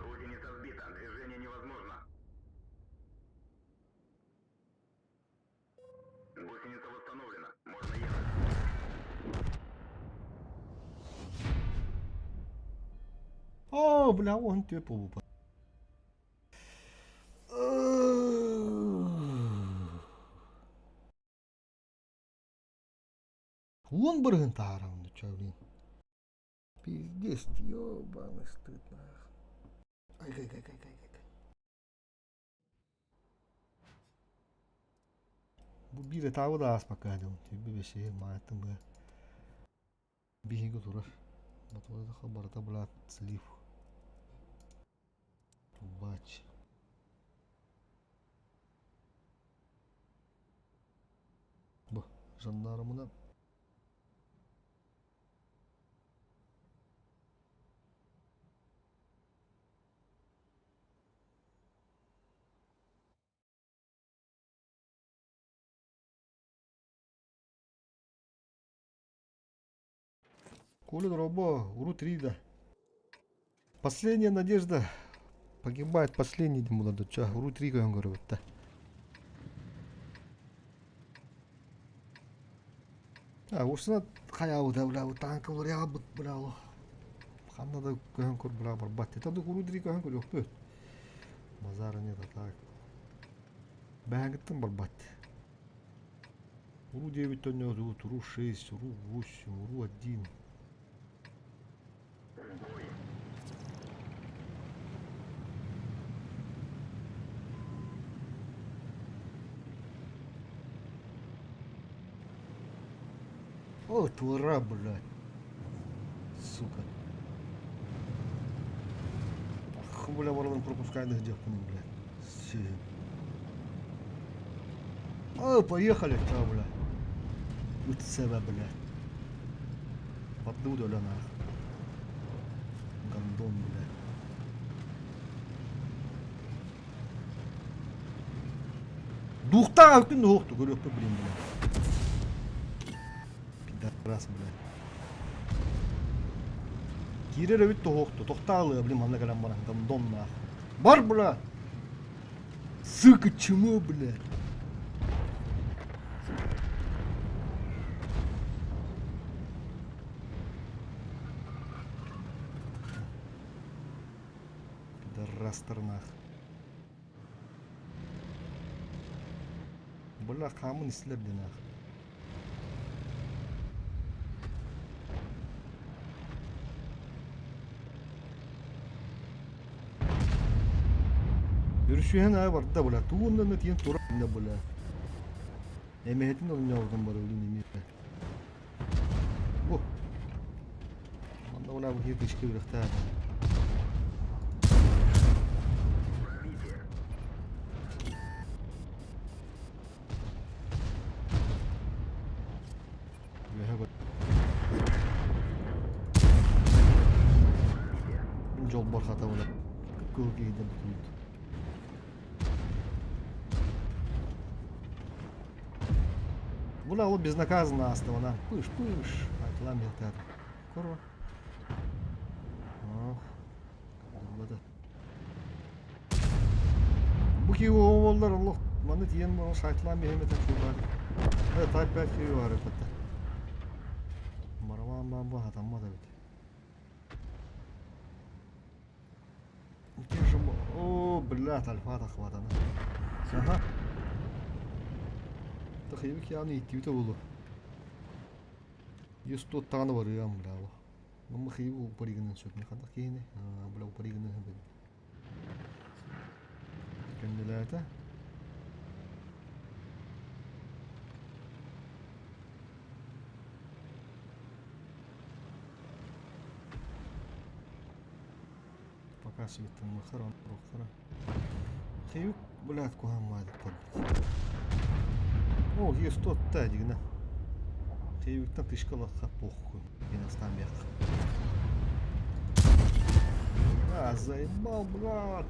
Гусеница сбита, движение невозможно. Гусеница восстановлена, можно ехать. О, бля, он тебе полупа. Он брын тарам, ну чё, блин. Пиздец, ёбаный стыд, нахуй. Ай. Bu bir tavı da asmak lazım. Bir şey maattım be. Bir şey götürür. Batı da haberta bulat slif. Baç. Bu jandarmına Коля Дробо, Уру-3, да. Последняя надежда. Погибает последний молодой. Чё, Уру-3, как он говорит, да. Осына хаяуда, бля, танка бля, бля. Ханнада көһөн көр бля, барбат. Тады Уру-3 көһөн көр yok бөт. Мазары нет, так. Бәңгіттің барбат. Уру-9 тоннёз, Уру-6, Уру-8, Уру-1. О, твора, блядь. Сука. Ах, бля, ворон пропускайных девками, блядь. Все. О, поехали, что, блядь. Вот себя, блядь. Поддуда, нахуй. Гандон, блядь. Духта, ты ногту, говорю, блин, блядь. Раз, блядь. Кирер өт тоқты, тоқталы, блин, мана калам баран, гандон, нахуй. Бар, блядь. Сука, чему, блядь? Пидорастер, нахуй. Бля, камын ислерди, нахуй. Görüşüyen ay var da bula. Tuğundan da tiyen tura da bula. Emehetin olun yavrum var öyle nemi. Bu. Anda bula bu hiç kıvrıkta. жол бархата була. Кылгейде бутулду. Була ол безнаказанно астыбана. Пыш. Айтылам ертер. Көрбө. Кылбады. Бу ки оолдар Аллах маны тиен бол шайтылам бехемет чулар. Тайп 5 киви бар эпетте. Мараман бамба хатаммады бит. О, блядь, альфа хватана. Ага. Тахивик яны иттибите болу. Юсто таны бар ям браво. Мама хиву паригенен сөтне кандай кейне. Браво паригенен хебе. Кенделата. Пока свитен махарон прохора. Хивик, блядь, кугам мады подбит. О, есть тот тадигна. Хивиктен тышкалакка похуй. Кинастан бяк. Заебал, брат.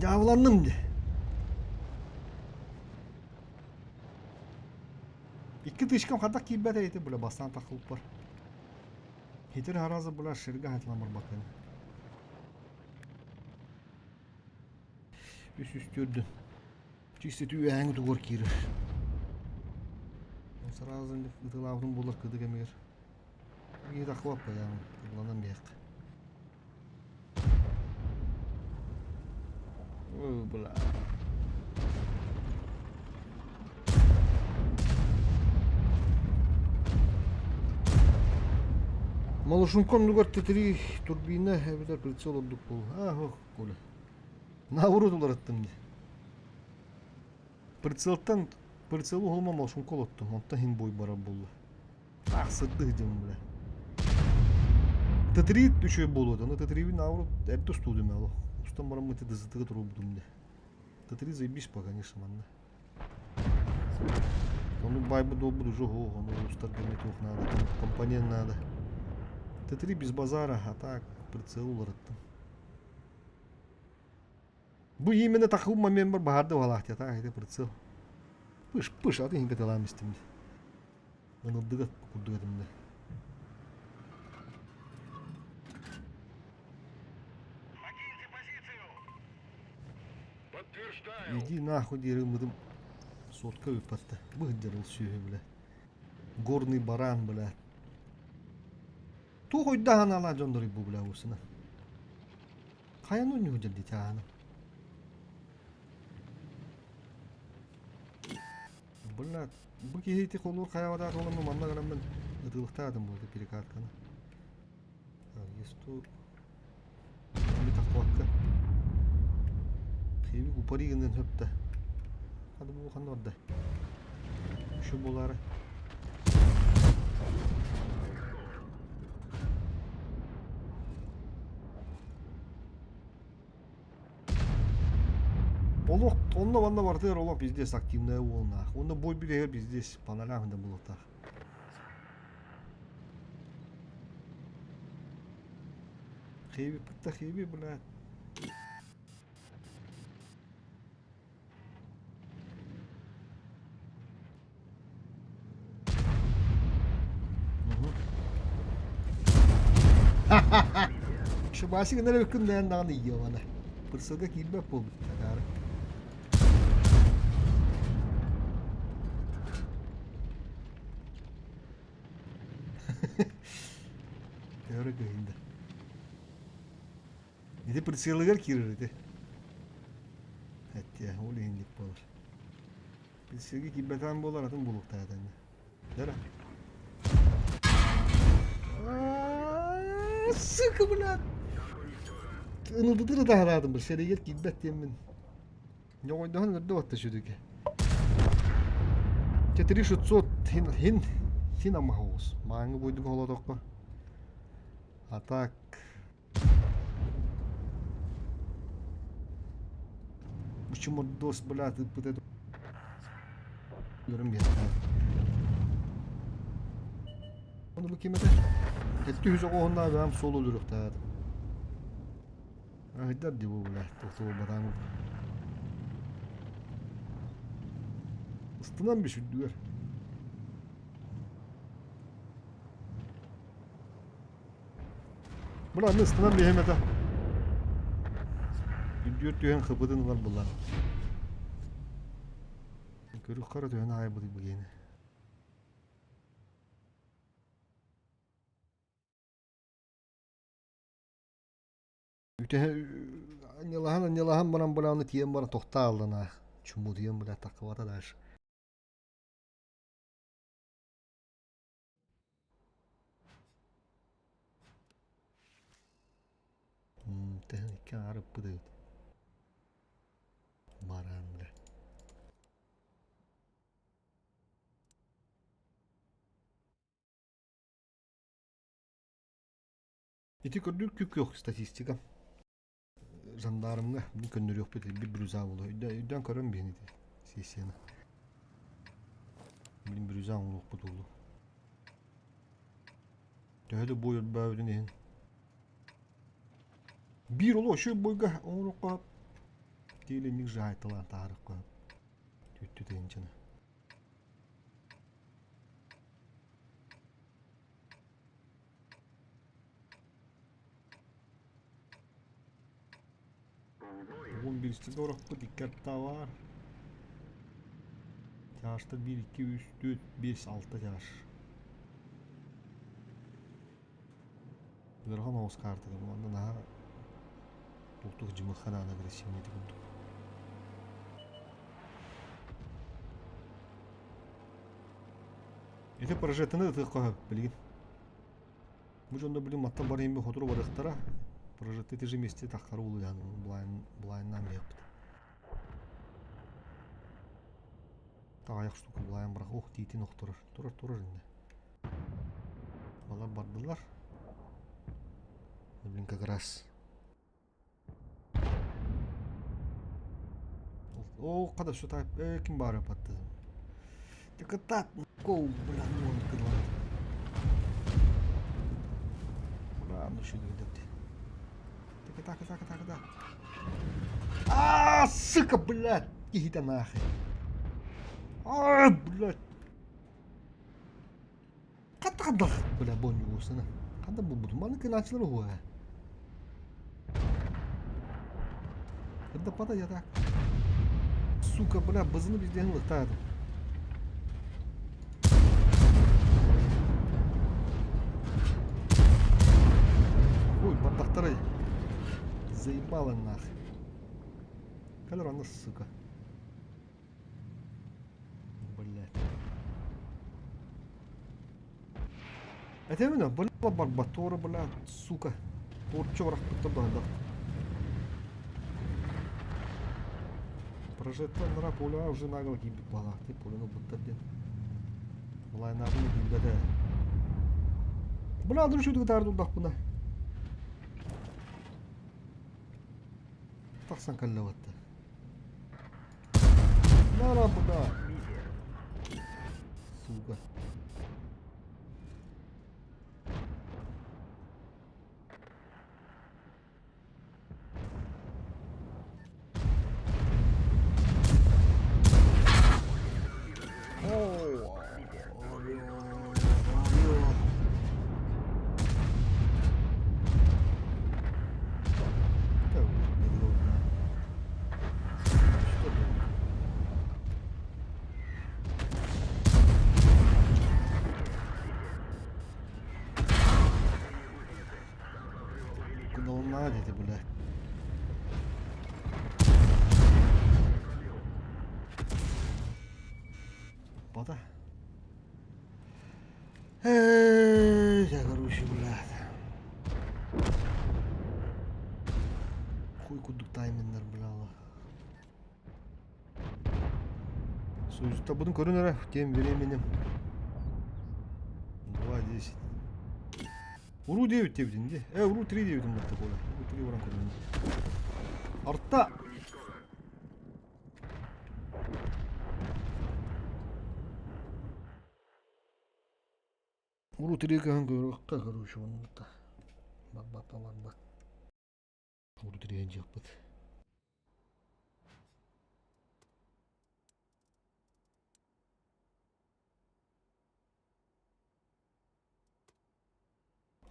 Yavlandım de. İki dışkam kadar kibbet eyti böyle bastan takılıp var. Hitir harazı bular şırga hatlamır bakın. Üst gördüm. Çiğsi tüyü hangı tuğur kirir. Sarazın ıtılavrum bulur kıdı gemir. İyi takıp yani. Kullanan bir yak. Bula. Малышунком нугар тетри турбина эбитер прицел олдук бол. Ох, коля. Наурут улар аттым. Прицелу холма малышункол оттум. Онта хин бой бара болду. Аксыдды дем биле. Тетри түшө болду. Аны тетрибин наурут эптус тудум алу. Устан барам мыты дызытыгы турубдум де. Тетри заебись по, конечно, манна. Он байбу добру жогу, он устар геметух надо, компонент надо. Т3 без базара, а так прицел ұрыттым. Бұл именно тақыл момент бар бағарды валақты, так это прицел. Пыш, аты химпет алам істімді. Анылдыға күрді өтімді. Иди нахуй дерімдім. Сотка өпатты. Бұғдеріл сүйі, бля. Горный баран, бля. Ту хойдахан ала жондори бу бля усына. Каян он не уделди тяхана. Бля, bu kehiti kolur kayavada olanı manna garam ben ıtılıktaydım burada perikatkana. Yestu bir takvakka. Kevi upari genden höpte. Hadi bu kan orada. Şu boları. Олох, онна ванна бартыр, олох биздес активная волна. Онна бой билер биздес панорамында булыктар. Хеви пытта хеви, блядь. Şu başı günler ökünden dağını yiyor bana. Pırsılga kilbep buldu. Öyle köyünde. Bir de pırsılgar kirirdi. Evet ya, öyle indik bulur. Pırsılga kilbetan bulur atın bulukta zaten. Dere. Sıkı bırak. Anıldıdır da haradım bir şere gel kilbet diyeyim ben. Ne oydu han gördü vatta şu düke. 4600 hin ama havuz. Mağını boyduk ola dokma. Атак. Почему дос, блядь, вот эту... Onu bu kime de? Etti yüzü onlar benim sol oluruk da. Ahidar di bu bile. Doktor badan. Istınan bir şey diyor. Bulan ne ıstınan bir hemete. Gidiyor diyor kapıdan var bulan. Körük kara diyor ne ayıbı bu yeni. Ütühe anyalahan banan bulanı tiyen bana tohta aldına. Çumu diyen bula takıvata daş. Tehlikeli arıp bu da. Baran bile. İti kördük kük yok statistika. Jandarmga bir köndür yok bir brüza bulu. Üdden körüm beni de. Sesiyana. Bir brüza bulu bu dolu. Döhede boyur bağırın en. Bir olu şu boyga onu kap. Diyelim jaytılan tarık kap. Tüttü dencene. Bugün birisi doğru bu dikkat da var. Yaşta 1, 2, 3, 4, 5, 6 yaş. Görhan Oğuz kartı gibi. Ondan daha doktor cımıkhan ana girişimiydi bulduk. Ete projetini ıtı koyup bilgin. Bu jonda bilin matta barayım bir hodru barıqtara. Projette teji mesti taqqarı ulu yani. Bulayından yaptı. Ayak штука bulayan bırak. Oh diti nokturur. Turur indi. Valla bardılar. Блин, как раз. О, когда все так, кем бара патты. Так так, кол, бля, ну он кыдла. Бля, ну что ты так. А, сука, блядь, иди нахуй. А, блядь. Катадах, бля, боню усына. Когда буду, маленький начал его. Это пада я так. Сука, бля, базını bizden lıktadım. Ой, бардақтары. Заебало нахуй. Калер она, сука. Блядь. Это именно, блядь, барбатора, блядь, сука. Торчо рахтута да. Прожектор нара поля уже нагло гибит бала. Ты поляну бутырден. Былай нағыны гибдеді. Бұна адыр шүдігі тарды ұлдақ бұна. Тақсан кәлі батты. Нара бұна. Сука. Куда dedi bu lan? Bada. Я короче, блядь. Хуй кудук таймендер, блядь. Sözlükte bunu görünür. Dem veremedim. Давай здесь. Уру 9 дебитин де. Уру 3 дебитин бартта кола. Уру 3 баран көрдüm. Артта. Уру 3 кан көрөкка көрүшү мында. Бак. Уру 3 жакпыт.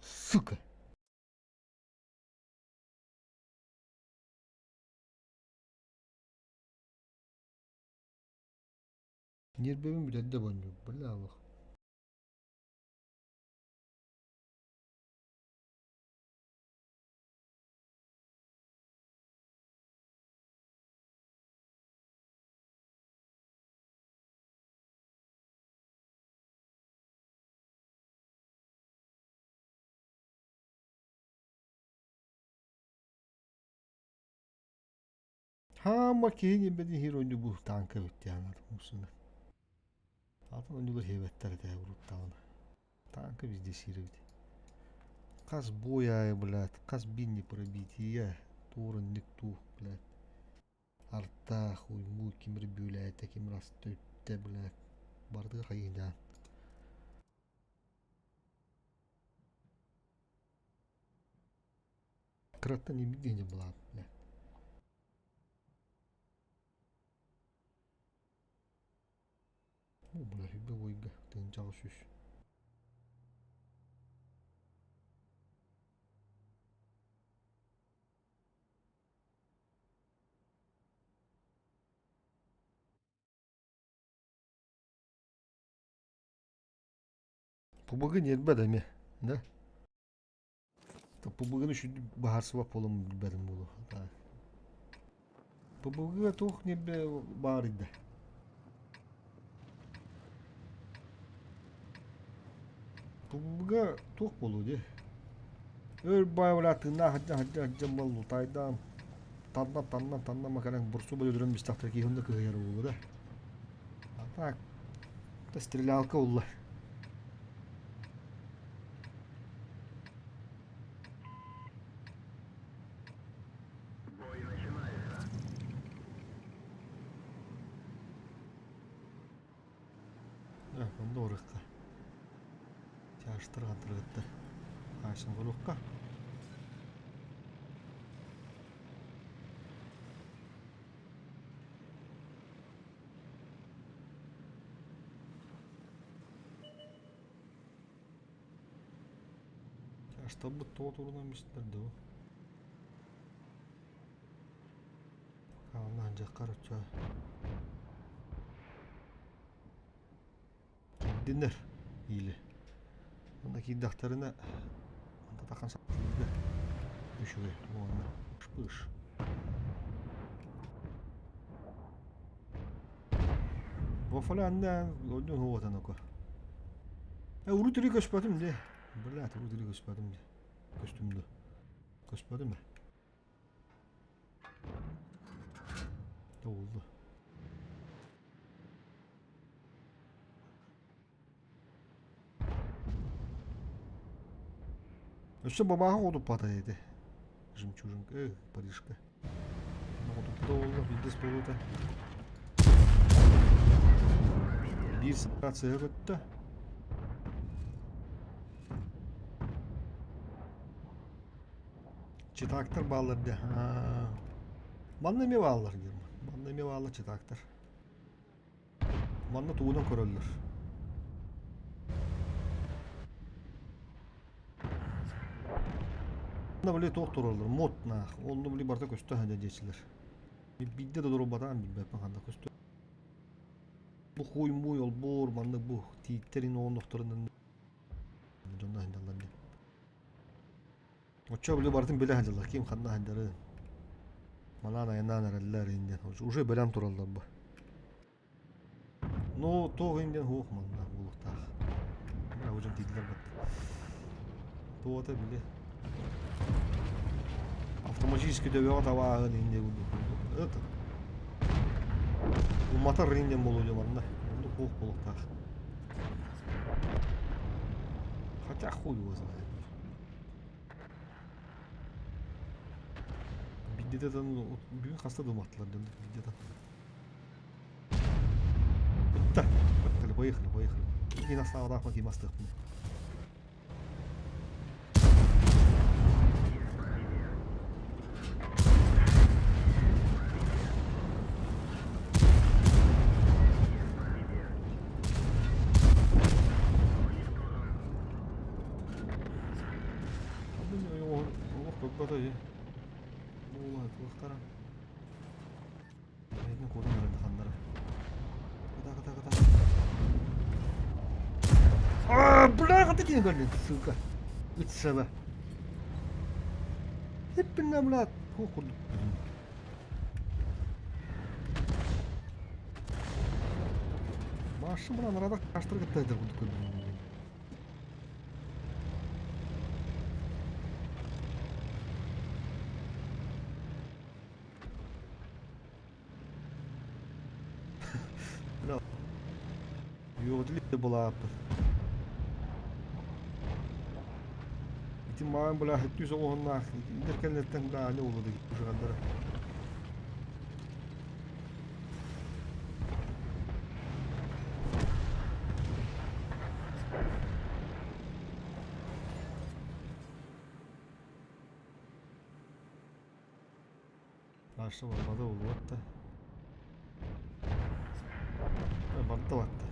Сука. Нербемин билет де бонжу. Бля аллах. Hamma keyin ebedi hir oyuncu bu tanka bitti yani musunlar. Zaten oyuncular hevetler de vuruptağına. Танка везде сировать. Каз боя, блядь, каз бин не пробить, я туран никту, блядь. Арта хуй муй кимир бюлять, таким раз төтте, блядь. Барды хайдан. Кратта не нигде не была, блядь. О, блядь, убивайга, ты не çalışıyorsun. Пубага нет бадами, да? То пубаганы şu bahar swap olum bilbedim bulu. Пубага тух не бе барыда. Пубага тух болу де. Өр байвлатына хажа болу тайдан. Танна макаран бурсу бөлөдөрөн бистактар кийинде кыйыр болу да. Так. Да стрелялка улла. Onda orıkka. Çarşıtır hatırlıkta. Karşın kulukka. Çarşıda bu toğut uğrudan bir o. Kaanlı ancak kar uçağı. Dinler. İyili. Ondaki dahtarına onda takan sapırdı. Düşüyor. Ona. Pış. Bu falan da gördün huvadan oku. Uru tiri göspadım de. Bırak uru tiri göspadım de. Göstümdü. Göspadım mı? Ne oldu? Еще бабаға қодып бата еді. Жымчужынка, Парижка. Қодып да олды, білдес болуды. Bir сыпрация көтті. Çıtaktır bağlardı. Manna me bağlar girme. Manna me bağlar çıtaktır. Manna tuğundan köröldür. Onda böyle doktor olur, modna. Onu böyle bardak üstü hadi geçilir. Bir de doğru badan bir ben handa üstü. Bu huyum bu yol bor banda bu titrerin o doktorundan. Jonda handalar ne? Oça böyle bardan böyle handalar kim handa handarı. Malana yandan aralar inden. Уже belem turallar bu. No to inden hoh manna bulukta. Bana hocam titler bat. To da bile. Автоматически довела товар инде это. У мотор ринден болуды манда. Ну хух болуктар. Хотя хуй его знает. где-то бүгін хаста думаттылар где-то. Да, поехали. И на слава дахма кимастық мне. Какой-то же. Ну ладно, вахтара. Эдин көрүнөр хандары. Ката. Бля, ката кини көрдүн, сука. Үтсөбө. Хеппине бля, курдук. Башы менен арада каштырып кетти көрдүм. Юрдли была. Эти мам бля хэттү соғоннах. Интеркеннеттен бля али олуду жагандары. Ашы болмады ол ватта. Барда ватта.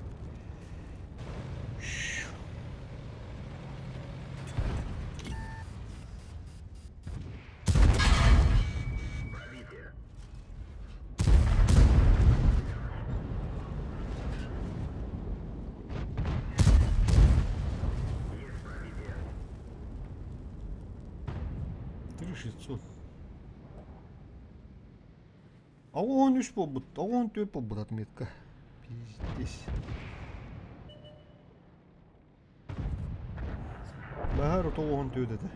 А он үш болбут, а он төрт болбут отметка. Пиздец. Бахар ото он төрт эди.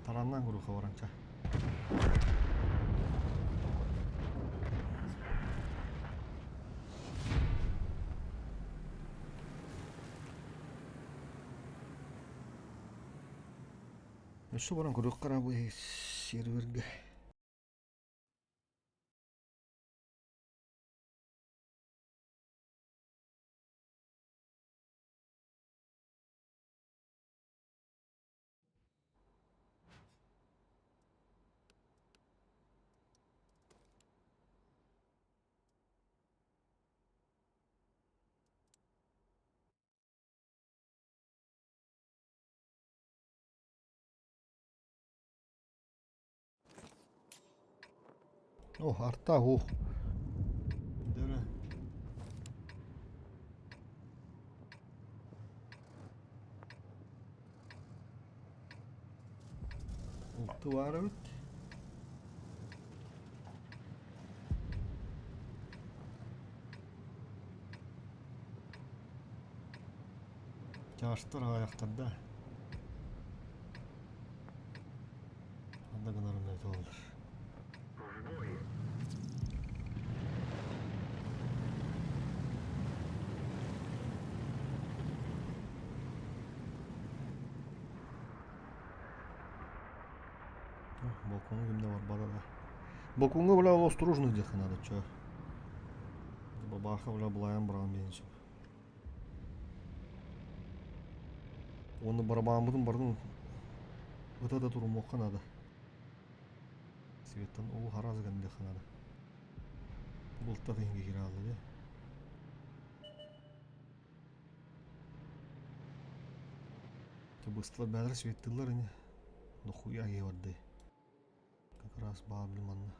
Тараннан курука баранча. Өші баран курук карабы серверге. О, арта о. Дара. Oltu var evet. Çağıştır ayaklarda. Anda kınarım ne olur. Балконы кімде бар бадада. Балконға бля осторожно дехе надо, чё. Бабаха бля былайын бұрған бейінше. Оны барабанымыздың бардың өтада тұрым оққа надо. Светтен ол харазы кән дехе надо. Бұлтта теңге кере алды де. Быстылар бәдір светтілер әне. Нахуя ебарды. Как раз баблиманна.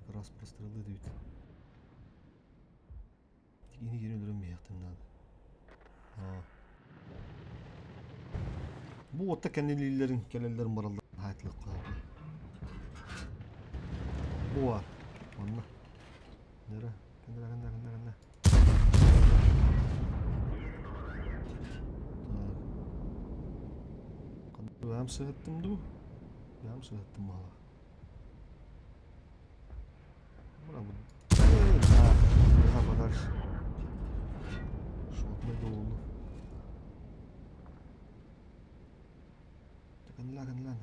Как раз прострелы дают. Тигини гене өлмейяқтым надо. Бу отта кәнелейлерін, кәлелерін баралды. Хайтылық қылады. Бу var. Онна. Нері? Кәндері. Ben sığıttım du. Ben sığıttım valla. Bravo. Ha, подальше. Шот не долу. Так они Bakın lan.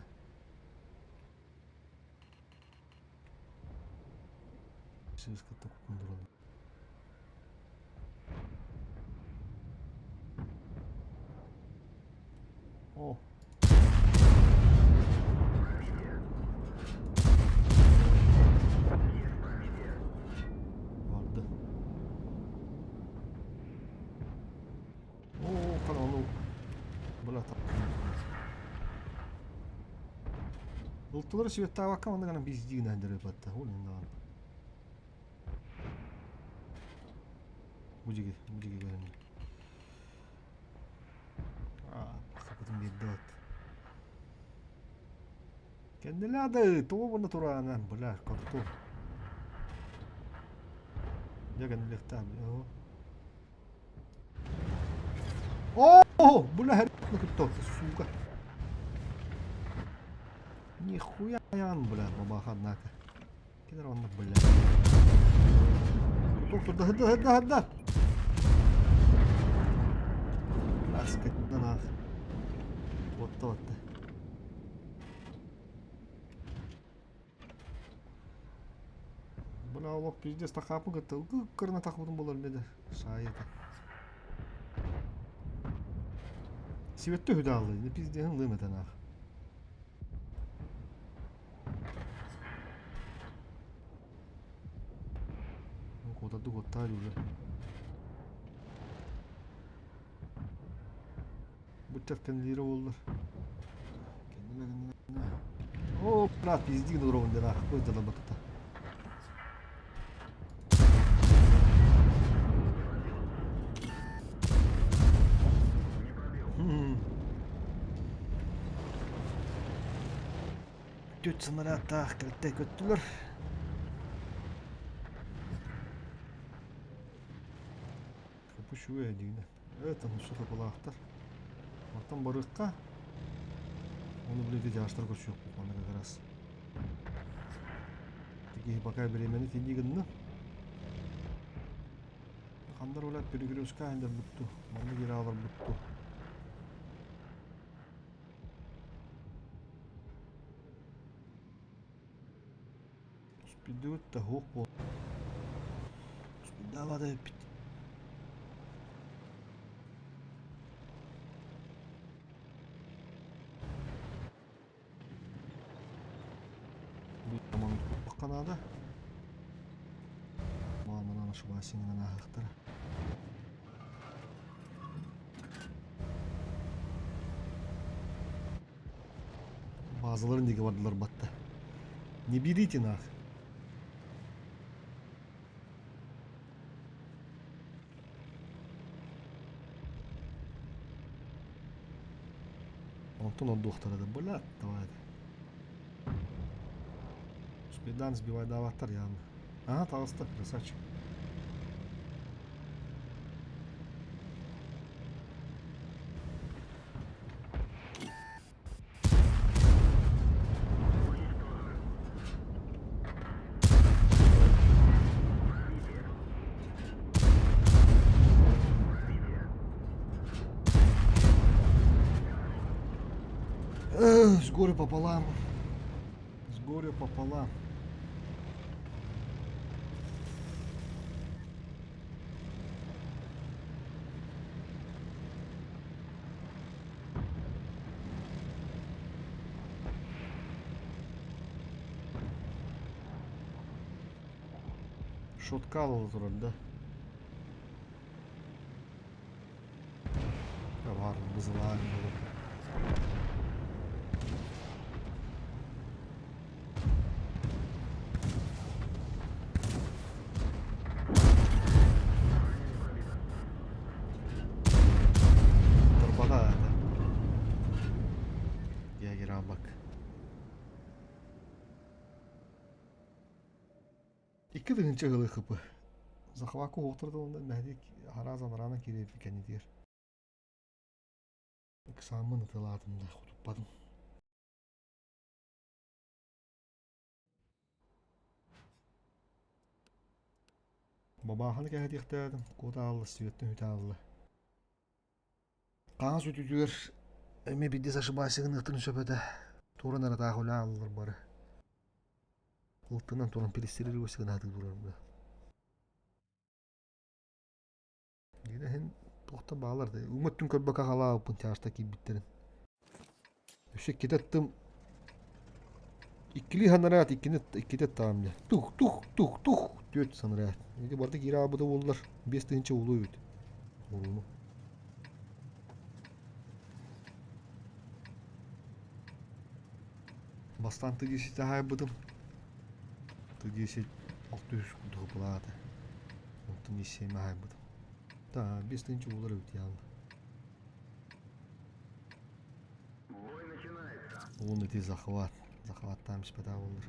Şimdi kıtta kunduralım. Oh. Vardı. Oo, kanalı. Bula tak. Ultuları şivettää vaikka on takana bizdiin nähdä repattaa. Huolin daan. Mujigi gelin. Sakatın bir dot. Kendine adı. Tuo bunda turanan. Bula korktu. Jangan lihat oh, bula her nakut suka. Нихуя ян, бля, бабаха, однако. Кидер он, бля. Доктор, да. Ласкать на нах. Вот тот-то. Бля, лох, пиздец, тахапу готов. Кырна тахудым болар меді. Шайеті. Сиветті хүді алды. Не пиздеген лымет анах. Куда-то готали уже. Будь откандира олдар. О, брат, пиздик на уровне, нахуй. Ой, да лабатата. Төт сынараттақ кілтті көттілер. Şuraya değil. Evet, şu kapalı aktar. Ortam barıkka. Onu bile de yaşlar koşuyor bu konuda biraz. Peki bakay biremeni tindi gındı. Kandar olat bir gürüska ender buttu. Bana geri alır buttu. Spidut da hok bol. Spidava da bit. Kanada. Muamman şu basinin ahıktır. Bazıların digi vardılar battı. Ne biritin ah. Антон он доктора да, блядь, давай. Спидан сбивай до аватар явно. Ага, толстый, красавчик. С горя пополам. С горя пополам. Шоткал турат да. Var bızılar olur. Torpada. Gel gel abi bak. İki dığınca hılı kıpı. Захваку отырды онда мәдек хараза барана керек екен етер. Самын ытыладым да құтыппадым. Бабаханы кәді ектәдім. Кода алды, сүйеттің үті алды. Қаңыз үтүтүгер эме бидде сашы басығын ыктын сөпеді. Torun arada hola alır bari. Ultından torun pilisleri gösün hadi durur bu. Yine hen tohta bağlardı. Umuttun körbaka hala upun çarştaki bitlerin. Öşek gidettım. İkili hanarat ikide tamamla. Tuh diyor sanırım. Şimdi bu arada geri abi da oldular. 5 tane oluyor. Oğlum. Bastante geçti daha yapmadım. Тоді ще алтуюшку доплати. Тому ще й має бути. Так, без нічого ударив тягну. Бой начинается. Вон іти захват. Захват там спитав olur.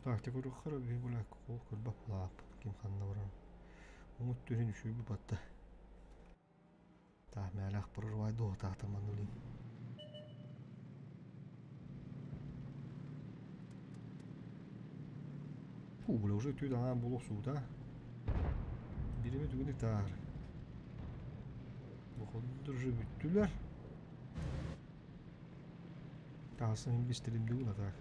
Так, тепер ухара бігуля кол курба плап. Ким ханна варан. Умут түрін үшүй bu battı. Так, мәләк бұрыр вайды о тақтырман өлейін. Бля, уже түйді ана болық суда. Береме түгінді тағыр. Бұқыдыр жы бүттілер. Асын инвестерімді күн атақ.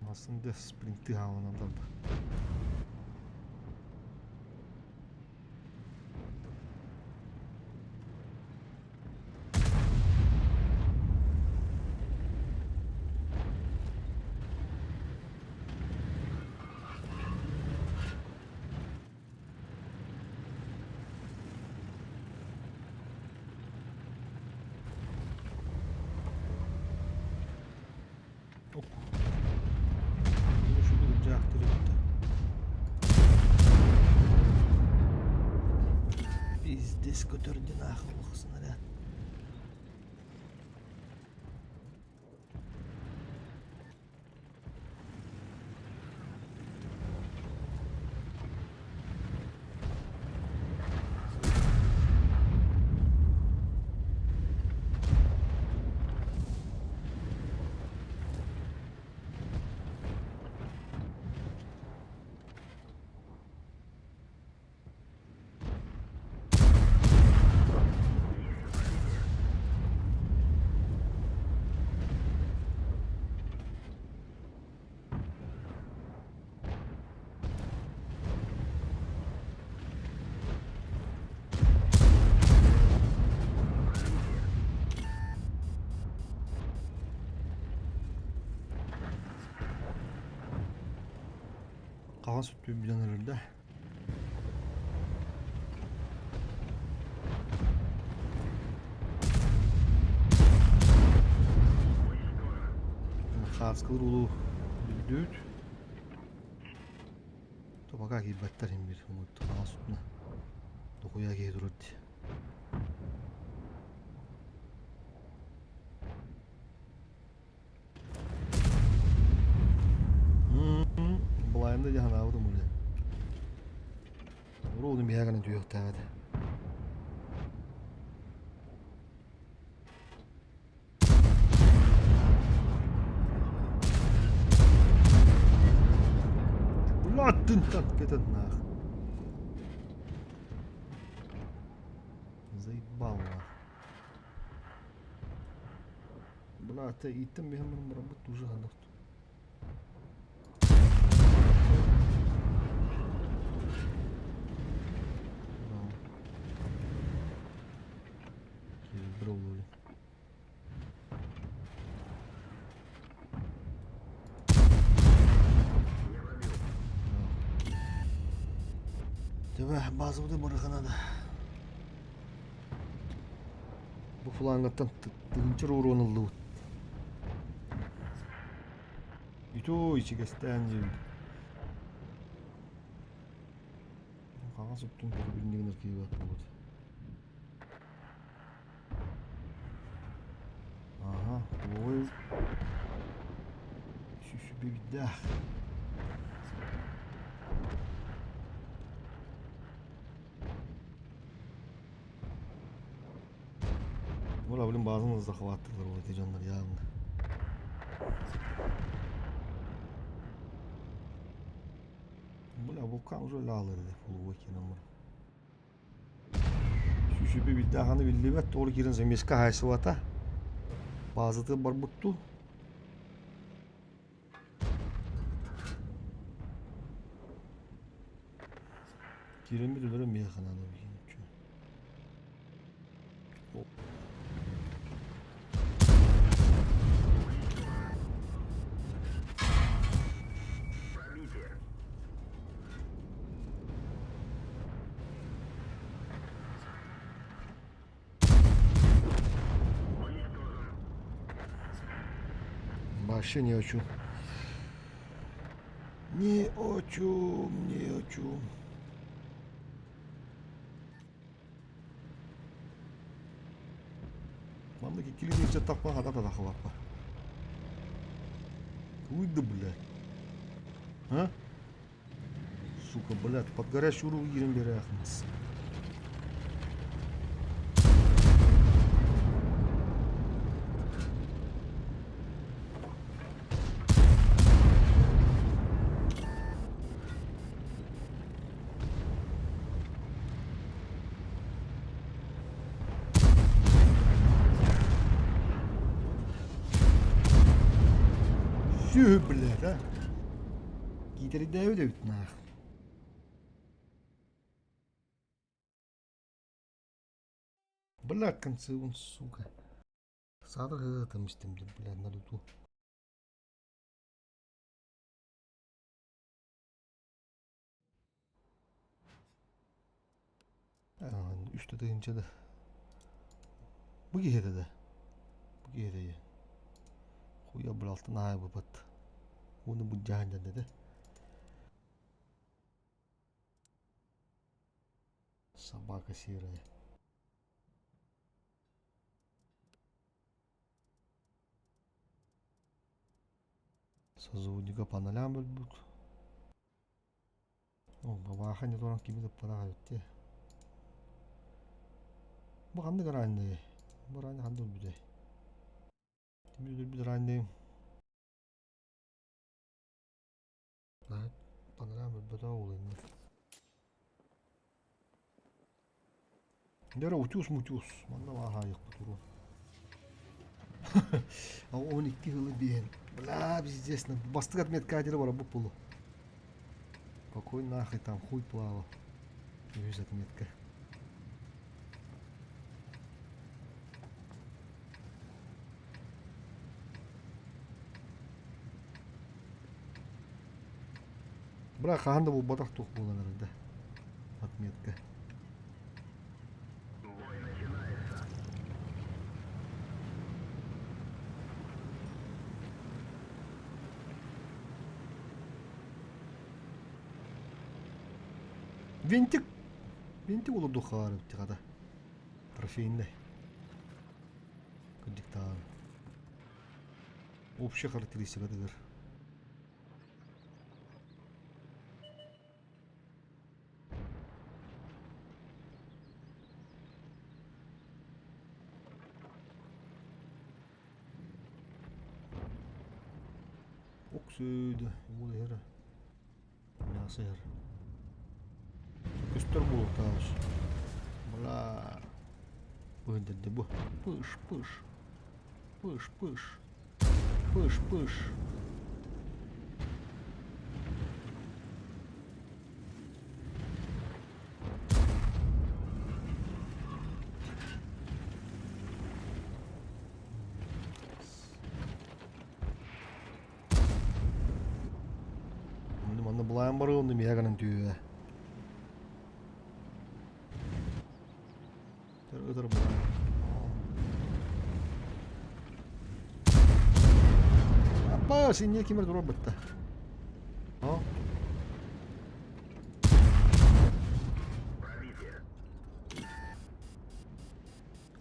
Aslında sprinti havanında da. Biz götürdün akıllısın hele. Kalan sütü bir herhalde. Kaskılar ulu düt. Topaka gibi battarım bir umut kalan sütüne. Dokuya gidiyordu. Bulayında jahan avdım öyle. Uğradım bir yerden diyor tavada. Ulan tak geten nach. Заебал нах. Бля, ты и там я нам работу уже готов. Броули. Тебе базовый бараханада. Bu flangatan tığınçır uğranıldı. Ito içi gösteren yerim. Kalan süttün birbirine erkeği battı bu. Aha, bu şu bir daha. Valla benim bazı захваттылар ол эти жандар явно. Бля, вулкан уже лалыр деп бұл өйкен амыр. Шүшіпі білдағаны білдебет, толы керін земеске хайсы вата. Bazıtı бар бұтту. Керемет өлері мейхананы білген. Вообще не хочу. Не хочу, не хочу. Мамдaki kilidince takma kadar da takı var. Uydu, блядь. А? Сука, блядь, под горячую руку едем беряхнется. Все, блядь, а? Гидри дают нах. Блядь, концы он, сука. Садыр там истемди, блядь, на люту. Üçte deyince de. Bu gihede de. Bu gihede ya. Хуя брал ты на его под. Он будет джанджа, да? Собака серая. Созудника по нолям будут. О, бабаха не то, кем-то подают те. Bu kandı garandı. Bu randı kandı bir de. Bir randı. Lan, bana bir bada olayım. Nere uçuş muçuş. Bana var hayır bu turu. А 12 yılı bir. Бля, пиздец, bastık atmayet kaderi var bu pulu. Какой нахуй там хуй плавал. Вижу отметка. Бірақ қағанда бұл батақ тоқ болған әрінде. Отметка. Винтик. Винтик олар дұқары бітті қада. Трофейінде. Көндіктағы. Общий характеристика дегер. Söyle, bu yere. Nasıl yer? Göster bu taş. Bla. Bu dedi bu. Pış pış. Pış pış. Pış pış. Бұлайын бары онды мияғанын түйі. Өтір бұлайын. Апа, сен не кемер тұрар бұтты?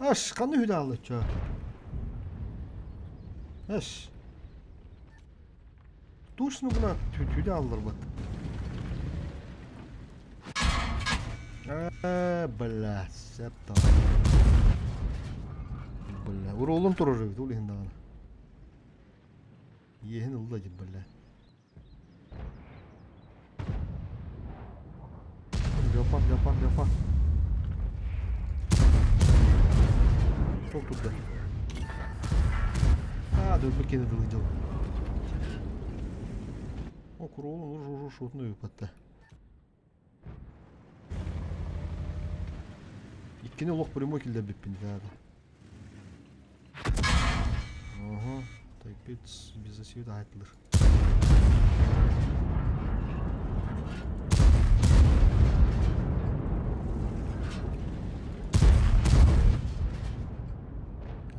Аш, қаны үйді алды ча? Аш. Точно бұна түйді алдыр бұт. Бля, септа. Бля, ур олым тұрыр жөйді, ол ехін дағаны. Ехін ұлда жеп, бля. Yapar. Çok tuttu. Dur bir kere dılıydı. O kuru oğlum şutunu yupattı. İkkini lok primo kilde bippindi abi. Ага, так без засвета айтылır.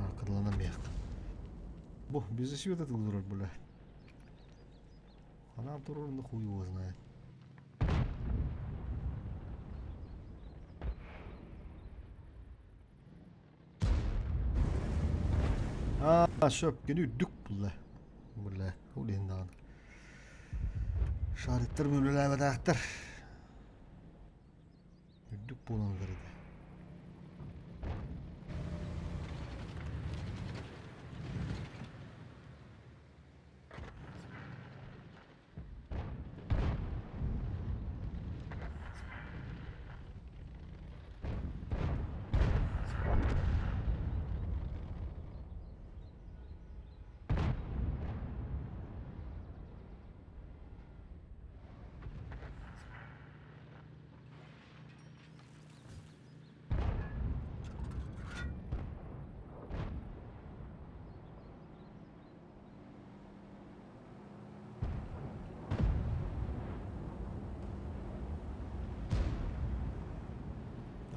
Akıllanamıyor. Bu без засвета тылдырар бля. Она турурно хуй его знает. Şöp günü dük bula. Bula. Ulindan. Şaritler mülüler ve dağıtır. Dük bulanları da.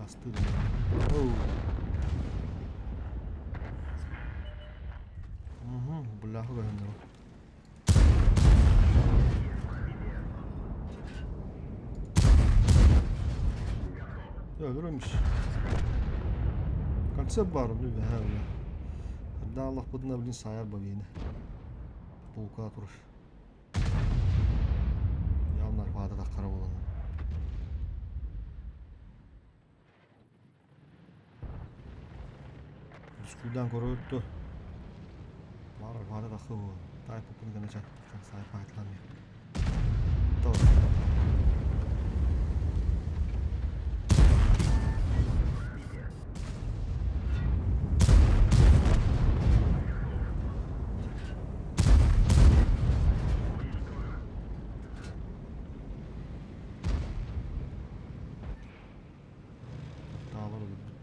Bastırdım. Oh. Belah kan. Öldürülmüş. Konsept var onu ve öyle. Hatta Allah buduna bilin sayar babini. Bulka durur. Yanlar fada da kara olan. Diskudan koruyuttu. Var fada da kıvı. Tay popunu gana çak. Sayar faydalanmıyor. Doğru.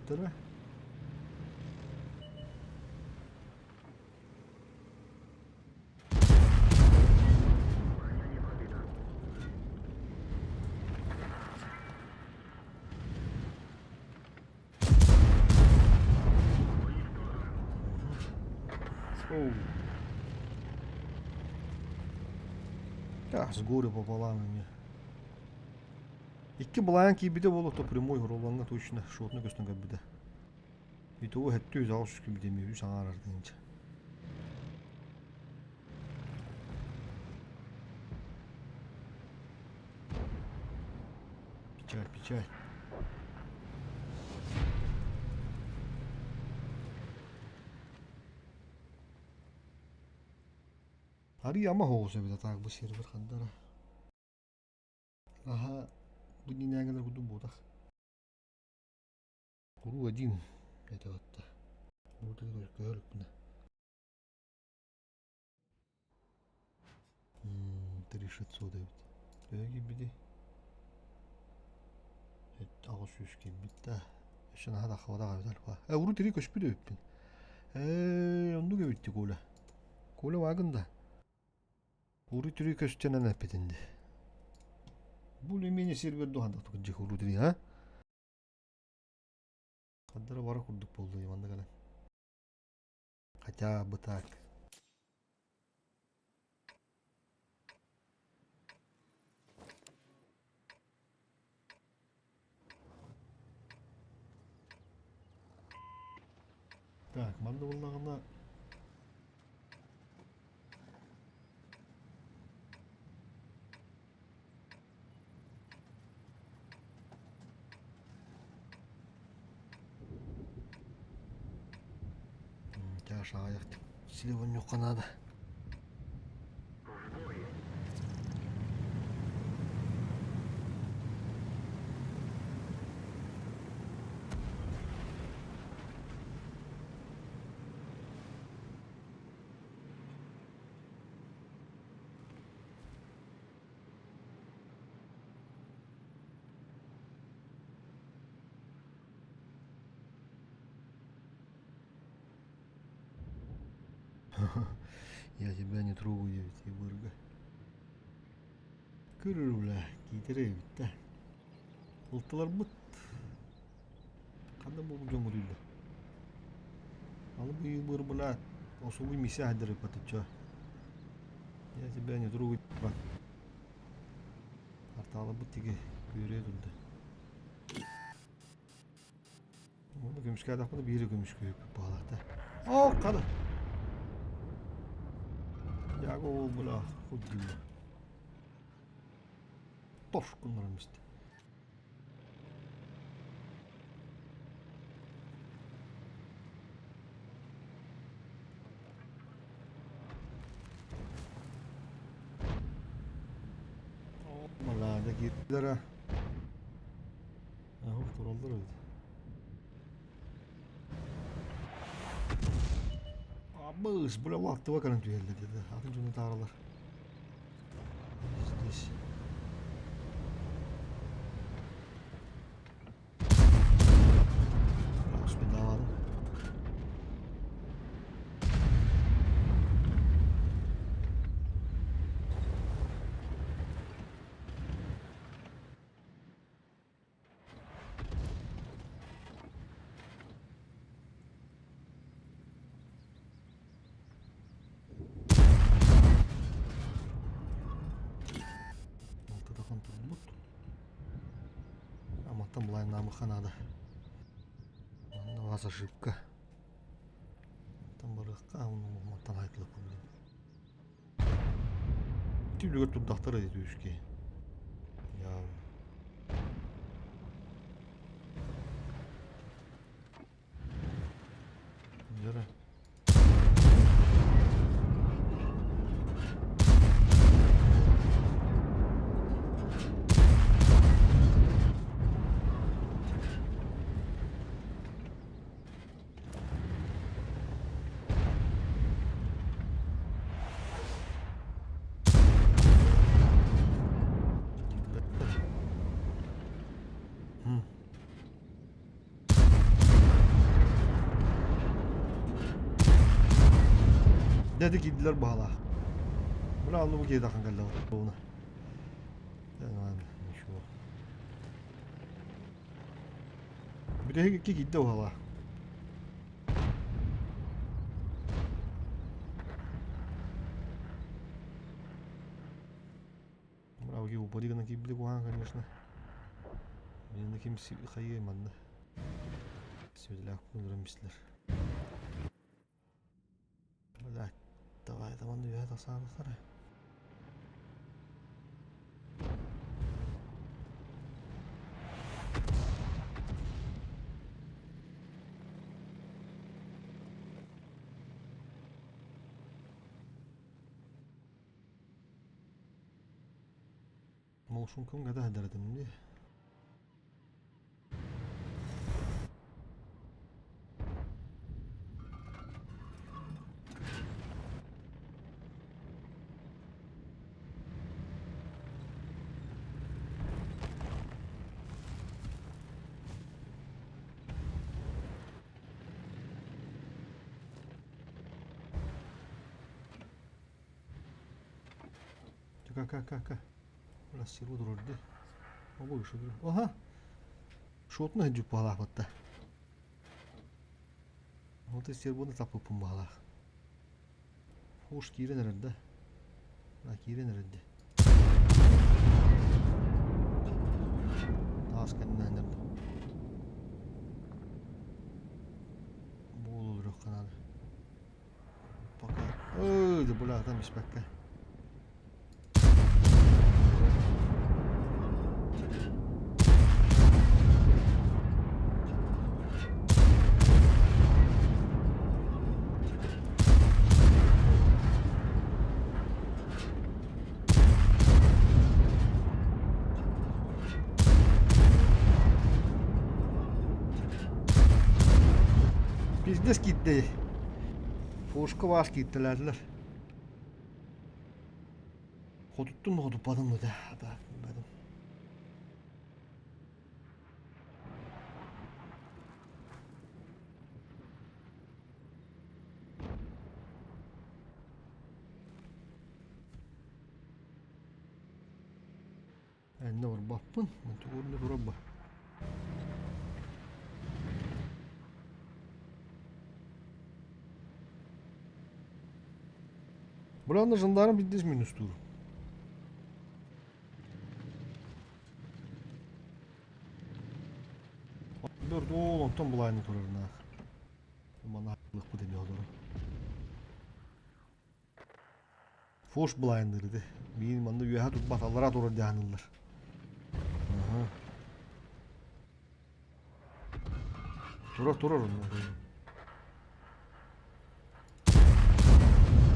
Bitti mi? Ya, с горя пополам мне. Икки бланки биде болот то прямой ролланга точно шотны көстөнгө биде. Итого хэттүү заалш ки биде меби саңарар дейинче. Печаль. Ари ама хоose биде так бу сервер хандара. Ага, будни нягалар куду бодах. Куру один. Это вот. Вот это только бuna. Тришет сода бит. Öyle bidi. Et ağız yüzken bitti. Şuna hada havada kaydılar fa. Uru tiri köşpü de öppün. Onu göbitti kola. Kola vagında. Uru tiri köştenen epetindi. Bu lemini server doğanda tukacak uru tiri ha. Kadara vara kurduk boldu yamanda kalan. Хотя бы так. Так, манда болғанда Жаша аяқ телефон жоқ қанады. Я тебя не трогаю, эти вырга. Кырырбля, китеребит, да. Ылтылар быт. Кандай болуп жоңурuyду. Алып быйыл была осугуй миссия хадырып атыча. Я тебя не трогаю. Арталы быт тиги көрө турду. Onu gömüşke adakmadı bir yere gömüşke yapıp bağladı. Oh kalı. Ya o bula huddu. Toş kunlarım işte. Vallahi da gittiler ha. Aha torallar öyle. Abız bula vakti bakalım tüyelde dedi. Atın şunu taralar. Здесь. Спидавал. Там была намыханада. У вас ошибка. Там барыққа мақтан айтылып болды. Түйілігі тұндақтар әдеті үшке. Яу. Жара. Dedi gittiler bağla. Böyle aldı bu geri takın geldi ona. Yani şu. Bir de gitti o hala. Bravo ki bu body'nin gibi bir kuhan конечно. Benim de kimse kayıyamadı. Söyle aklımda misler. Блядь, давай, там я это сам старый. Молшун ком гада хадардым ди. Ка. Biraz sirvo durur di. O bu işi durur. Oha. Şotunu hıcıp bağlaq batta. O da sirvonu tapıpın bağlaq. Hoş kire nerede? Ha kire nerede? Tas kendinden nerede? Bu olur yok kanalı. Bakar. Öyle bulaqdan isbəkə. Biznes gitti. Puşka var gittilerler. Koduttum mu kodutmadım mı da? Bilmedim. Ne var bappın? Tuğurunda durabba. Buranın jandarm bildiz minus tur. Dört ondan bulayını turarına. Bana haklılık bu demiyorlar. Foş bulayındırdı. Benim anda üyeha tut batallara doğru dayanırlar. Aha. Turar onlar.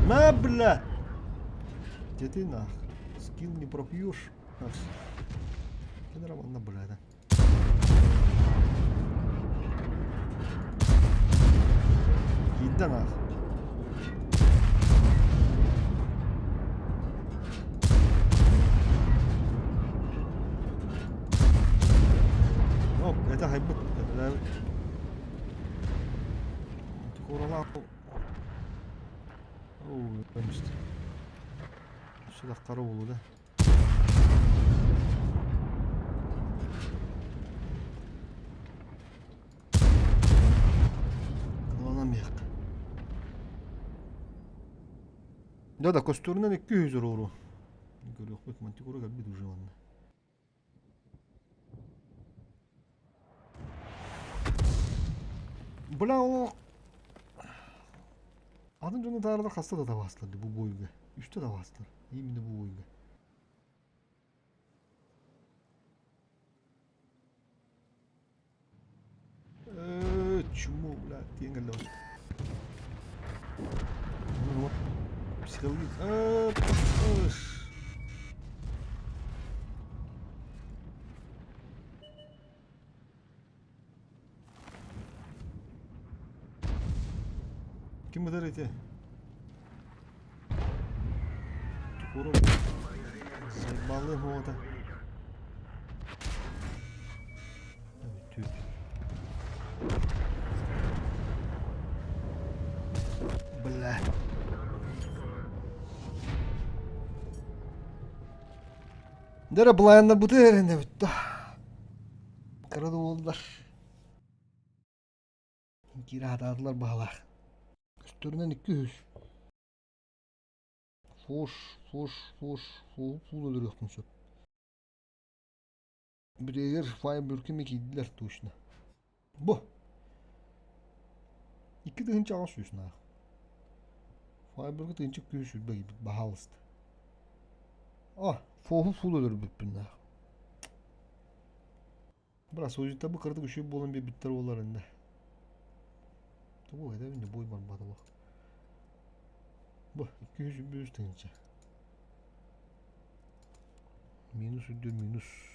Мабля! Где ты нах? Скилл не пропьешь. Это нормально, бля. Иди нах. Ну, это хайбут. Это... Куралап. Оу, işte. Şurada kara oldu da. Kullanamayak. Да, костюрнен 200 euro. Görüyor bak mantık olarak bir durum var. Bla Adın canı dağlarda hasta da vasıtladı bu boyga. Üstte de vasıtlar. İyi mi de bu boyga. Чему, блядь, тенгаль. Ну вот. Психология. Kim bu derece? Tukuru. Saybalı moda. Evet, tüy. Blah. Dere bulayanlar bu derinde bitti. Karada oldular. Kira dağıdılar bağlar. Üstlerinden 200. Foş. Pul ölür yokmuş çok. Bir yer Freiburg'e mi gittiler tuşuna. Bu. İki de hınç ağaçıyorsun ha. Freiburg'e de hınç küçük gibi bahalısın. Ah, full ölür bütünler. Burası o yüzden bu kırdı güçlü bolun bir bitter olarında. Bu evde boy var bana bak. Bu 200 bir üstünce. Minus ödüyor minus.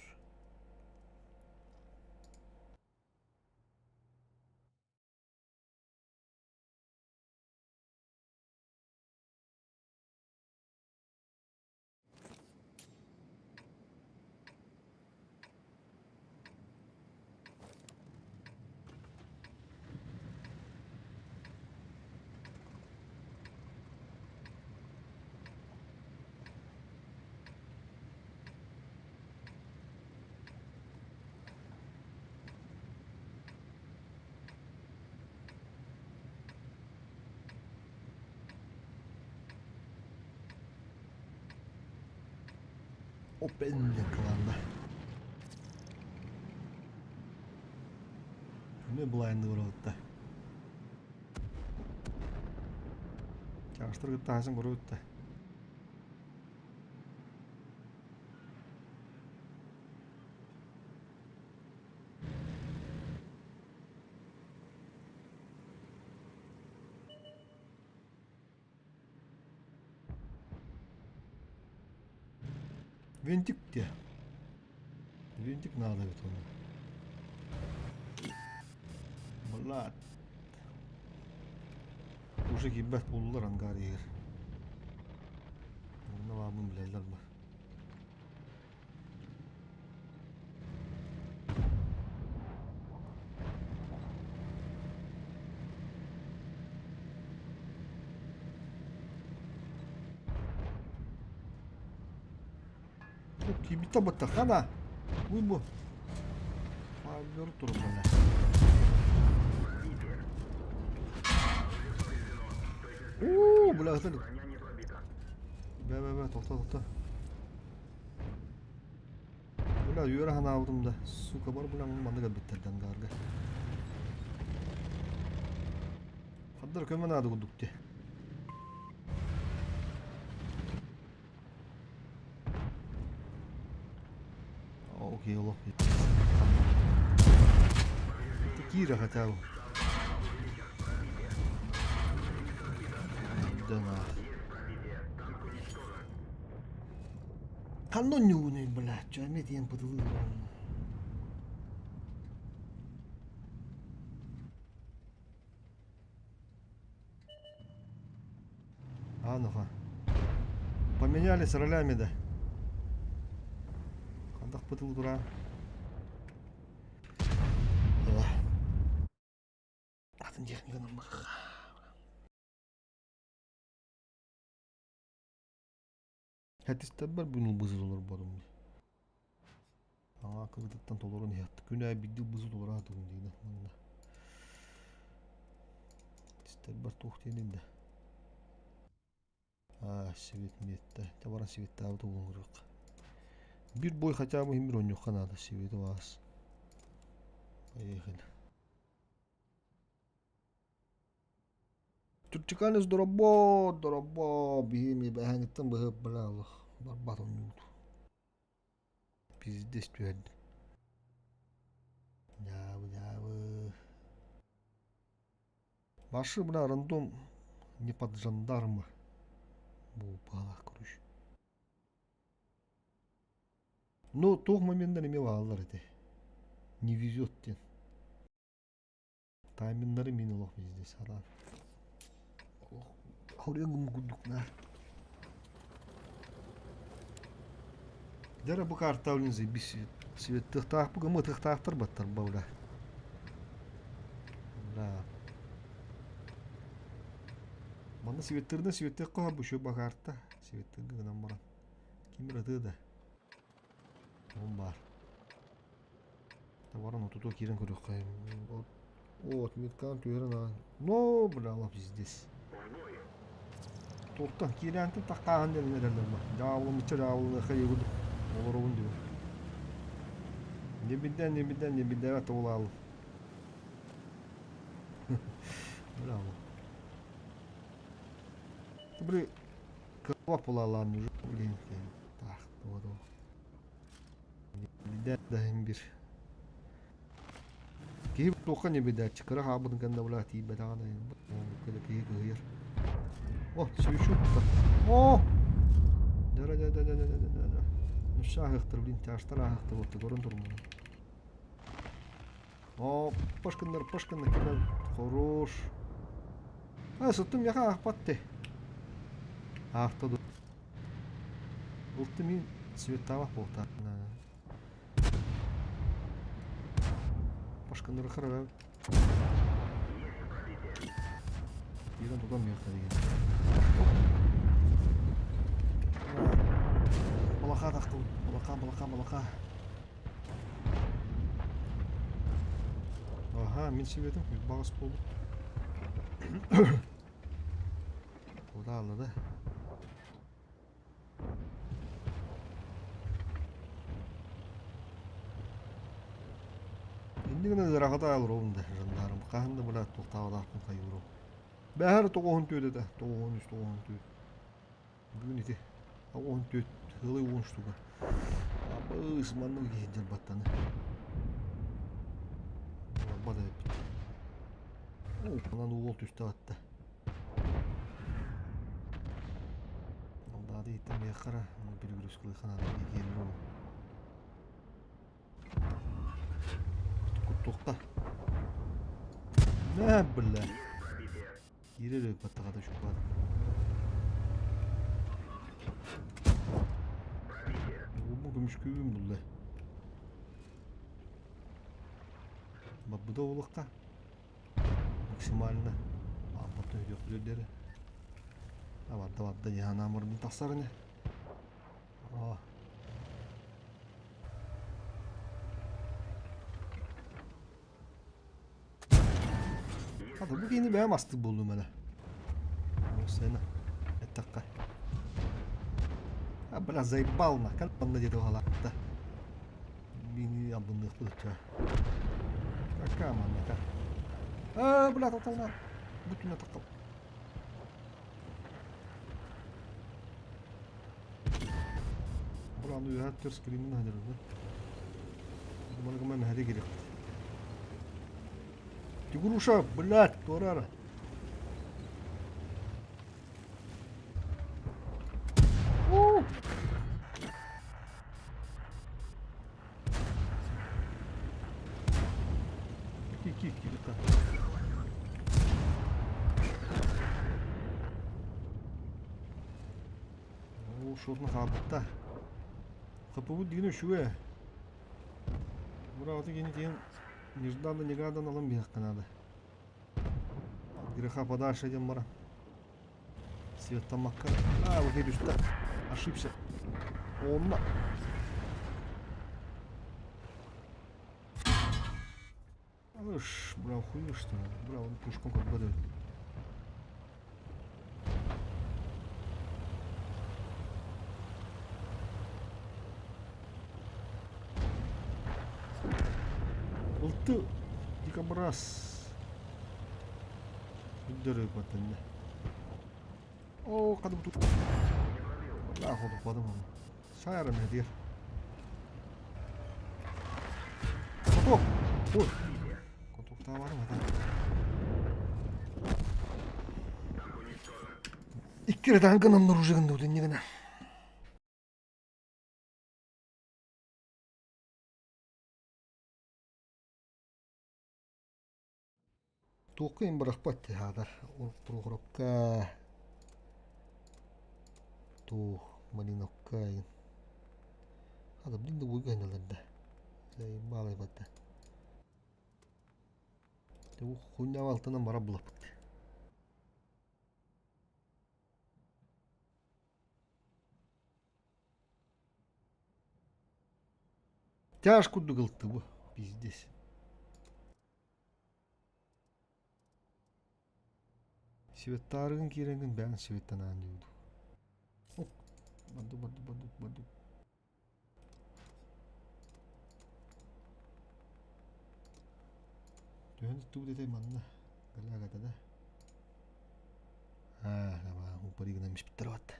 O benim yakalandı. Ne bulayındı burada? Çalıştır gitti Hasan burada. Винтик где? Винтик надо ведь он. Блядь. Уже гибет buldular hangar yer. Ne var bunun bileyler var. Тибита бата хана. Уй бу. Фабер турбана. Бля, это... Бә, тоқта. Бля, үйері хана аудымда. Сука бар, бля, маңдыға біттерден дарға. Қаддар көмен ады күдікте. Окей, олақ. Кира хотя бы. Да на. Канонюны, блядь, что имеет я подылы. А ну-ка. Поменялись ролями, да. Кандах подыл дура. Атын техника нам баха. Хәтистәббәр бүнү бызыл олар барым. Аңа кылдыктан толорун ятты. Күнә бидди бызыл олар атыгын дейді. Хәтистәббәр тухтенинде. Свет метті. Табара светті ауды оңырық. Bir boy хотя бы им роню ханада свет у вас. Поехали. Турчиканыз дорабо. Бихими бәхәңіттен бұғып білі Allah. Барбат он юд. Пиздес түйәді. Явы. Башы бұна рандом не под жандармы. Бұл бағалақ күріш. Но тох моментта неме бағалар еді. Не везет ден. Тайминлары мені лох бізде саран. Хореңім күдікна. Дәрі бұл қартауылыңызы бір свет тұқтақ бұғы мұ тұқтақтыр баттар баула. Банда светтерден светтек қоға бұшы бақарта. Светтерді ғынан баран. Кемір ұты да. Он бар. Баран отуту керен көрек қайым. От, меткан түйерін ағын. Но, бұля алап здесь. Тоқтан керентін таққаған дәлін әрелер бар. Жауылы мұча жауылы қайы күді. Олар оғын дейін. Не биден әті ол алып. Бұля алып. Бір кылап болаларын жоқ білейін. Так, doğru. Дәйін бір. Кейіп тоққа не беді чықыры қабыдың кәнді бұла тейіп бәтаған дайын. Кәді кейіп ғайыр. О, сөйші ұтты. О! Дәра. Нүші ағықтыр білейін. Тәштар ағықтыр отты. Көрін тұрмын. О, пашқындар келер. Хорош. Сұттым яқа ақпатты. Ақтады. Ұлтты мен светтавақ болта. Пашқандары қырға. Ерін тұдан меқта деген. Балақа таққыл. Балақа. Аха, мен себетім. Бағыс болды. Ода алды. Ендігіні зырағыда алыр оғында жандарым. Қағында бұла тоқтауыда ақпын қайыр оғы. Бәрі тоғын төді да. Тоғын төді. Бүгін еті. Тоғын төді. Хылы оғын штуға. Абы ысманның кейін жел баттаны. Бада өпті. Онан оғыл түсті атты. Алдады еттім еқара. Bir virüs kılığı kanalına gelir oğlum. Toqta. Ne billa. Yere pattaqada şu var. Bu gümüş kübüm bulla. Bak bu da oğlukta. Maksimalinde. Amatın yok lödleri. Var da yahan amırın tasarını. Hadi bu yeni beğen astı buldum hele. O sene. Ettakka. Ha biraz zayıbalma. Kalbanda dedi o halatta. Bini abunluk bulutça. Kakka aman ne kar. Aa bula tatalma. Bütüne takıl. Buranı yuhattır screen'in hadirinde. Bana kımay mehdi gerek. Тигруша, блядь, Торара. Ки-ки-ки, это. О, шорна хабытта. Хапывы дегені шуэ. Мұрауты кені тен нежданно-негаданно алам бияқ қанады. Греха подальше идем, мара. Свет там макар. А, вот видишь, да. Ошибся. Он на. Уж, брал хуй, что ли? Брал, он пушком как бы. Улты. Дикобраз. Дыры потом. О, кадым тут. Да, ходу подым. Шайрам hediyem. Kotok. Ой. Kotok daha var mı? İkkirden kınamlar ucağında o deneyene. Tuokin bırakmadı hadar. Otururukka. Tuh, maninokkain. Hadi bilin de bu gönderlerde. Zey bağlay battı. Bu huynav altına mara bulapıktı. Тяжко дугылты bu. Пиздец. Светтарын киреңін бән светтан аңдыйды. Баду. Дön ту дете манна. Галагата да. Ама упаригна миш биттерват.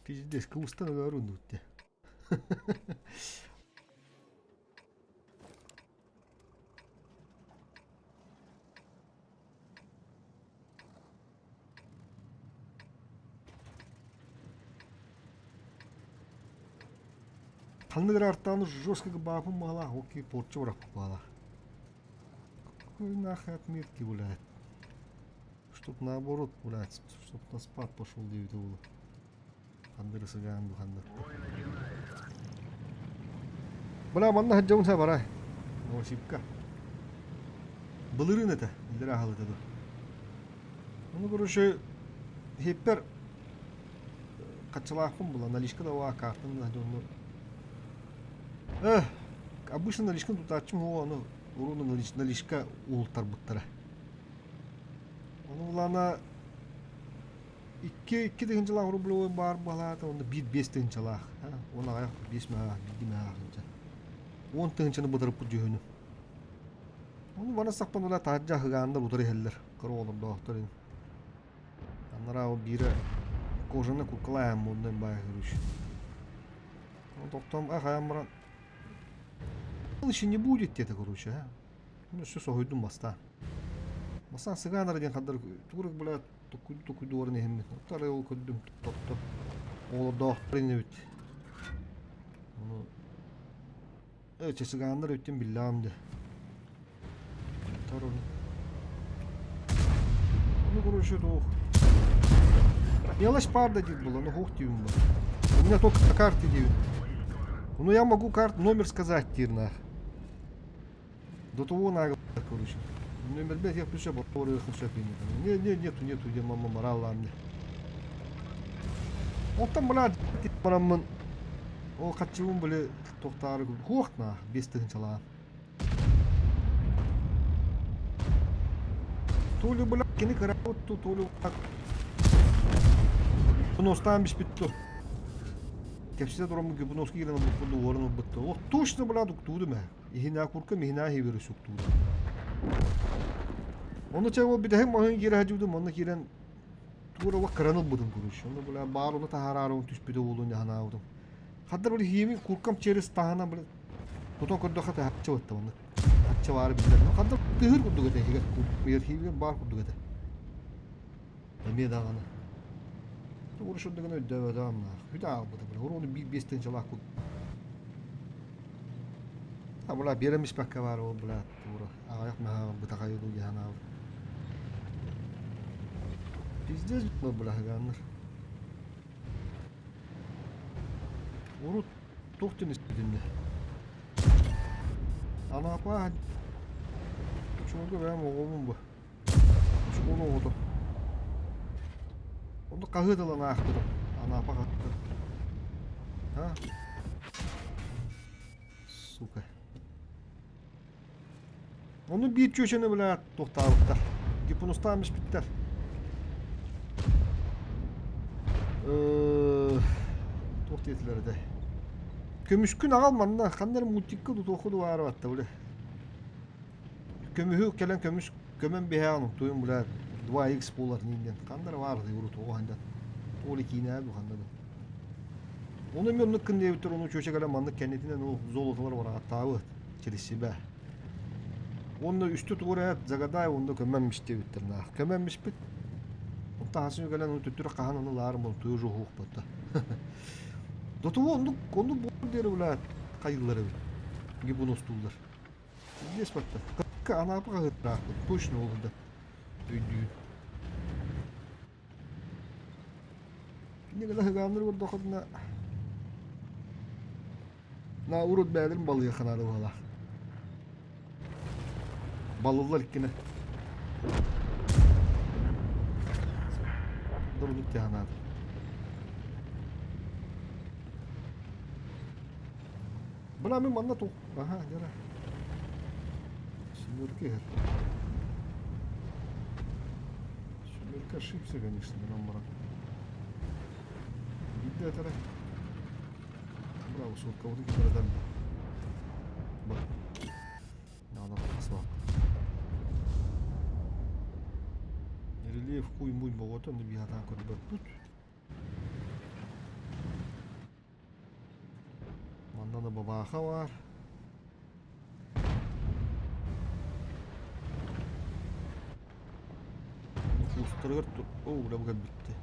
Пиздец, кустан гарундутте. Танныгар артаны жестко бапым мала, окей, порчу враг попала. Какой нахуй отметки, блядь. Чтоб наоборот, блядь, чтоб на спад пошел 9 улы. Хандыры сыган bu хандыр. Бля, манна хаджаун са барай. О, шипка. Былырын это, илдер ахал это. Ну, короче, хеппер качалахым была, наличка да ва картын да жонно. Обычно наличка тут ачым о, ну, уруну наличка ултар буттара. Onu ulana 2 тыгынчылак рублевой бар балата, onu 1-5 тыгынчылак. Onu аяк 5 мага, 7 мага. 10 тыгынчыны бытырып жөнү. Onu bana sakpan ola tajja hıganda butары heller. Kırı olur doktorun. Anlara o biri kojana kuklayan bundan bayağı görüş. Doktorum ayağım bana işi ne будет dedi короче, ha. Ну все согойдум баста. Басан сыгандар ден кадыр турык бula туку дорны хем. Тары ол көдүм топтоп. Ол докторун бит. Ну сыгандар өттүм билламды. Тарон. Ну короче то. Мелочь парда дит была, ну хух тивим был. У меня только карты дивим. Ну я могу номер сказать тирна. До того нагло, короче. Номер 5 я включил, который их нету, где мама морала мне. Вот там, блядь, марамын. O kaççıvın böyle toktarı hoğna 5 tığın çalağın. Tolu bulak kini kara ottu tolu bulak. Bu nostan biş bittu. Kepside duramı ki bu noski giren bu duvarın bitti. O точно була туктуду ме. Ихина курка михина хевер суктуду. Onu çabuk bir de hem ahın geri hacıdım onu kiren tuğra vak karanıl budum kuruş. Onu böyle bağır onu taharar onu tüspüde olun ya hana avdım. Hatta böyle hiyemin kurkam çeris tahana böyle tutan kurdu hata hapçı vattı onu. Hapçı var bizler. Hatta tıhır kurdu gede higet bir hiyemin bağır kurdu gede. Emiye dağına. Uğraşıldı gene ödü adamla. Hüda almadı böyle. Onu bir besten çalak kurdu. Ha bula biremiş bakka var o bula tuğra. Ayak mı ha bu takayıdı ya hana avdım. Bizde mi bula ganlar? Urut tuhtun istediğinde. Ana apa? Çoğundu benim oğlum bu. Çoğunu oldu. Onu kahıdı lan ayaktırım. Ana apa kahıdı. Ha? Suka. Onu bir köşeni bile tohtarlıklar. Gipunustanmış bitler. Toht etileri de. Kömüşkün ağalmanın da kandarım mutikka tut okudu var vatta bile. Kömühü gelen kömüş kömen behanım tuyum bile. 2x bolar ninden. Kandar vardı yurut o handan. Oli kine abi kandadı. Onu men nıkkın diye bitir onu köşe gelen mandık kenditinden o zolotalar var hatta o çelişi be. Onda üstü tuğraya zagaday onda kömenmiş diye bitir na. Kömenmiş bit. Onta hasın gelen onu tüttürü kahan onu larım onu tuyu ruhu batta. Dotu onu bu deri ulan kayılları gibi nostullar. Yes batta. Ka ana apa kahıt rahat. Tuş ne oldu da. Öydüğün. Ne kadar hıgandır burada okuduna. Na urut beğendim balı yakınarı valla. Balılar ikkine. Dur unut ya hanadı. Buna mi manna to. Aha jara. Сумерки. Сумерка ошибся, конечно, номером. Видно это. Браво, сотка, вот эти города. Надо послать. Рельеф хуй-муй, вот он, я так вот тут. Mandan da babaha var. Nüfustırgır tut. Oo, da bu kadar bitti.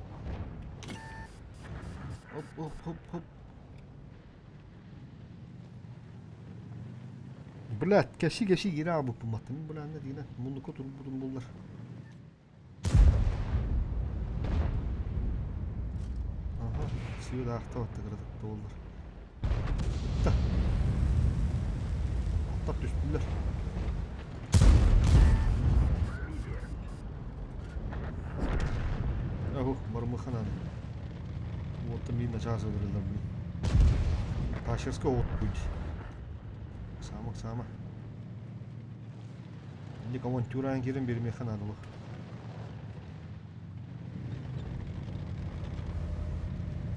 Hop hop hop hop. Блядь, каши гира абы пуматым. Блядь, не дина. Мунду котур будum bullar. Aha, suyu da akta battı kırdık doldur. Bitti. Atlat düştüler. Yahu, barımıkhan hadi. Вот там видно час öldürüldü bunu. Taşırska o buydu. Sama. Şimdi kavan türen girin bir mekan alılı.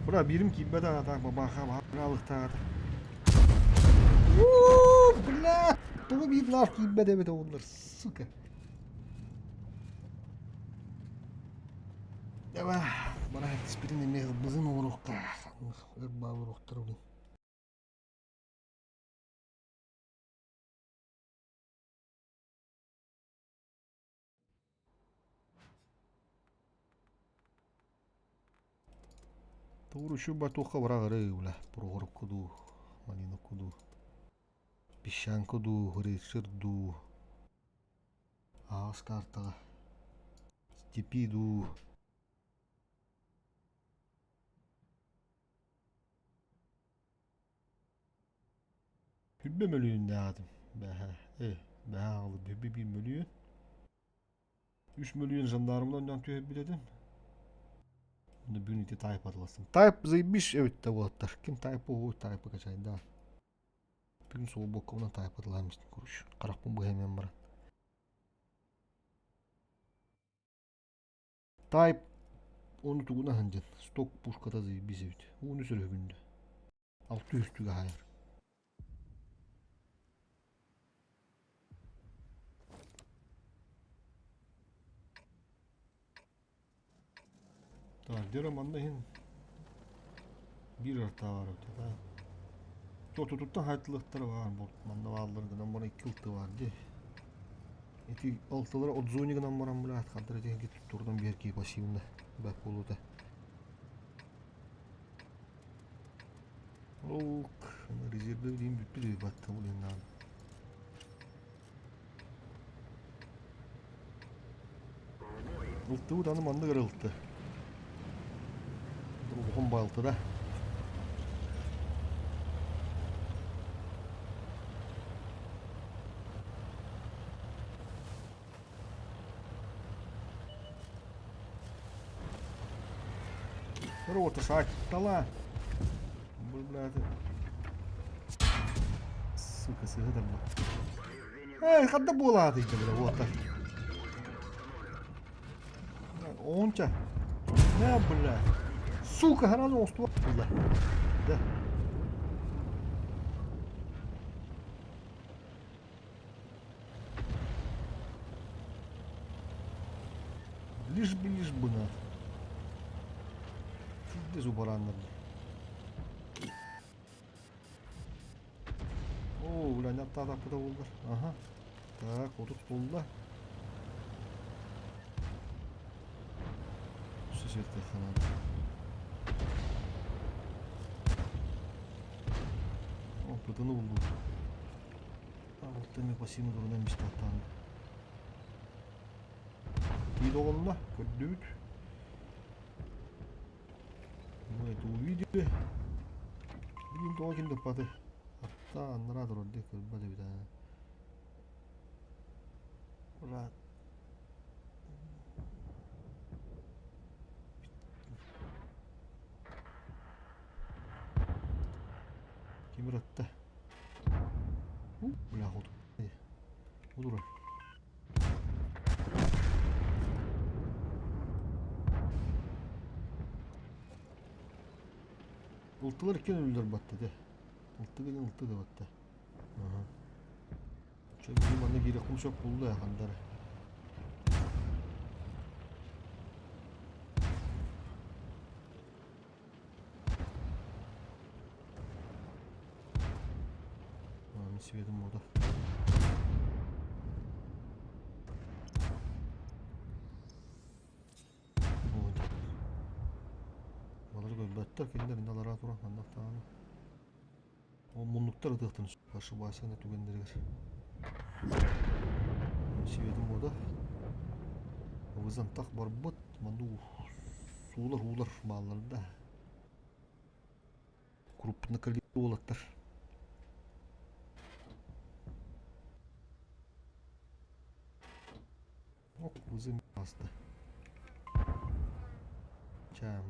Bura birim ki beda atak babaka bahalık ta. Uuu bla. Bunu bir nar ki bede onlar sıkı. Ya bana hiçbirinin mehbızın uğrukta. Irbağı uğruktur onu. Doğru şu batuha vurağırı ula. Proğur kudu. Malino kudu. Pişan kudu. Hırışırdu. Ağız kartağı. Stepidu. Hübbe mölüğün ne adım? Beha alıp hübbe 1 milyon. 3 milyon jandarmadan tühebbi dedim. Bunu Unity type atlasın. Type zaybış evet de bu Kim type o type kaçay da. Bugün soğuk bokumdan type atlamış kuruş. Karakpın bu hemen var. Type onu tuğuna hancın. Stok puşkata zaybış evet. Onu sürü günde. Altı üstü hayır. Tamam diyorum anda hin. Bir orta var öte da. Tututtan hayatlıkları var bu. Manda varlarından bana 2 ıltı vardı. Eti altılara 30 oyuncudan baran bile atkaldır eti git tutturdan bir erkeği basayım da. Bak bolu da. Ok. Rezervde diyeyim bir de battı bu lindan. Iltı bu tanım anda kırıldı. Bu bomba altı da. Рота сать, тала. Блядь. Сука, сыграл. Когда была ты тогда вот так. Онча. Бля. Сука, гранату ствол. Да. Лишь бы на. Где зубаранlar? Oo, ulan hatta da buldular. Aha. Tak, otur buldular. Ses etti kanal. O pıtını buldu. Ha, orta ne pasını durunaymış tahtan. İyi de onunla. Gördük. Ну, это увидели. Видим, то один допады. Да, нарад роды, как бы да. Рад. Kim rattı? Bля, вот. Уdur. Ultular iken öldür battı de. Ultu da battı. Aha. Çünkü bizim anne geri kumşak buldu ya handarı. Светом мода. Вот. Балар гөлбәттә кендер инде алара тура андактан. О мунлуктар ыдыктын каршы басына түгендергер. Светом мода. Вызан так барбыт манду суулар балларда. Крупный калибр болаттар. Оп, вызым басты. Чам,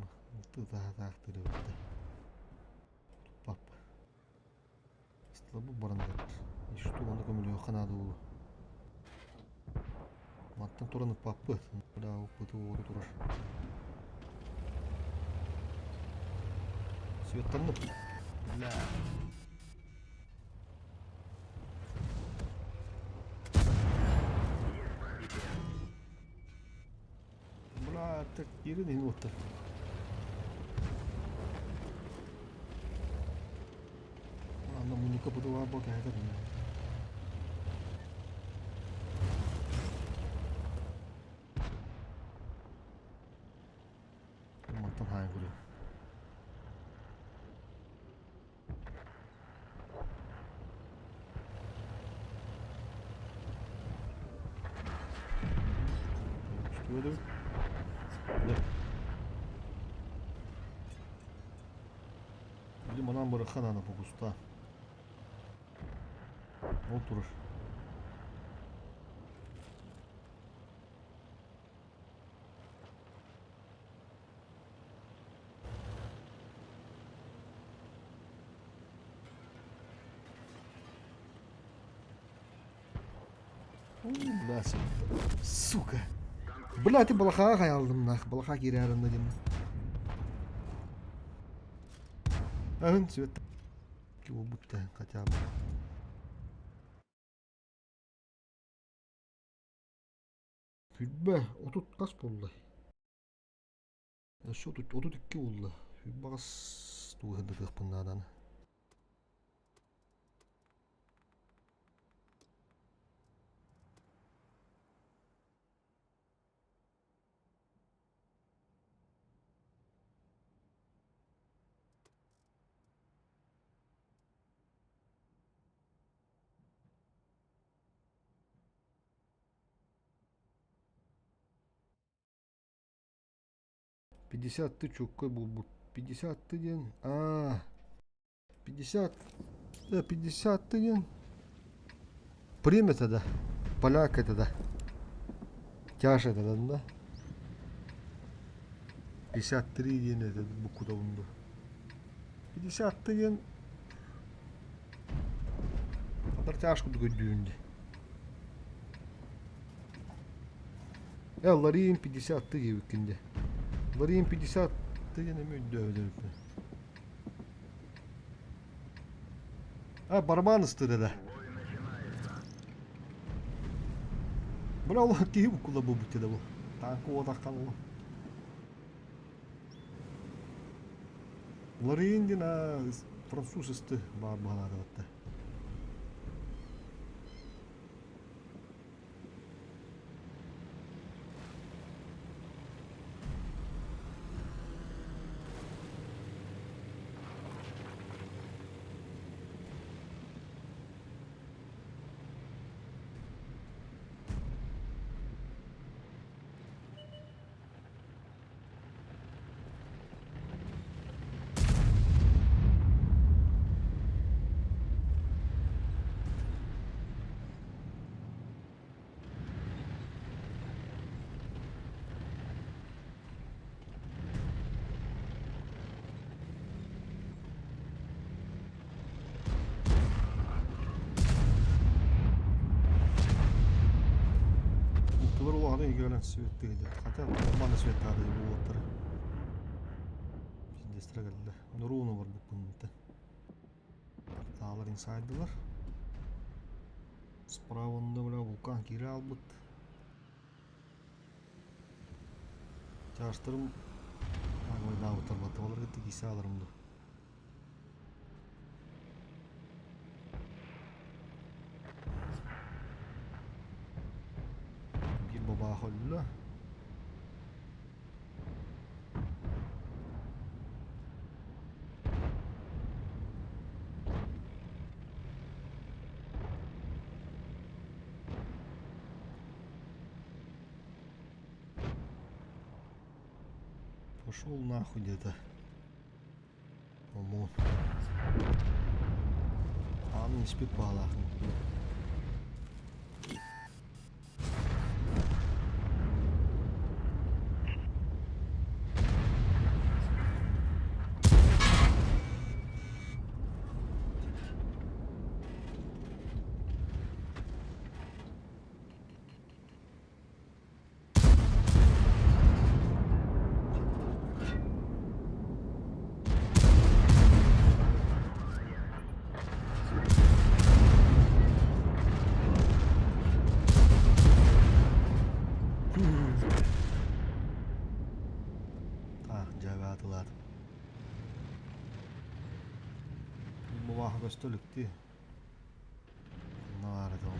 ты тахтыр өтті. Пап. Слабы барандыр. И что он көмілі қанады ол. Маттан тұраны папы. Да, опыты оғы тұрар. Светтанып. Бля. Так, yerine nokta. Anda bunu kapıda var bak ya da. Mantan hayal kuruyor. Şöyle. Bizim anam bırakan ana bu usta. Oturur. Nasıl? Сука. Бля, ты балаха каялдым нах. Балаха кирярым dedim. Ahın süet. Ki bu butta хотя бы. Hübbe, otut kas buldu. Şu otut iki buldu. Hübbe kas tuğhındı kıpınlardan. Пятьдесят чуккой был. 50 ден. 50. Да, 50 ден. Время тогда. Поляк это да. Тяж это да. 53 ден это букуда унду. 50 ден. Kadar тяжко düğünde. Ya Larin 50 gibi kinde. Larin 50 yine mi dövdürüp. Ha барабан ыстыры да. Бля, Allah кейіп құлы бұл бүттеді бұл. Танқы одаққан ол. Ларин ден француз ысты бар бағалады бәтті. Ada gören süvetteydi. Hatta bana süvetteydi bu otları. Şimdi sıra geldi. Nurunu var bu bunda. Dağlar insaydılar. Справа бля vulkan kiri albut. Çağıştırım. Ama daha utarmatı olur gitti giysi alırım da. Bajo la пошел нахуй где-то. Омон. А он не спит по Аллаху. Cevaplar. Bu vah gösterlikti. Ne var da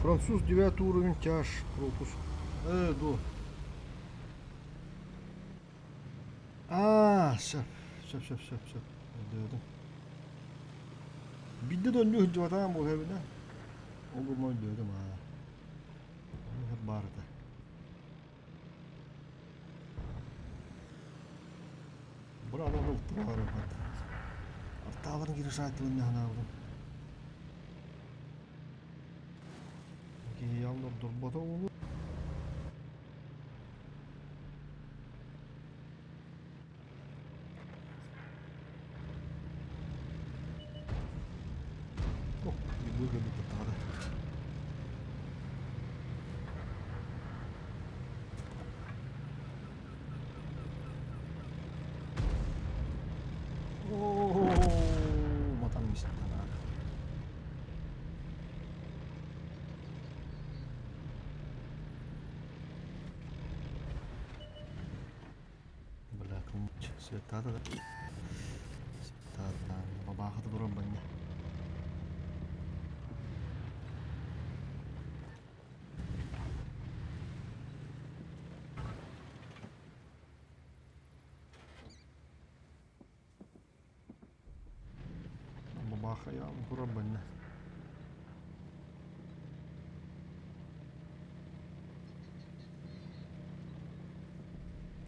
Француз 9 уровень тяж пропуск. Ду. Söp. Söp. Öldürdüm. Bir de döndü hüccü vatan bu evine. O gün öldürdüm ha. Onu hep bağırdı. Burada ılıktı var o kadar. Artağların giriş ayetlerinde hana aldım. Ki yanlar durbada olur. Oh, bir bu gibi tutardı. Vatan misin lan? Bırakın svetada da. Svetada. Babakı da duran bende. Babakı ya duran bende.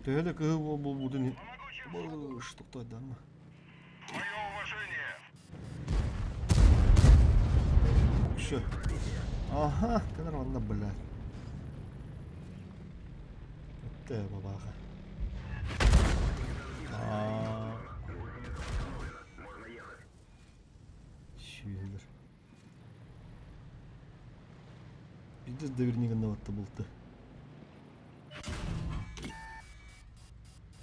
Öyle ki bu dün toktaydı ama. Мое уважение! Şu. Aha, kadar valla bela. Ötte babaka. Şöyledir. Biz de devirniğinde battı buldu.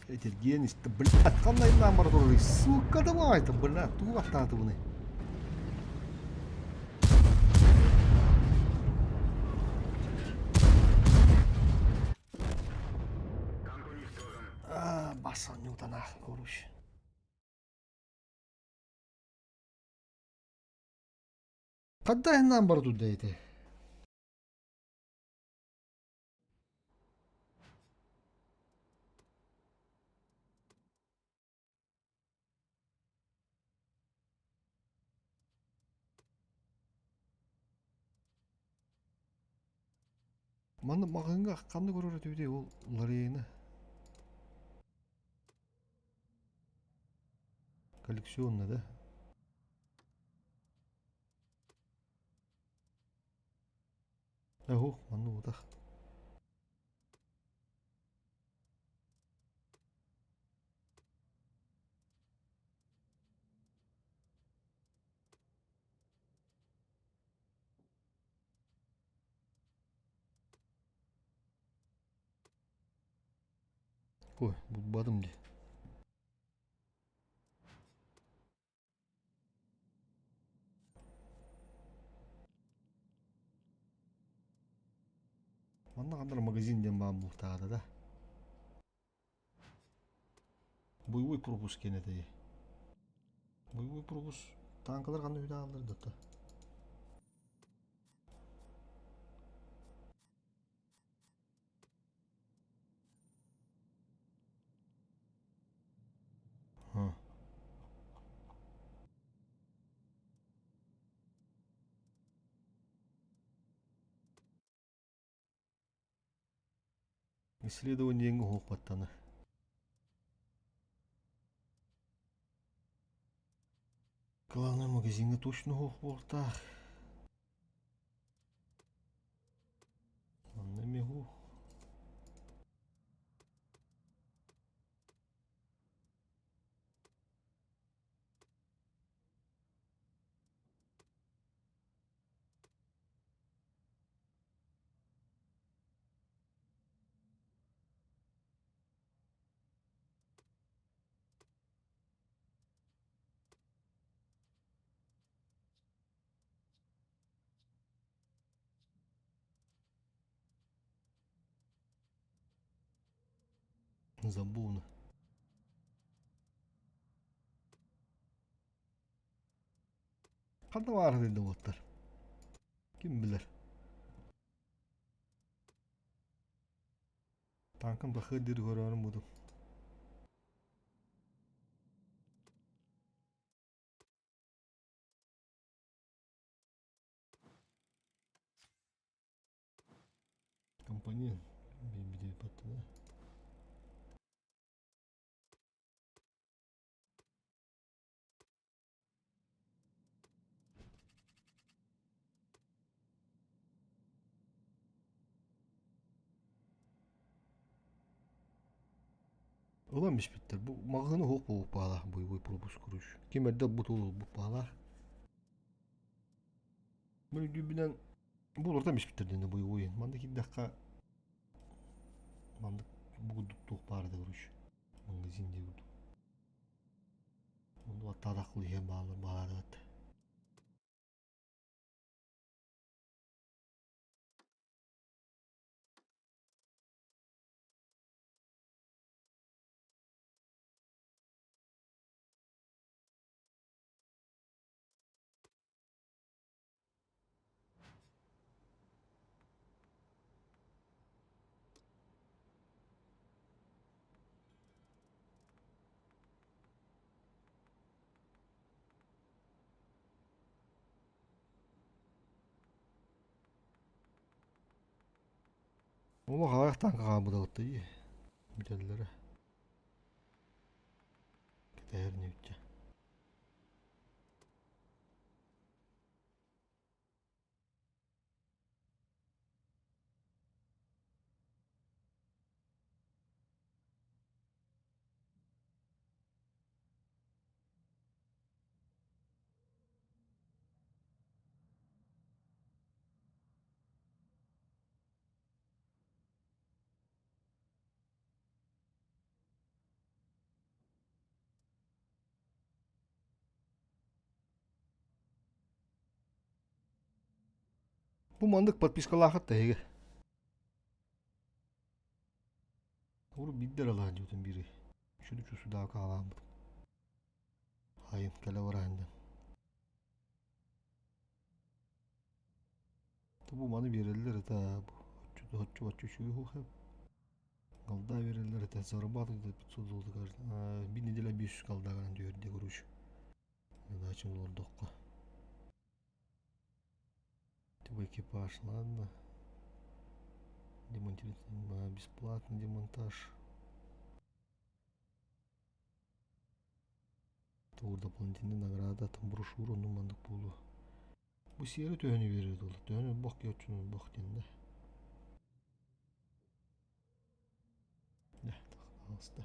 Этергиен işte блядь, қандай номер тұрды? Сука, давай это, блядь, ту аттады бұны. Басын неудан ақ, короче. Қандай номер тұрды еді? Маны мағынға қанды көрер өтуде ол Лорейні. Коллекционный, да? Ого, маны одақ. Ой, бұл бадым де. Маны қандар магазинден баған бұлтағады да. Боевой пропуск кені де. Боевой пропуск танкалар қандай үйді алдырды да. Исследование опытаны. Главный магазин точно опыта. Не могу. Забув. Qanday var dedi otlar. Kim bilir. Tankın bakı dir görüyorum budu. компания бейбидей батты да. Ulan bitter. Bu mağını hoq bu bağla bu probus kuruş. Kimerde bu tolu bu bağla. Bunu dübünen bu orta bitter dende bu oyun. Mandık 2 dakika mandık bu tuq barda kuruş. Mangazinde bu. Onu atadaqlı hem bağladı. Ama hayattan kabı da iyi. Müdellere. Gider ne ütçe. Bu mandık подпискалахат да еге. Doğru bidder alan jotun biri. Şunu çusu daha kalan. Hayın kele varanda. Bu manı verirler ta bu. Hoççu şu hep. Kalda verirler ta sarbat da 500 oldu karşı. Bir nedele 500 kaldı kan diyor de kuruş. Ne da için olduk. Bu ekipaj ладно. Демонтировать бесплатный демонтаж. Тур дополнительная награда там брошюру ну мандык болу. Bu siyeri tönü verir dolu. Tönü bok yoçunu bok dinde. Ne hasta.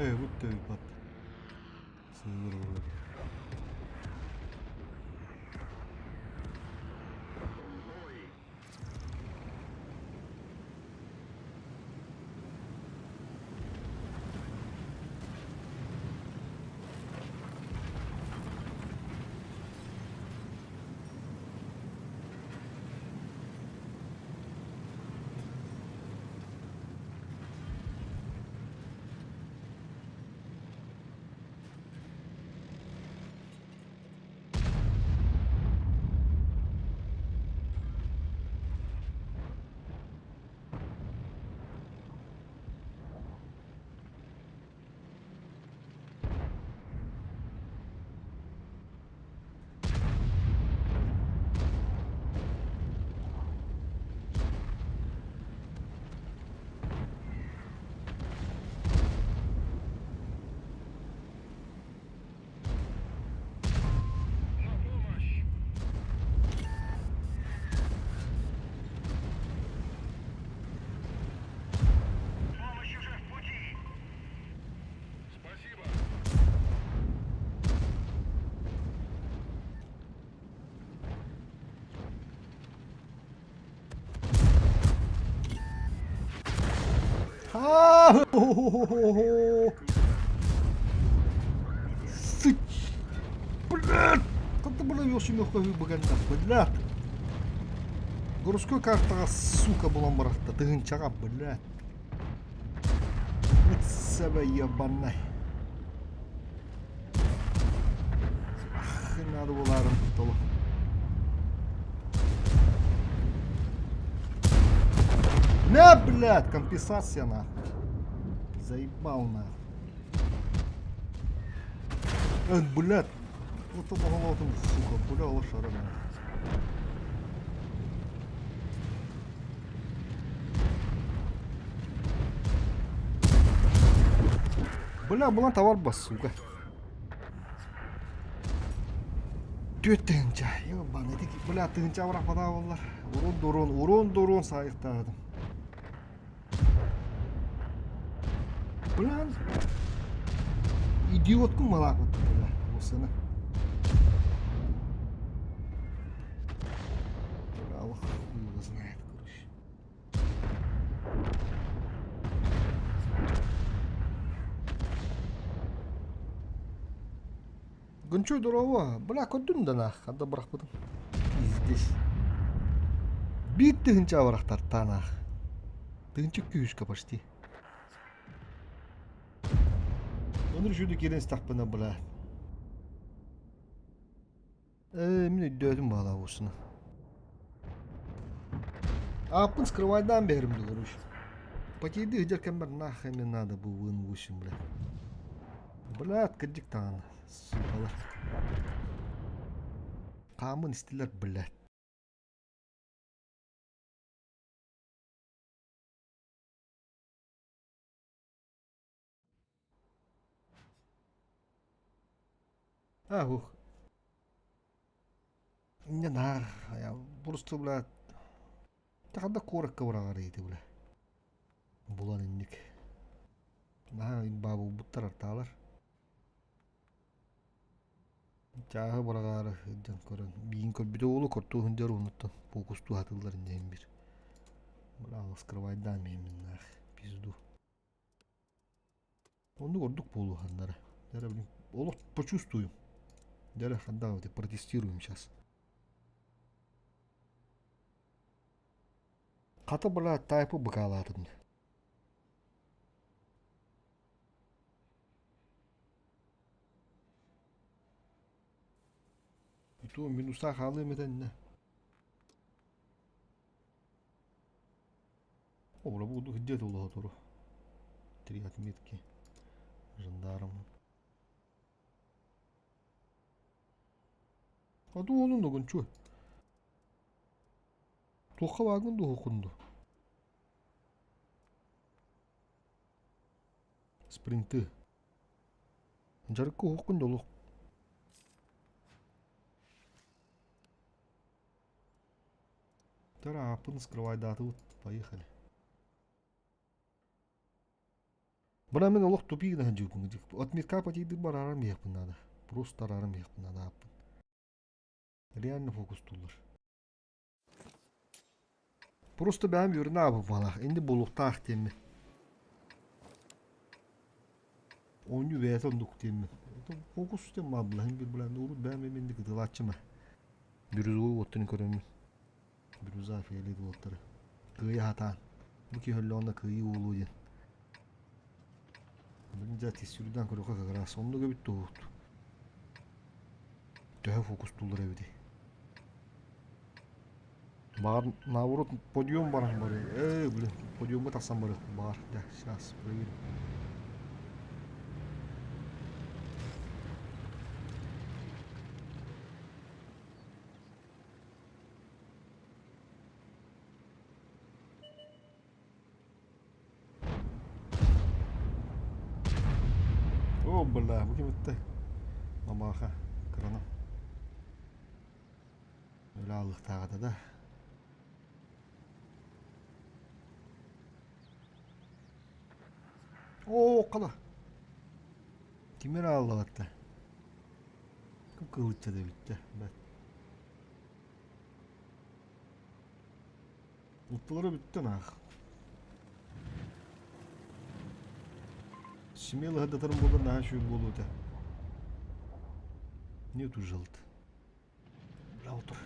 Bu da bir pat. Sınır olur. А! Сыч! Блядь! Как ты было вёшь имя хой баганда, блядь? Городской картага, сука, булам барахта, тыгынчага, блядь. Вот себе ебаный. Ах, надо было толу. На, блядь, компенсация нахуй. Заебал нахуй. Блядь. Вот это голотом, сука, бля, лошара нахуй. Бля, бұлан товар бас, сука. Төттігінча, ебан, етеки, бля, тігінча бірақ бада болар. Урон сайықтадым. Бля, идиоткun малақ өтті, бля, осыны. Бля, Allah хуй знает, короче. Гончой дорого, бля, көддің да нах, қадда бірақ бұдым. Пиздес. Бит тігінча барақтар танах. Тігінча күйішка почти. Оныр жүйді керен стақпына, бля. Мен өйдөөдім бала осыны. Апын скрывайдан берімді, короче. Потейді үдеркен бар нах, әмен надо бұл вын вышын, бля. Бля, откадик тағаны. Супалар. Қамын істелер, блядь. Ух. Не на, я просто, блядь. Тағанда қорыққа бұрағар еді, блядь. Бұлан ендік. На, бабы бұттар арталар. Чағы бұрағары жан көрін. Бейін көрбіде олы көрті хүндер ұнытты. Фокусту хатыларінден бір. Бұрағы скрывайдан меймін нақ. Пизду. Оны көрдік болу хандары. Олық почувствуем. Дәрі хандағы протестируем сейчас. Қаты бұла тайпы бұғалардың. То минуса халы метен не. Обра буду где-то улага туру. 3 отметки. Жандарм. А то onun da гончу. Тоқа вагынды оқынды. Спринты. Жарыққа оқынды олық. Тара, апын скрывай даты вот, поехали. Бына мен олық тупигін ән жүгін. Отметка потейді бар арам еқпін надо. Просто арам еқпін надо апын. Реально фокус тулар. Просто бәм өрін абы балақ. Енді болуқтақ темі. Onu veyton duktemi. Fokus tem abla. Bir bulan urut bәм emendik dılatçıma. Bürüz oy ottun körümü. Bürüz afiyeli de otları. Kıyı hatan. Bu ki hölle onda kıyı oğlu yen. Birinci tesirden körüka kakara. Sonunda göbüt doğut. Töhe fokus tulur evdi. Bağır navurut podyum barang bari. Bile podyumu taksam bari. Bağır. Ya şahs. Buraya girin. Oh belah, mungkin betul. Mama kah, kerana lalu tak ada dah. Oh kalah. Timur Allah hatta. Kau kau bitti. Bet. Mutluları bitti nah. Смело хадатарым болар наха шүй болу өте. Не тут жылт. Бля отыр.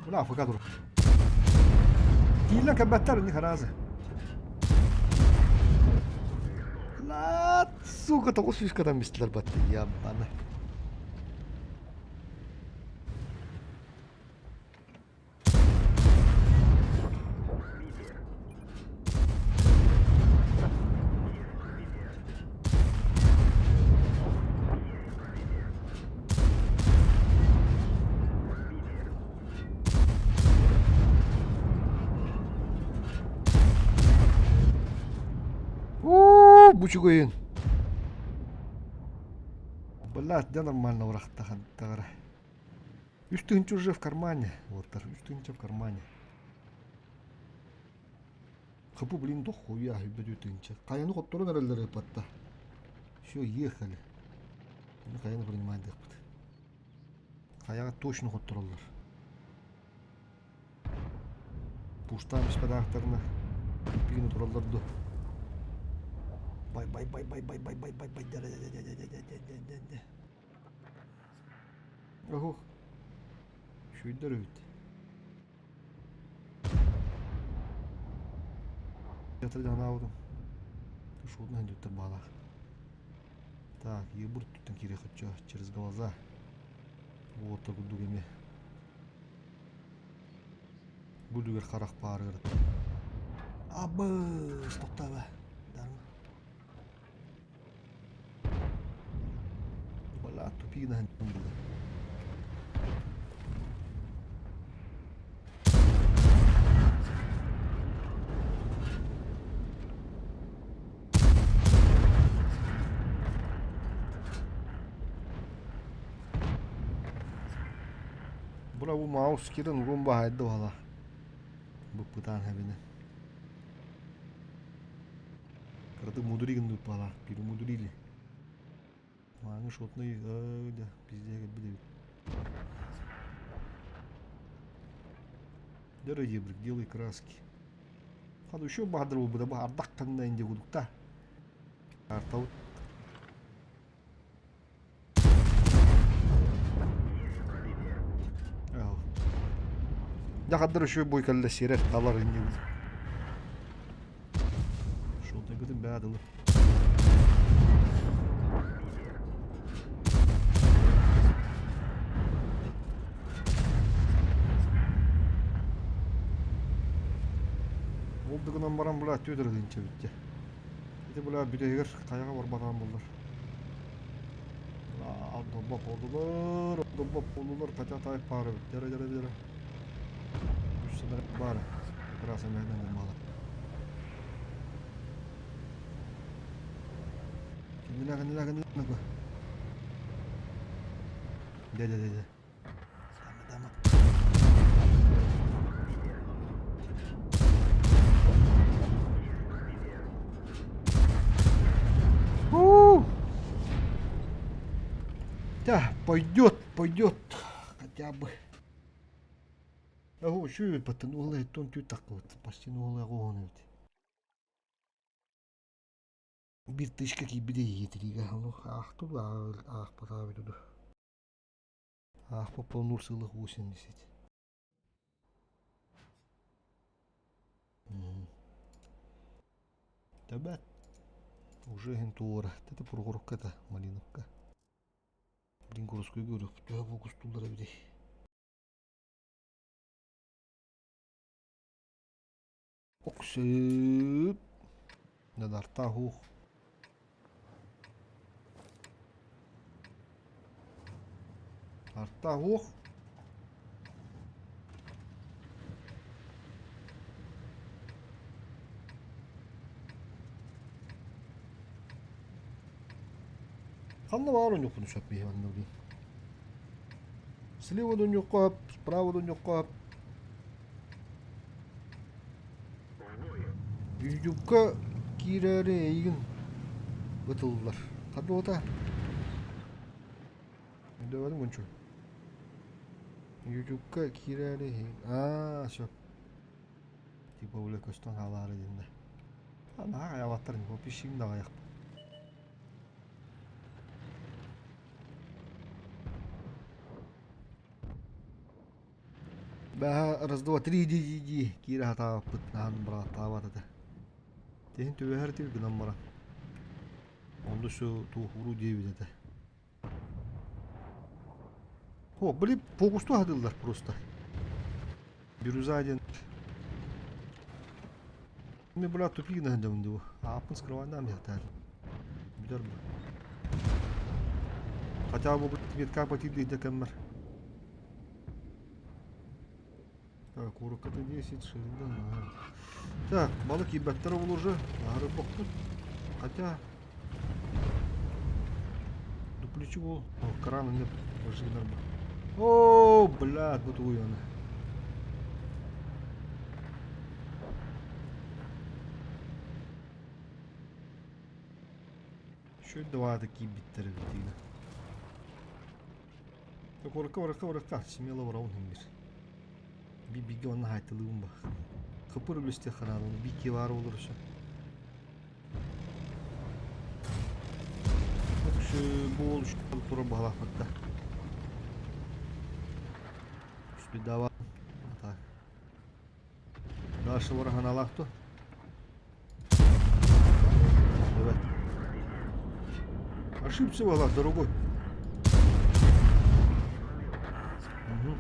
Бля афыка тур. Тийлен кәббәттер не харазы. Ла, сука, тоғыз фишкадан мистілер батты, ябаны. Бучугойын. Блядь, да нормально урахта хантагара. Үстүнчү уже в кармане. Вот так, үстүнчү в кармане. Хапу, блин, дохуя, хибдю тынча. Каяны коттору нерелдери патта. Все, ехали. Ну, каяны принимать дыхпыт. Каяга точно котторулар. Пуштан спадахтарна. Пигину туралларду. Бай. Ого. Шүйдер өт. Ятыр жана аудым. Шудна өттір бала. Так, ебур түттен керек өтчө через глаза. Вот так дугеме. Бүлігер қарақ бары көрді. Абы, стоқтабы. Бала, тупигна хантын болды. Bura bu mouse kirin rumba haydi valla. Bu putan hebine. Kırdı muduri gündü valla. Bir muduriyle. Mağın şotunu öyle bizde gibi de. Дорогие брик, делай краски. Хаду еще бадру бы да бардак канда инде гудукта. Артау. Я кадр еще бой калла сирет талар инде. Шолда гыдым бадылы. Olduğundan baran bular tüydür deyince bitti. Bir de bular biregir kayağa var baran bulur. Dolbap oldular, kaça tayip bağırı bitti. Dere. Üç sınır bağırı. Kırasa mehden bulmalı. Kendine. De. Dama. Да, пойдет, хотя бы. Ого, что потянуло, тон так вот, почти нула гонит. Bir tışka gibi de yetiriyor. Тут поставить. Попал целых 80. Табат. Уже гентура. Это прогорка-то, малиновка. Блин, городской говорю, я в август туда видишь. Оксып. Надо артахух. Артахух. Kanlı var onun yokunu şapmayı anladım. Слева до него кап, справа до него кап. Yüzükka kirere eğin batıldılar. Hadi ota. Ne demedim buncu. Yüzükka kirere eğin. Şap. Tipe böyle köstan havaları dinde. Ана аябаттар не попищим да аяк. Бәһә раз два три ди кире хата пытнан брат тавата. Тен төбәр тир гынан бара. Онда şu tuhuru diyebilir de. О, были фокусту адылдар просто. Бирюзадин. Ми была тупик на дәвенде. Апын скрывандан яктар. Билер бу. Хотя бу битка патиди де кемер. Так, уракаты 10 шериндан. Так, балык ебәттер ул уже. Ары бокты. Хотя дуплечу был. О, краны нет. Ожидар был. О, блядь, вот уяна. Еще два такие биттері бітейді. Так, орыққа. Семелі орауын хемдер. Биге оны айтылуын ба. Қыпыр үлісте қанады. Оны бике бар olur үшін. Şu bol şu tuра bağla hatta. Üstü dava. Так. Дальше врага на лахту. Evet. Ошибся вала, дорогой. Угу.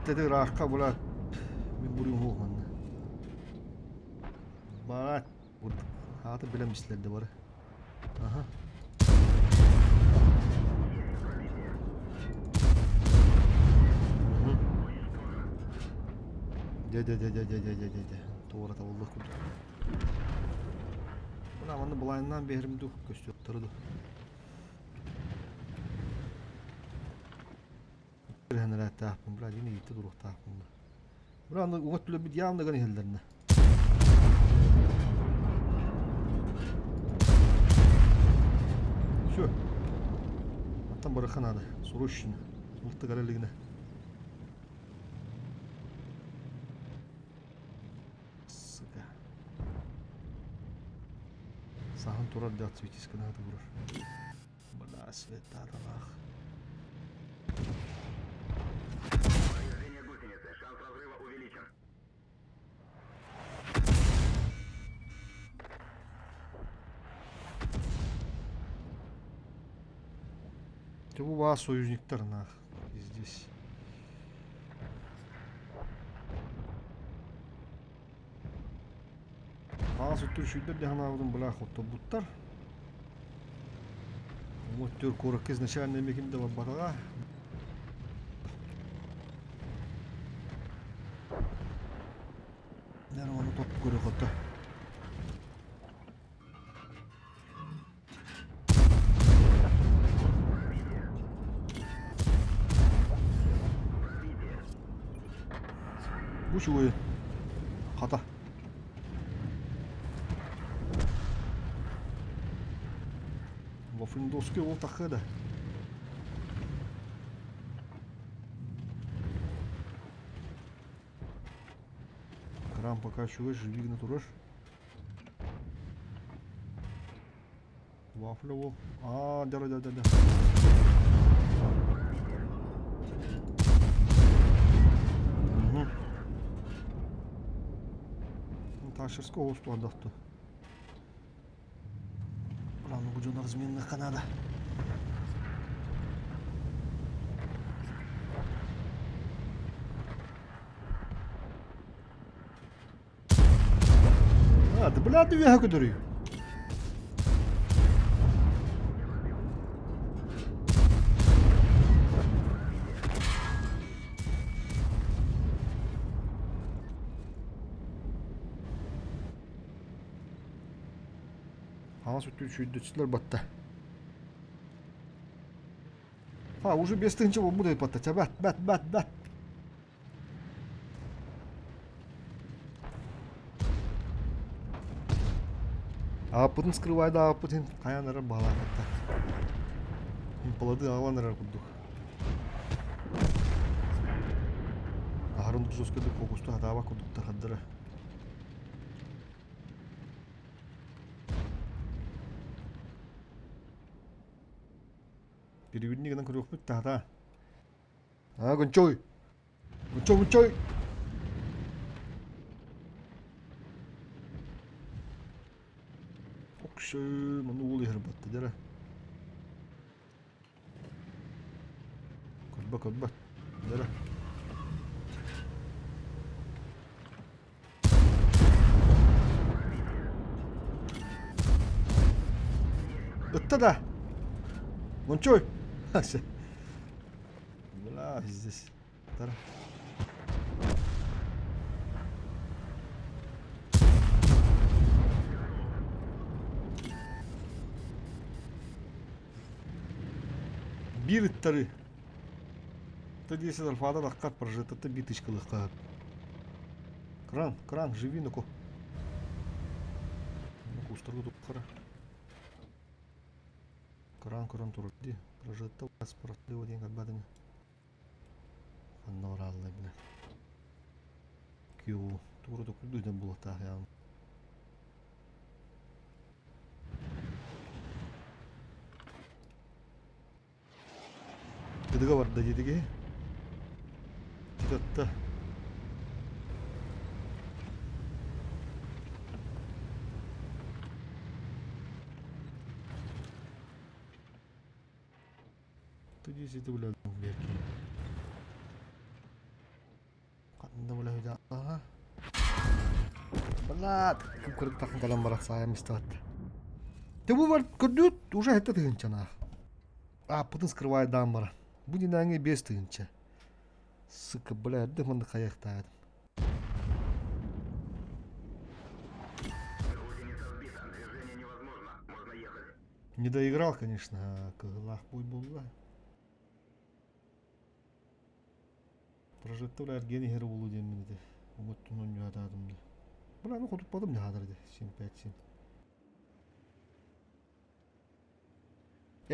Dedi raka bulat. Ben buraya hoğman. Barat. Hatı bilemişler de var. Aha. De. Doğru da oldu. Buna bana bulayından behrimde gösterdi. Henry tahpun bra yine gitti duruq tahpun. Buranda uğut bile bir yağımda gani hellerine. Şu. Atan bırakın adı. Soru işini. Sultı gareliğine. Sıka. Sahan turar da atsvitiskana adı vurur. Bala sveta adalaq. Bu var soюзниктер нах здесь. Ağzı türşüydür de hanavudun bula xotto buttar. Вот төр корак изначально мекимде бабатага. Нормально топ көрө xotto. Bu şu oyun. Hata. Waffen doske ol takıda. Кран пока чуешь, живи на тураж. Вафля вол. А, да. Ташерского усту отдохту. Рано буду на разменных Канада. А, ты, блядь, ты вега который. Sütü şüddetçiler battı. Ha, уже без тынча будет потать. Бат. А потом скрывай, да, потом каянlara bağlar hatta. Импалады ағаланырар күрдік. Ағарын тұз өскеді фокусты атаба күрдікті қаддыры. Переведіне гынан көрек бітті ата. Гончой! Гончой! Окшы, мұны ол ехір бәтті дәрі. Көрбә, дәрі. Өтті да! Гончой! Бля, здесь. Дәрі. Bir ittari. Тоді если альфада даққат прожит, это битычка лыққа. Кран, живи, ну-ка. Ну-ка, устарғы тұп қара. Кран тұрып де. Прожитті паспортты өден қатбадың. Қанна оралды, бля. Кеу. Тұғыры тұқыр дөйден бұлықта ағияғын. Кедіға барды дедіге. Тетатта. Тоді сеті біләді берке. Қанында білә өйді аға. Балат! Кім көрді тақын қалан барақ сағайым істеватты. Ты бұл көрдіт, уже әтті тығынчана. Пытын скрывай дам бара. Будь наңе без тығынча. Сука, блядь, да мында қаяқтадым. Не доиграл, конечно, кылах бой болды. Прожектор әргені хері болу демін еді. Үміттің өңі атадымды. Бұланы құтыппадым не қадырды, 7-5-7.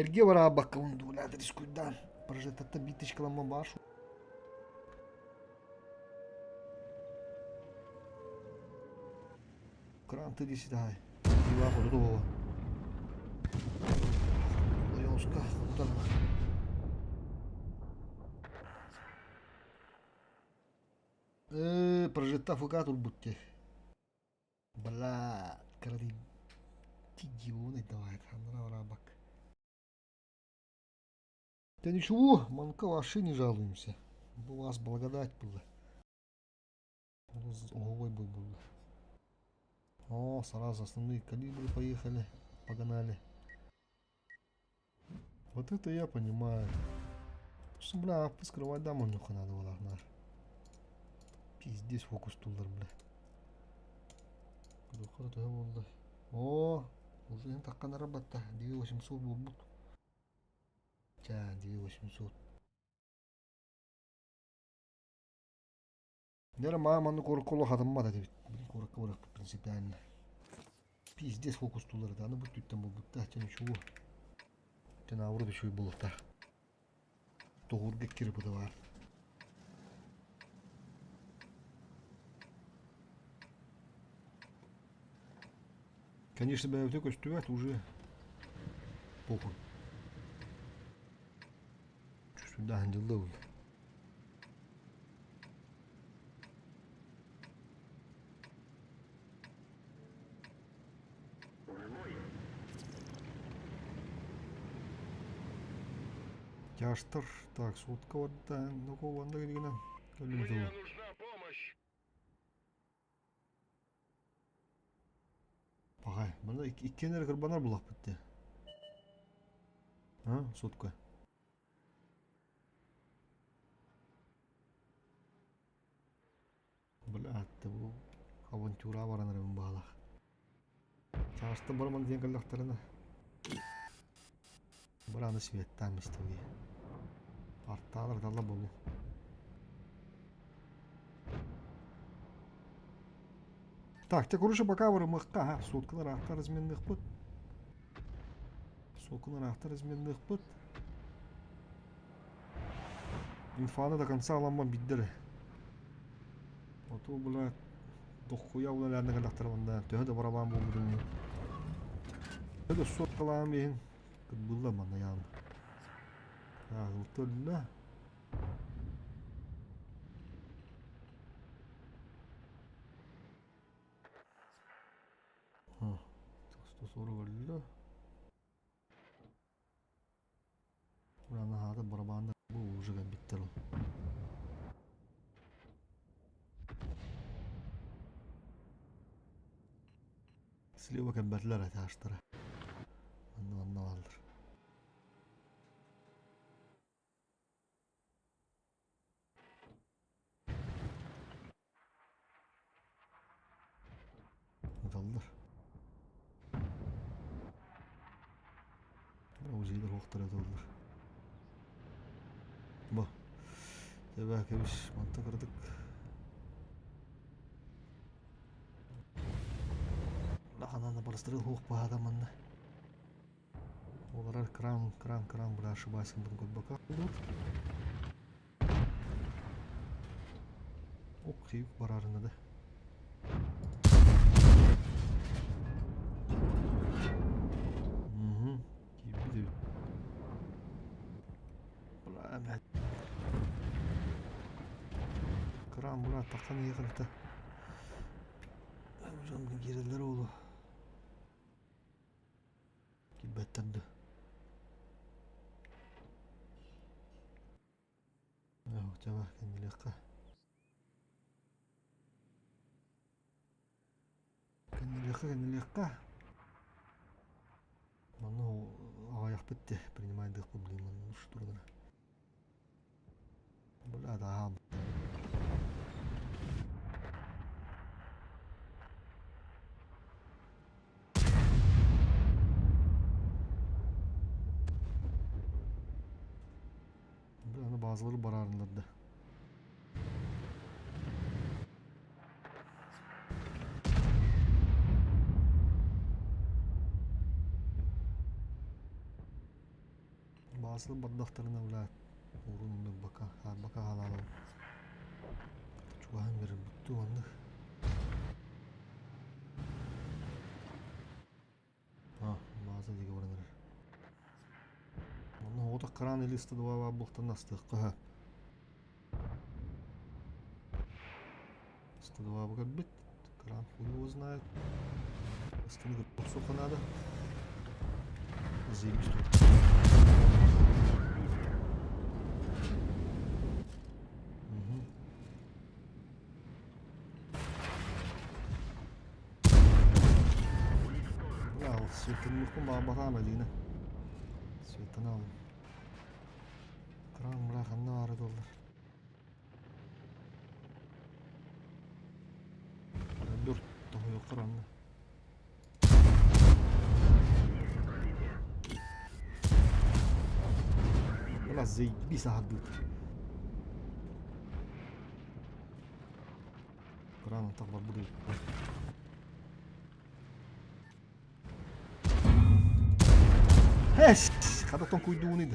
Әрге бара баққылымды бұлады рискуйдан. Прожекторда битішкалама башу. Кран ты десять дай. Дива ходу того. Лайонска, удар. Прожекта фукатур будьте. Бля, кради. Тигионы давай, хандра бак. Да ничего, манка вообще не жалуемся. У вас благодать была. Ой, бой был. О, сразу основные калибры поехали, погнали. Вот это я понимаю. Что, бля, поскрывать дамонюха надо было, наш. Пиздец, фокус тулдар, бля. О, уже им так на работа. 2800 был. Ча, 2800. Дера маманы корколо хатыммады деп. Корколо принципиально. Пиздец фокус тулар да. Аны бүттүттен бул бутта чен чуу. Чен авырды чүй булукта. Тогурга кирип да бар. Конечно, бля, такой стюарт уже похуй. Сюда андилоу. Тяштыр. Так, сотка вот да. Ну-ка, вон да где-то. Мне нужна помощь. Пагай, мына иккенер кырбанар булак битти. Сотка. Блядь, бу авантюра баранар мен баалак. Чашты барман деген калдактарына. Бураны светтан истеги. Арталар дала болу. Так, те короче пока вырымыкка, соткалар артта разменных бут. Соткалар артта разменных бут. инфаны до конца аламма биддер. Оту була дохуя була ләрне кадактарманда. Төһө да барабан булдым. Төһө сот калам бен. Булла мана ян. Утулла. Что сору болду. Бураны хаты барабанда бу уже биттер. Слева кәмбәтләр аташтыра. Анна алыр. Аталдар. Бу җыйдыр вакытлар аталдар. Бу. Теба кебиш манта кырдык. Лахананы барыстырыл хук баада манна. Олар кран бula ошибайсың бун көтбака. Ок тип барарына да. Кибиди. Була мәт. Кран була такан егылды. Жамдын керелер олу. Кибеттенді. Жаба кенделекка. Кенделекка. Маны аяқ бітті. Принимайдық проблеманы ұш тұрдыра. Бұл адам. Bazıları bararınlardı. Bazıları badaklarına bile uğrunda baka halalım. Çuvahan verir bütü anlık. Bazı diye varınır. Onu o da kran eliste dua var buktan nastık kaha. Два как быть, кран хуй его знает. Остальные сколько надо. Зим что. Al sветini kuma bakan Medine. Svetini al. Kran bırakanlar ağrı doldur. Daha yok karanlık. Valla bir saat dur. Karanlık taklar buraya. Heş! Kadaktan kuyduğunuydu.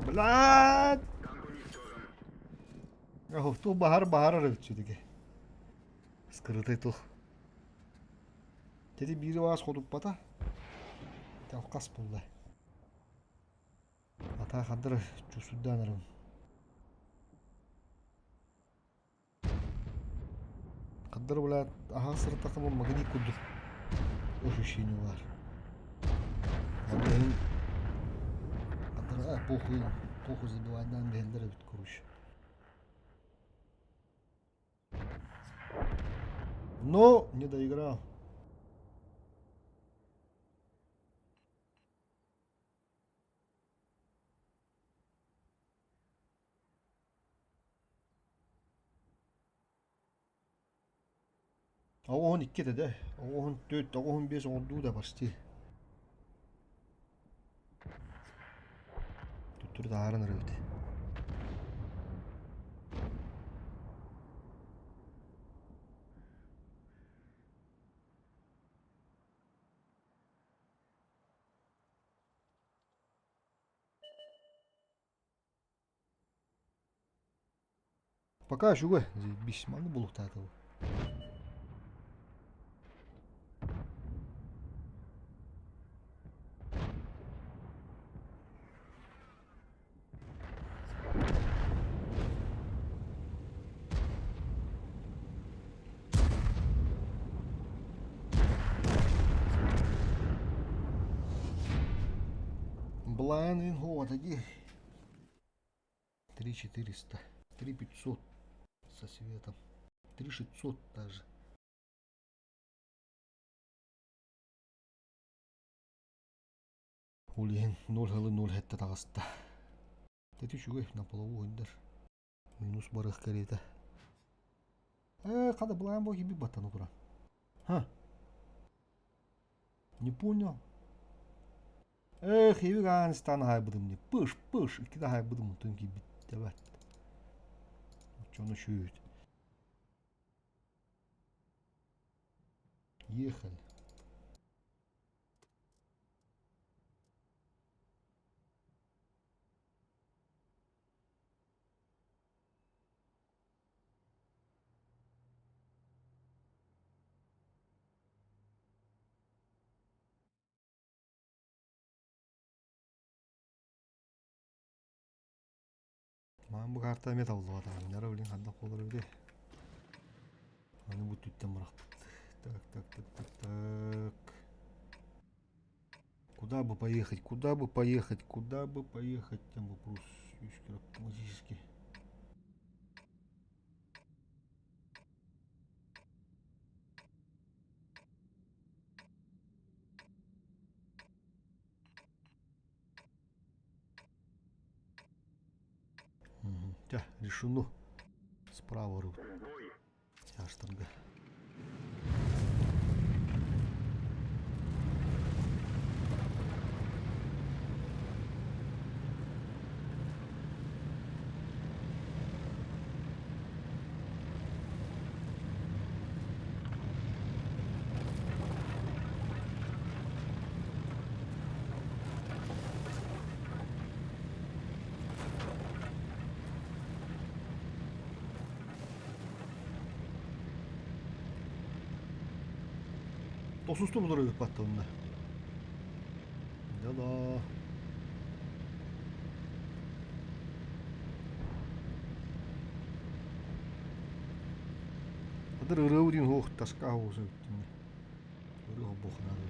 Blan! Тух bahar рывчудыге. Скрытый тух. Теди бири вас ходуп бата. Талкас булды. Ата хадыр чусуданырым. Кадыр була аха сыртакы бу магни куду. Ощущение бар. Анын кадыр похуй забивайдан белдер бит куруш. Но не доиграл. Оғын 2 деді, оғын 4, оғын 5 олду да бар сте. Түттірді арын өрөйді. Пока шугай, биш маны булукта атабы. Блайн вот таки 3400, 3500 со светом, 3600 даже. Улин 0,0 хетта тағаста. Тети шугай на полову индер. Минус барых карета. Қада блайн бо хиби баттан укра. Ха? Не понял. Хиби ган стан хай будым не. Пыш, икида хай будым тунки бит. Давай. Чону шуют. Ехали. Маған бұл карта металл болады. Нара білін қанда қолыр өде. Аны бұл түттен бұрақтық. Так. Куда бы поехать? Там вопрос автоматически. Да, решено. Справа рут. Аштанга. Тосусты бұлыр өйіп батты онда. Да. Бұдыр ұрау дейін оқ тасқа оғыз өттім. Ұрау бұқынады.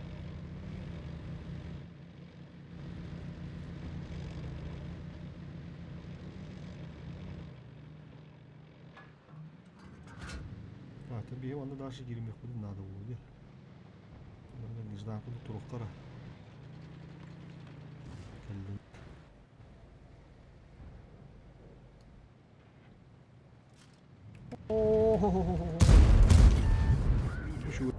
Tabii onda daha şey girmek bu nada oldu. Ben nizam kudu turuklara. Geldim. Şu.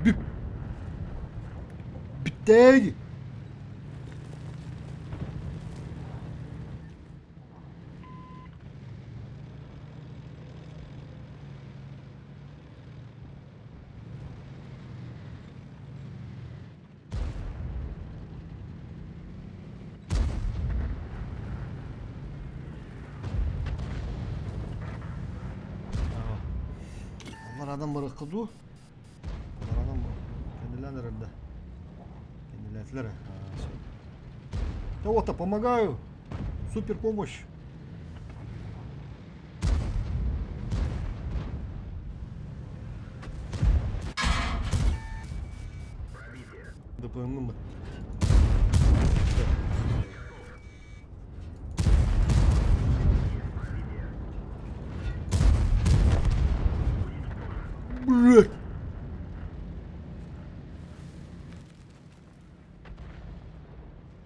Bip. Bitti. Adam bırakıldı. Adam kendiler nerede? Kendiler. Кого-то помогаю. Супер помощь. ДПМ. Блять.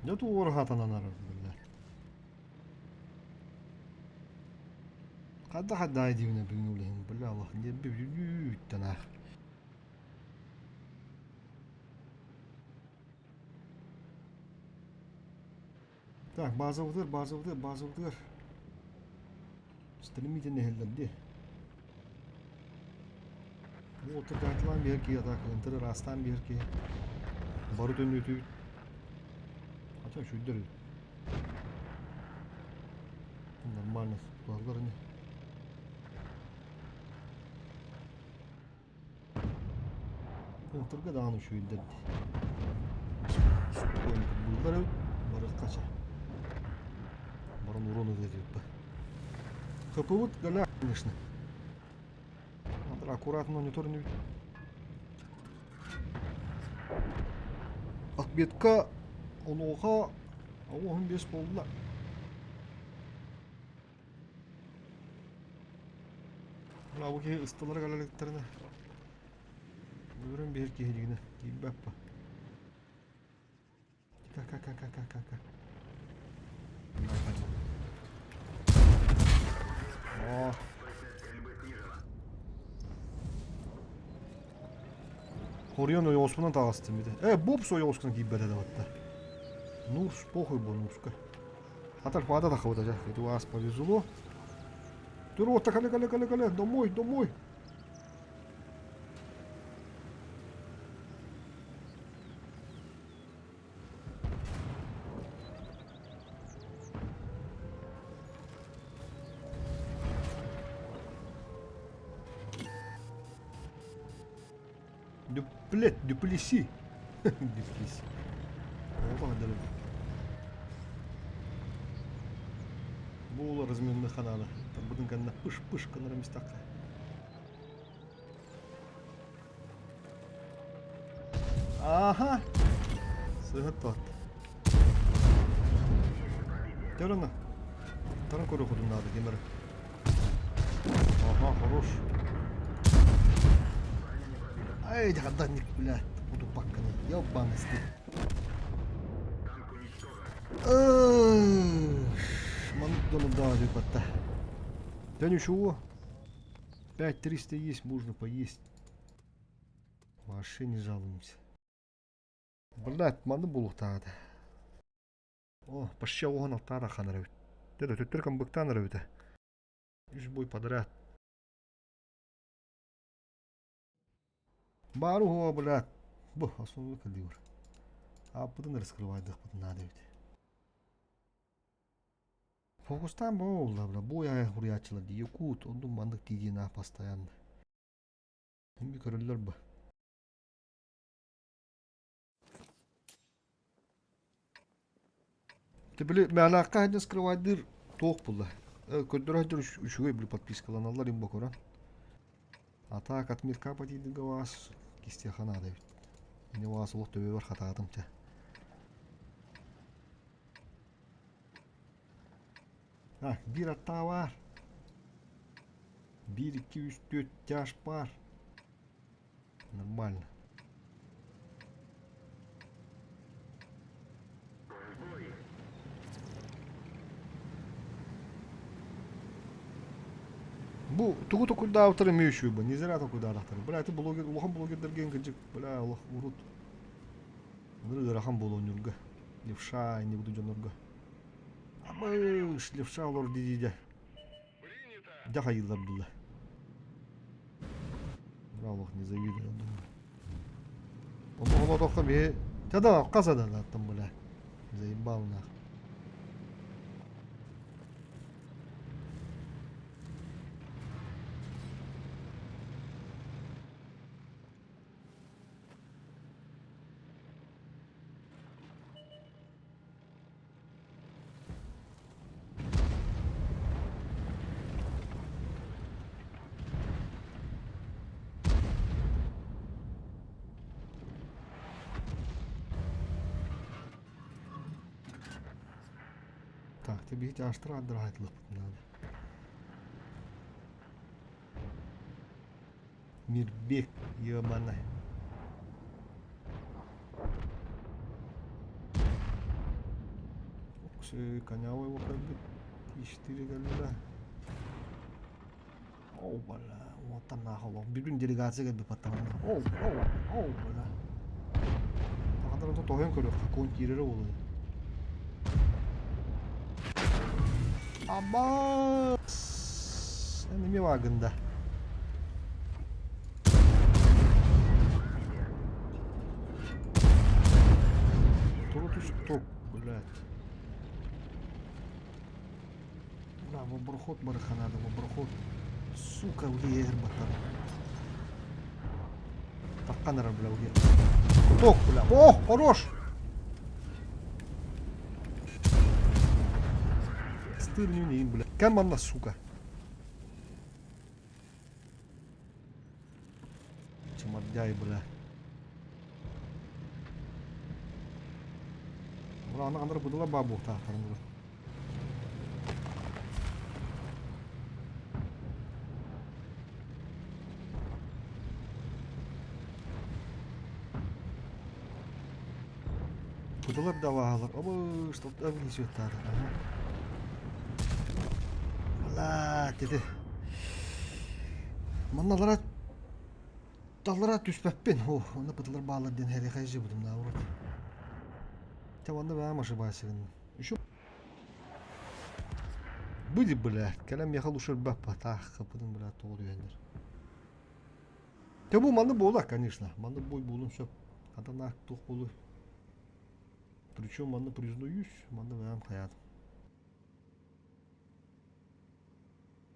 Я тут оргатана народ, блядь. Хадда айдивне бигнули, бля, Аллах, не бивют нах. Так, база вдыр. Стремительно хелдерди. Вот это атлан берки атак, интер растан берки. Бару төнөтү. Ача шүддөр. Нормально. Туалар не. Интерге дағаны шүйілдерді. Бұлдар өт, барық қача. Барын урон өтеді өтті. Хпвт галя, конечно. Надо аккуратно, не торни. Отметка олуға 15 болды. Мына бұке ұсталар қалалықтарына. Өрін бер кейлігіне. Кейбәп ба. Ка. О. Хорион ойосынан тағыстым еді. Бопс ойосынан кейбәді де батта. Нурс, похуй был Нурска. А так вода так вот это вас повезло. Турота, каля, домой. Дуплеси. Дуплеси. Бұл разменді қанады. Бұдың қанына пыш қаныр емес таққа. Аха! Сығыт тоғат. Дер ана. Тарын көрі құдың нады кемірі. Аха, хорош. Ай, дағаданник, блядь. Буду пакканы. Ёбан істі. Мандону дали пота. Да ничего. 5300 есть, можно поесть. Вообще не жалуемся. Блядь, манды булух тағады. О, почти оған алтара қаныр өт. Деді, төттіркім бұқтаныр өті. Үш бой подряд. Бару хова, блядь. Бұ, основы калибр. А бұдың раскрывайдық бұдың надо өті. Фокустан болды, бля, боя хурячылар дей, кут, ондың мандық дейдена постоянно. Хімбі көрілер бұ. Ты, бля, мәлаққа әден скрывайдыр тоқ бұлда. Көддір әдір үшіге бір подпискаланалар им бақыран. Атақ атметка πατейдігі вас кестеқана да бит. Мені вас ұлық төбе бар қатағадым ча. Bir hata var. 1, 2, 3, 4 тяж бар. Нормально. Бұл тұғы тұқылда автыры мейшуй ба, не зря тұқылда автыры. Бля, ты блогер, улахан блогердерген кінчік, бля, улах урут. Нұры рахан болу нұрға. Левша, не буду жонырға. Абыш, левша олар дедейде. Дяха елдар бұлда. Бля, улах не завидую, я думаю. Оны тоққа бе, тәді қазадан аттым, бля. Заебал нах. Так, тебе эти аштра отдрать надо. Мирбек, ебаный. Конявый его как бы 4 галера. Оу, бля, вот там нахуй. Бибин делегация как бы потом. Оу, бля. Так, это то он говорит, как он кирировал. Abbas! Enemy wagon'da. Турут стоп, блядь. Да, в оборот бараханада, в оборот. Сука, влияет батар. Такканара, бля, влияет. Ток, бля. О, хорош! Стырни мне, бля. Каманна, сука. Чемодяй, бля. Бля, она андыр будала бабу тахтарында. Будалар давалар. Оба, что там несет тата. Ла, dedi. Манналара таллара түспәппен. О, аны бытылар баалар ден хәре хайжы будым да урат. Таванда ба машы басыгын. Үшү. Буди, блядь, калам яхал ушыр баппа тах капыдын блядь тоғды ендер. Те бу манды бола, конечно. Манды бой болун сөп. Атана тух болу. Причем манды признаюсь, манды баам хаятым.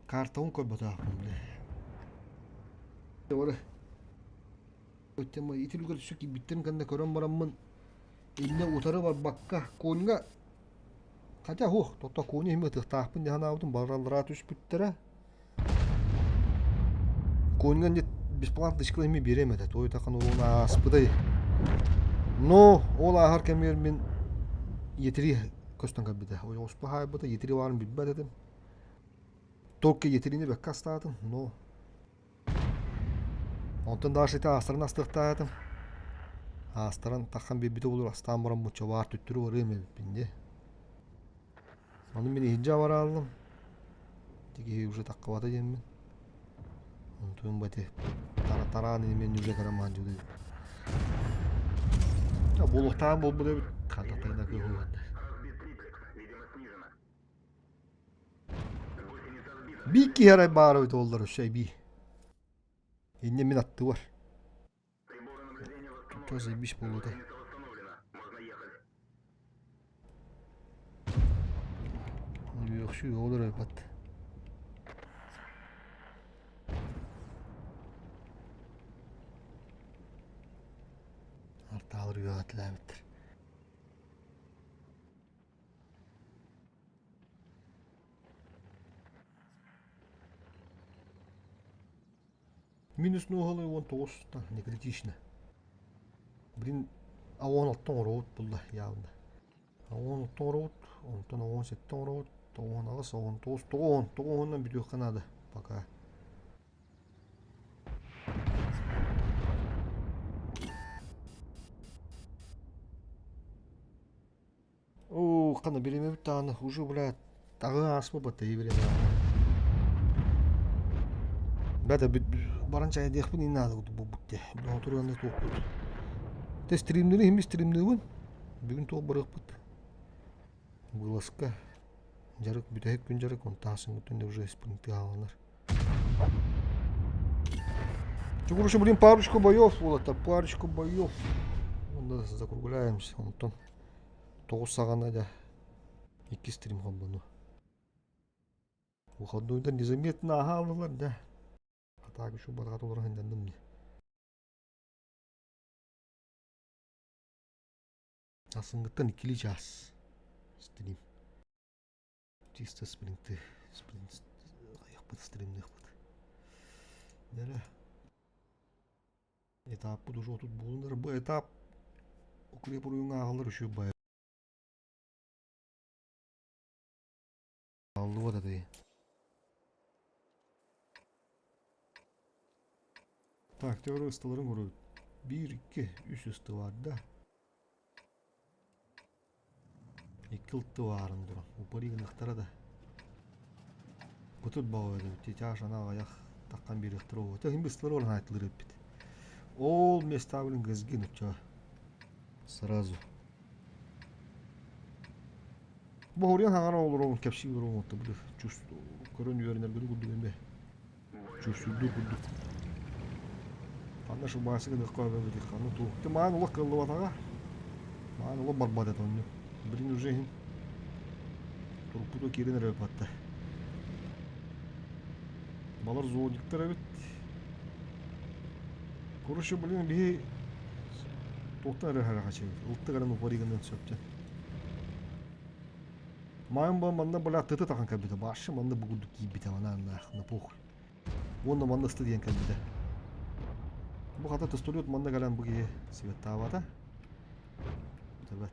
Картон көбөтақым, блядь. Ora. Ötema itilgör süki bitten kanda körön baramın. Eline utarı var bakka konuga. Kaça hoh totta konu himi tıhtahpın dihan avdum barallara түспүттөрө. Konuga net бесплатно дышкылы himi беремеді. Той тақын олуна аспыдай. Но ол ахар кемер мен етiri көстөн кабиде. Ой оспа хайбыда етiri барын билбет едим. Только етерини бекка астадым, но онтон даже та астарын астыктаатым. Астарын таккан бебите болур астан барам муча бар түттүрү бар эме бинде. Аны мен хижа бара алдым. Тиги уже таккабата жеммен. Онтон бате тараны мен уже караман жуды. Я болуктан болбу деп калтатайда көйгөн. Bir kere bağırıyor dolar şey bir. Yine min attı var. Çok zeymiş bu da. Yok şu olur elbet. Artık alır yönetle bitir. Минус ногалы он тоста, не критично. Блин, а он оттон роут булда явно. А он оттон роут, он то на он сеттон роут, то он алыс, он тост, то он битүү канада пока. О, кана береме таны уже, блядь, тагы аспы батты береме. Бәді баранча айдеқпін ені адығы бұл бұтте. Бұл отырғанда тоқ бұд. Те стримдері емес стримдері бүгін тоқ барық бұд. Бұласқа жарық бүтәйік күн жарық, он тағысын күтінде уже спринтті аланар. Чугурушы блин парочку боев, олата парочку боев. Онда закругляемся, онтон 9 сағана да 2 стрим қамбану. Уходуйда незаметно ағалылар да. Так, еще баргат олар хендендим не. Асыңгыттан 2 час стрим. Чисто спринт аяқпыт стримдік бұд. Дәрі. Этап бұд уже отут болындар. Бұл этап укреп ұруын ағалар үші бай. Алды бұд әдей. Так, теория ыстыларын көріп. 1, 2, 3 ысты var da. 2 ылты барын дұрын. Упаригін ықтара да. Бұтыт бау өді. Тете ашана аяқ таққан бері ықтыру. Тәхін бір ыстылар олын айтылыр өппет. Ол местабылын ғызген үтча. Сразу. Бұл ориян хаңара олыр оғын кәпші бір оғын отты. Көрін үйерінергеді күлдіген бе. Чүрсүлді күлді. Anda şu bahsi kadar kahve verdik kanı tu. Te maan Allah kallı vataga. Maan Allah barbadet onu. Birin ujehin. Turputu kirin repatta. Балар зоодиктер бит. Короче, блин, би тоқтан әрі қачай. Ұлттығарын ұпаригінен сөпті. Майын ба манда бала тыты таған кәбіті. Башы манда бұғыды кейбіті мана на похуй. Онда манда стадиен кәбіті. Бұл қата тыстолет манда кәлен бұғы себет табада. Табат.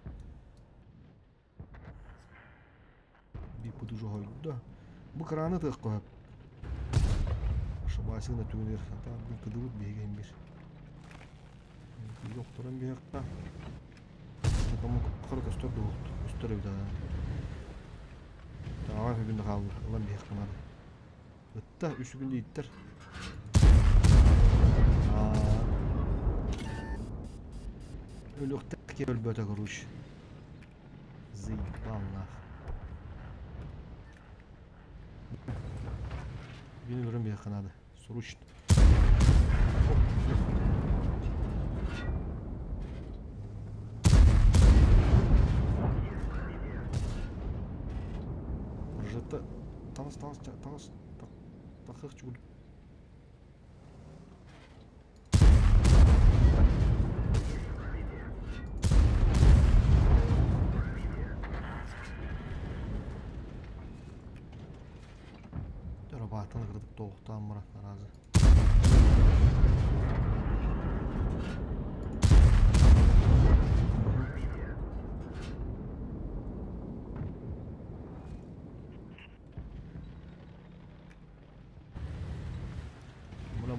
Би бұды жоғайды. Бұл краны тұғық қойып. Шабасығына түгінер. Бұл кыдывыт бейген бір. Yok duran bir yakta. Tamam kırık üstü doğdu. Üstü bir daha. Tamam bir günde kaldı. Ulan bir yakta var. Hatta 3 günde ittir. Öyle tek öl böyle kuruş. Zeyballah. Yine duran bir yakta hadi. Soruş. Таңыз тақық жүгіл. Батаны қырдық тоғықтан мұра наразы.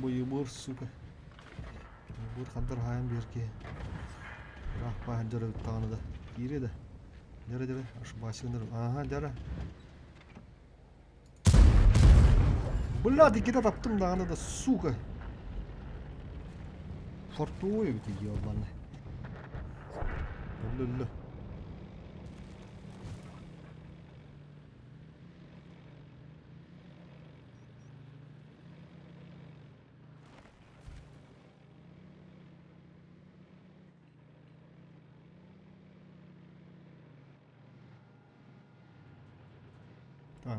Bu yubur suka. Yubur kantar hayam berke. Rahpa hanjara tanıdı. Gire de. Jara aşı başındır. Aha jara. Bulla dikkat taptım dağını da suka. Fortuoy biti yollarına. Lullu.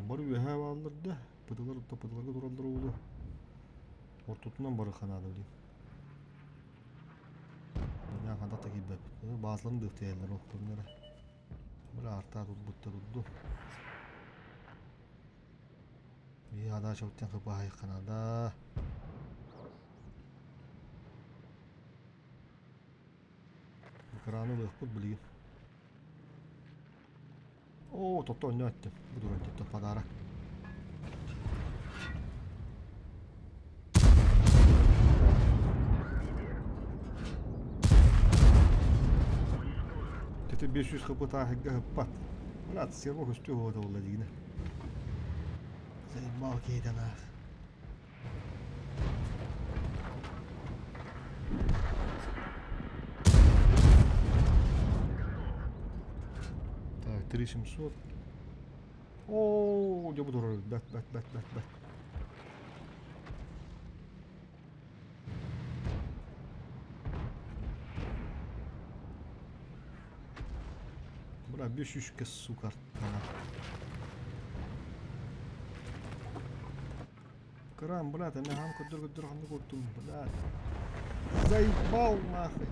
Бар үйе алырды. Пыдыларға тұралдыр олы. Ортотынан бары қанады білейм. Мен қандақта кейбәп. Bazılarını da ihtiyarlar okulunlara. Böyle artar butta durdu. Bir ada çabuktan kapı hayıkanada. Kranı bakıp bileyim. Oo, topta önüne attım. Bu durum topta padara. Tete 500 kapı tahigge hıppat. Lat sirvo üstü hoda oldu yine. Zey mal keyden ha. Так, 3700. Ооо, где буду ролить? Бэк. Бля, 500 кес, сука. Крам, блядь, я нахам кудыр ханды куртум, блядь. Заебал нахуй.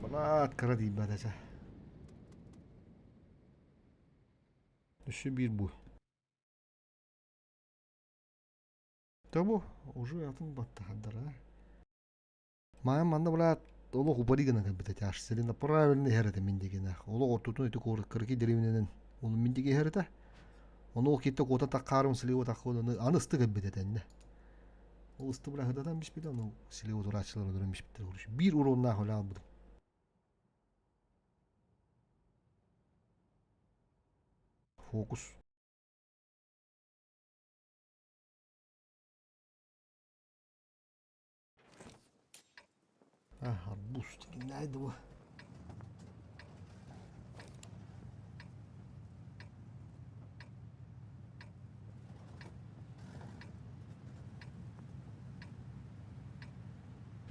Блядь, кара deyip badece. Еще bir bu. Tabu, уже atın battı haddara. Моя манда блядь, оло хупаригана кабита аж селена правильный херете миндегена. Оло ортутун эти кырки деревненен. Ол миндеге херете. Оны ол кетте кота таккарым силево такконы анысты кабита тенне. Ол ысты блядь хададан биш биде аны силево турачылар дөрөм биш биттер куруш. Bir уронна хола албыдым. Фокус. Арбуз. Нейді bu.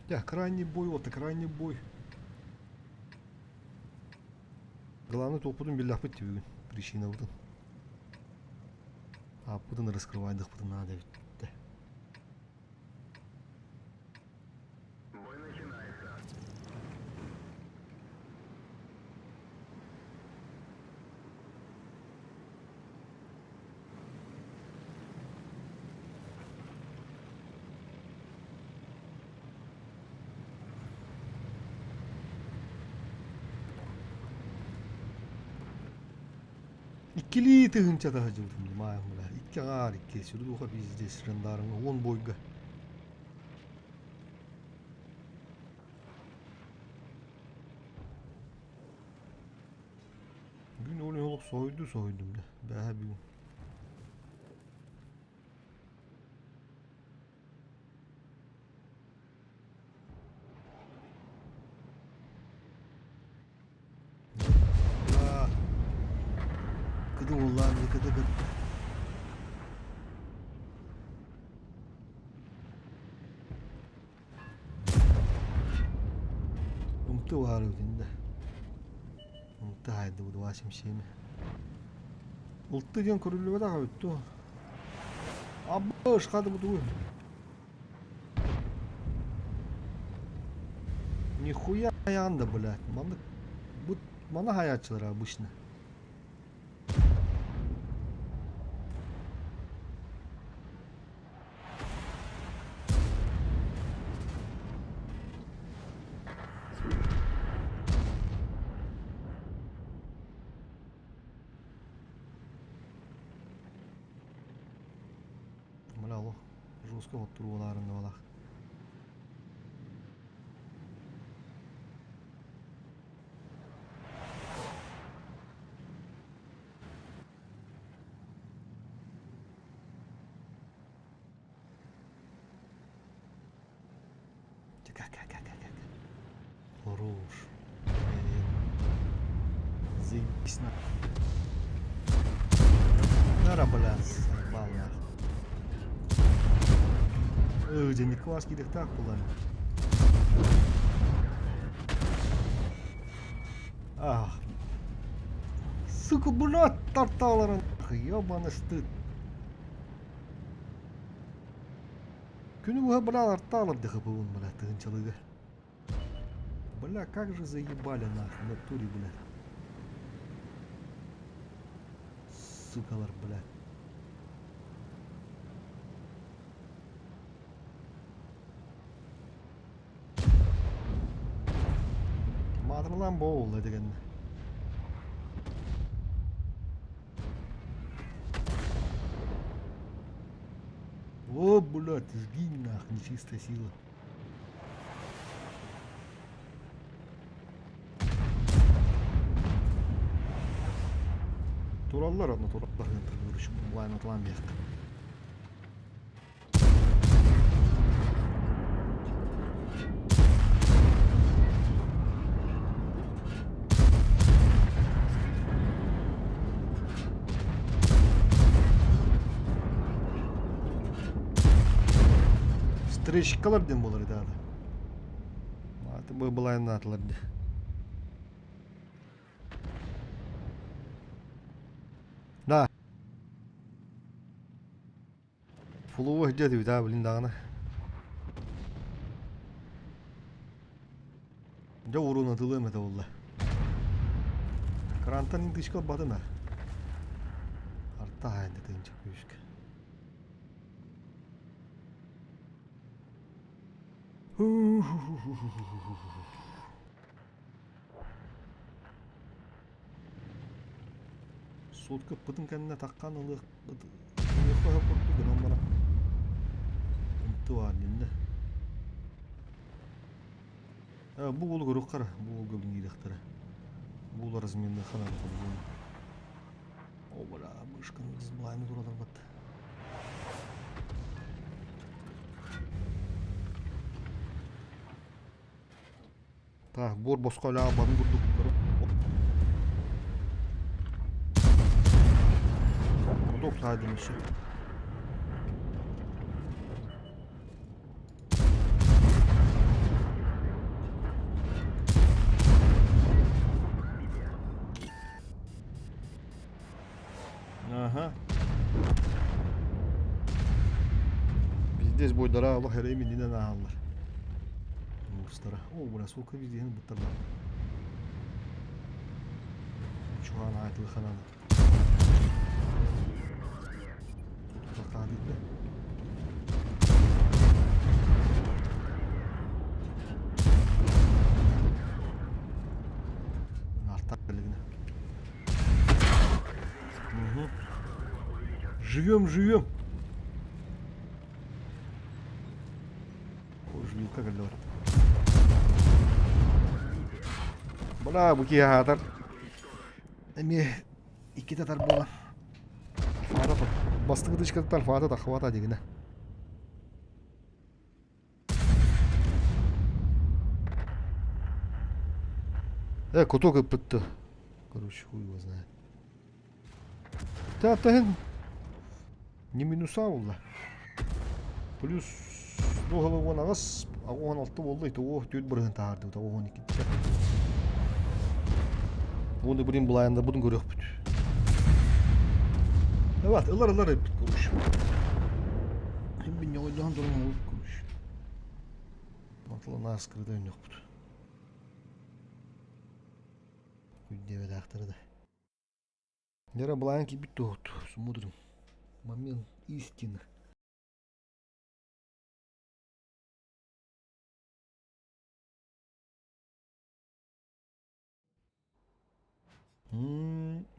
Ya крайний бой oldu, крайний бой. Главный топудun bir laf etti bugün. Причина budun. А budun раскрывайдық budun надо bitti. Бой начинается. İkili tığınca daha cıldım mayamla. İki ağır iki sürü oha bizde sırındarını 10 boyga. Bugün onu yoluk soydum da. Daha bugün. Kıdım ulan kıdı. Umtu var ödünde. Umtu haydi bu duvaşım şeyimi. Ultu diyen kurulluğa da kavuttu. Abba ışkadı bu duvu. Нихуя янда, блядь. Mana hayatçılar обычно. Мынау жестко болып тұруларында болақ. Хорош. Заебись на. Нара, блядь, баллар. Öyle Niklas gidip tak kullan. Ah. Сука, блядь, тарталарын. Ёбаный стыд. Күні бұға блядь арталып дығы бұғын, блядь, тығынчылығы. Бля, как же заебали нахуй, в натуре, блядь. Сукалар, блядь. Madırlan boğul dedik enne. О, блядь, сгинь нахуй, нечистая сила. Turallar adına turallar görüşüm. Bu anlatılan bir yakın. Стрещикалар дем болар еді ады. Аты бұл былайын атылар еді. Да. Фулуы деді да білін дағына. Жа уруна тылым еді олда. Крантан интішкал бадына. Арта айынды тыынчық көшкі. Сотка пытын кәніне таққан ұлық ұйыққа қорқты бір онлара ұмты бар деңді. Бұл ол көрік қара, бұл ол көлдің еректері. Бұл разменді қанар қолын. О, бара, бұшқын біз бұлайны тұрадар бәтті. Так, бор босқа өлі абадын күрдік. Құрдық сайдың іші. Здесь бойдара Allah herey mindinden ağırlar. Mustara. O burası o kabiziyenin bıttarlar. Şu an ayetli kanalı. Tutukla kadidle. Artak belirgine. Живем. О, живем, как говорят. Бана, bu haatar. Эми икки татар бола. Фара бар. Бастыгы дышкаттан фата тахвата дегене. Куток ыппытты. Короче, хуй его знает. Тахин. Не минуса болла. Плюс доголовон агас, агон алты болду. О, төт бирген тагарды. О, 12. Bunu birinin bulayında bunu görüyoruz. Evet, ılar hep konuş. Hem bir yoldan durum olup konuş. Matla naskırda ön yok bu. Gündeve de aktarı da. Nere bulayan ki bitti oldu. Смотрим. Момент истины.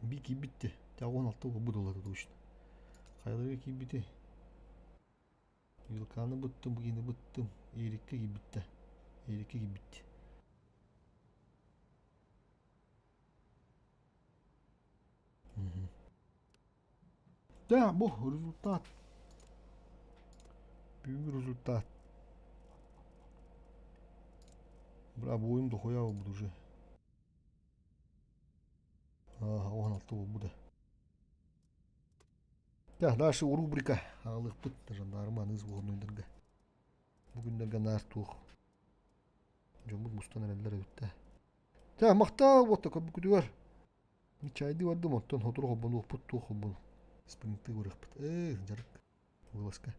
Бики bitti. Ya 16 bu doları точно. Kayları ki bitti. Yılkanı bıttım, bugünü bıttım. İyilikli gibi bitti. İyilikli gibi bitti. Да, bu результат. Büyük bir результат. Бра, bu oyun da koya bu уже. Ага, 16 bu da. Ya, дальше рубрика Ағылық бұт жандарыман өз болған өндіргі. Бүгіндерге нар туық. Жомбұд мұстан әрелер өтті. Ja, мақтал бұтты көбі күдігер. Чайды бардым, оттан отыру қобын, оқпыт туық қобын. Спринтті көрек бұт. Жарық. Выласка.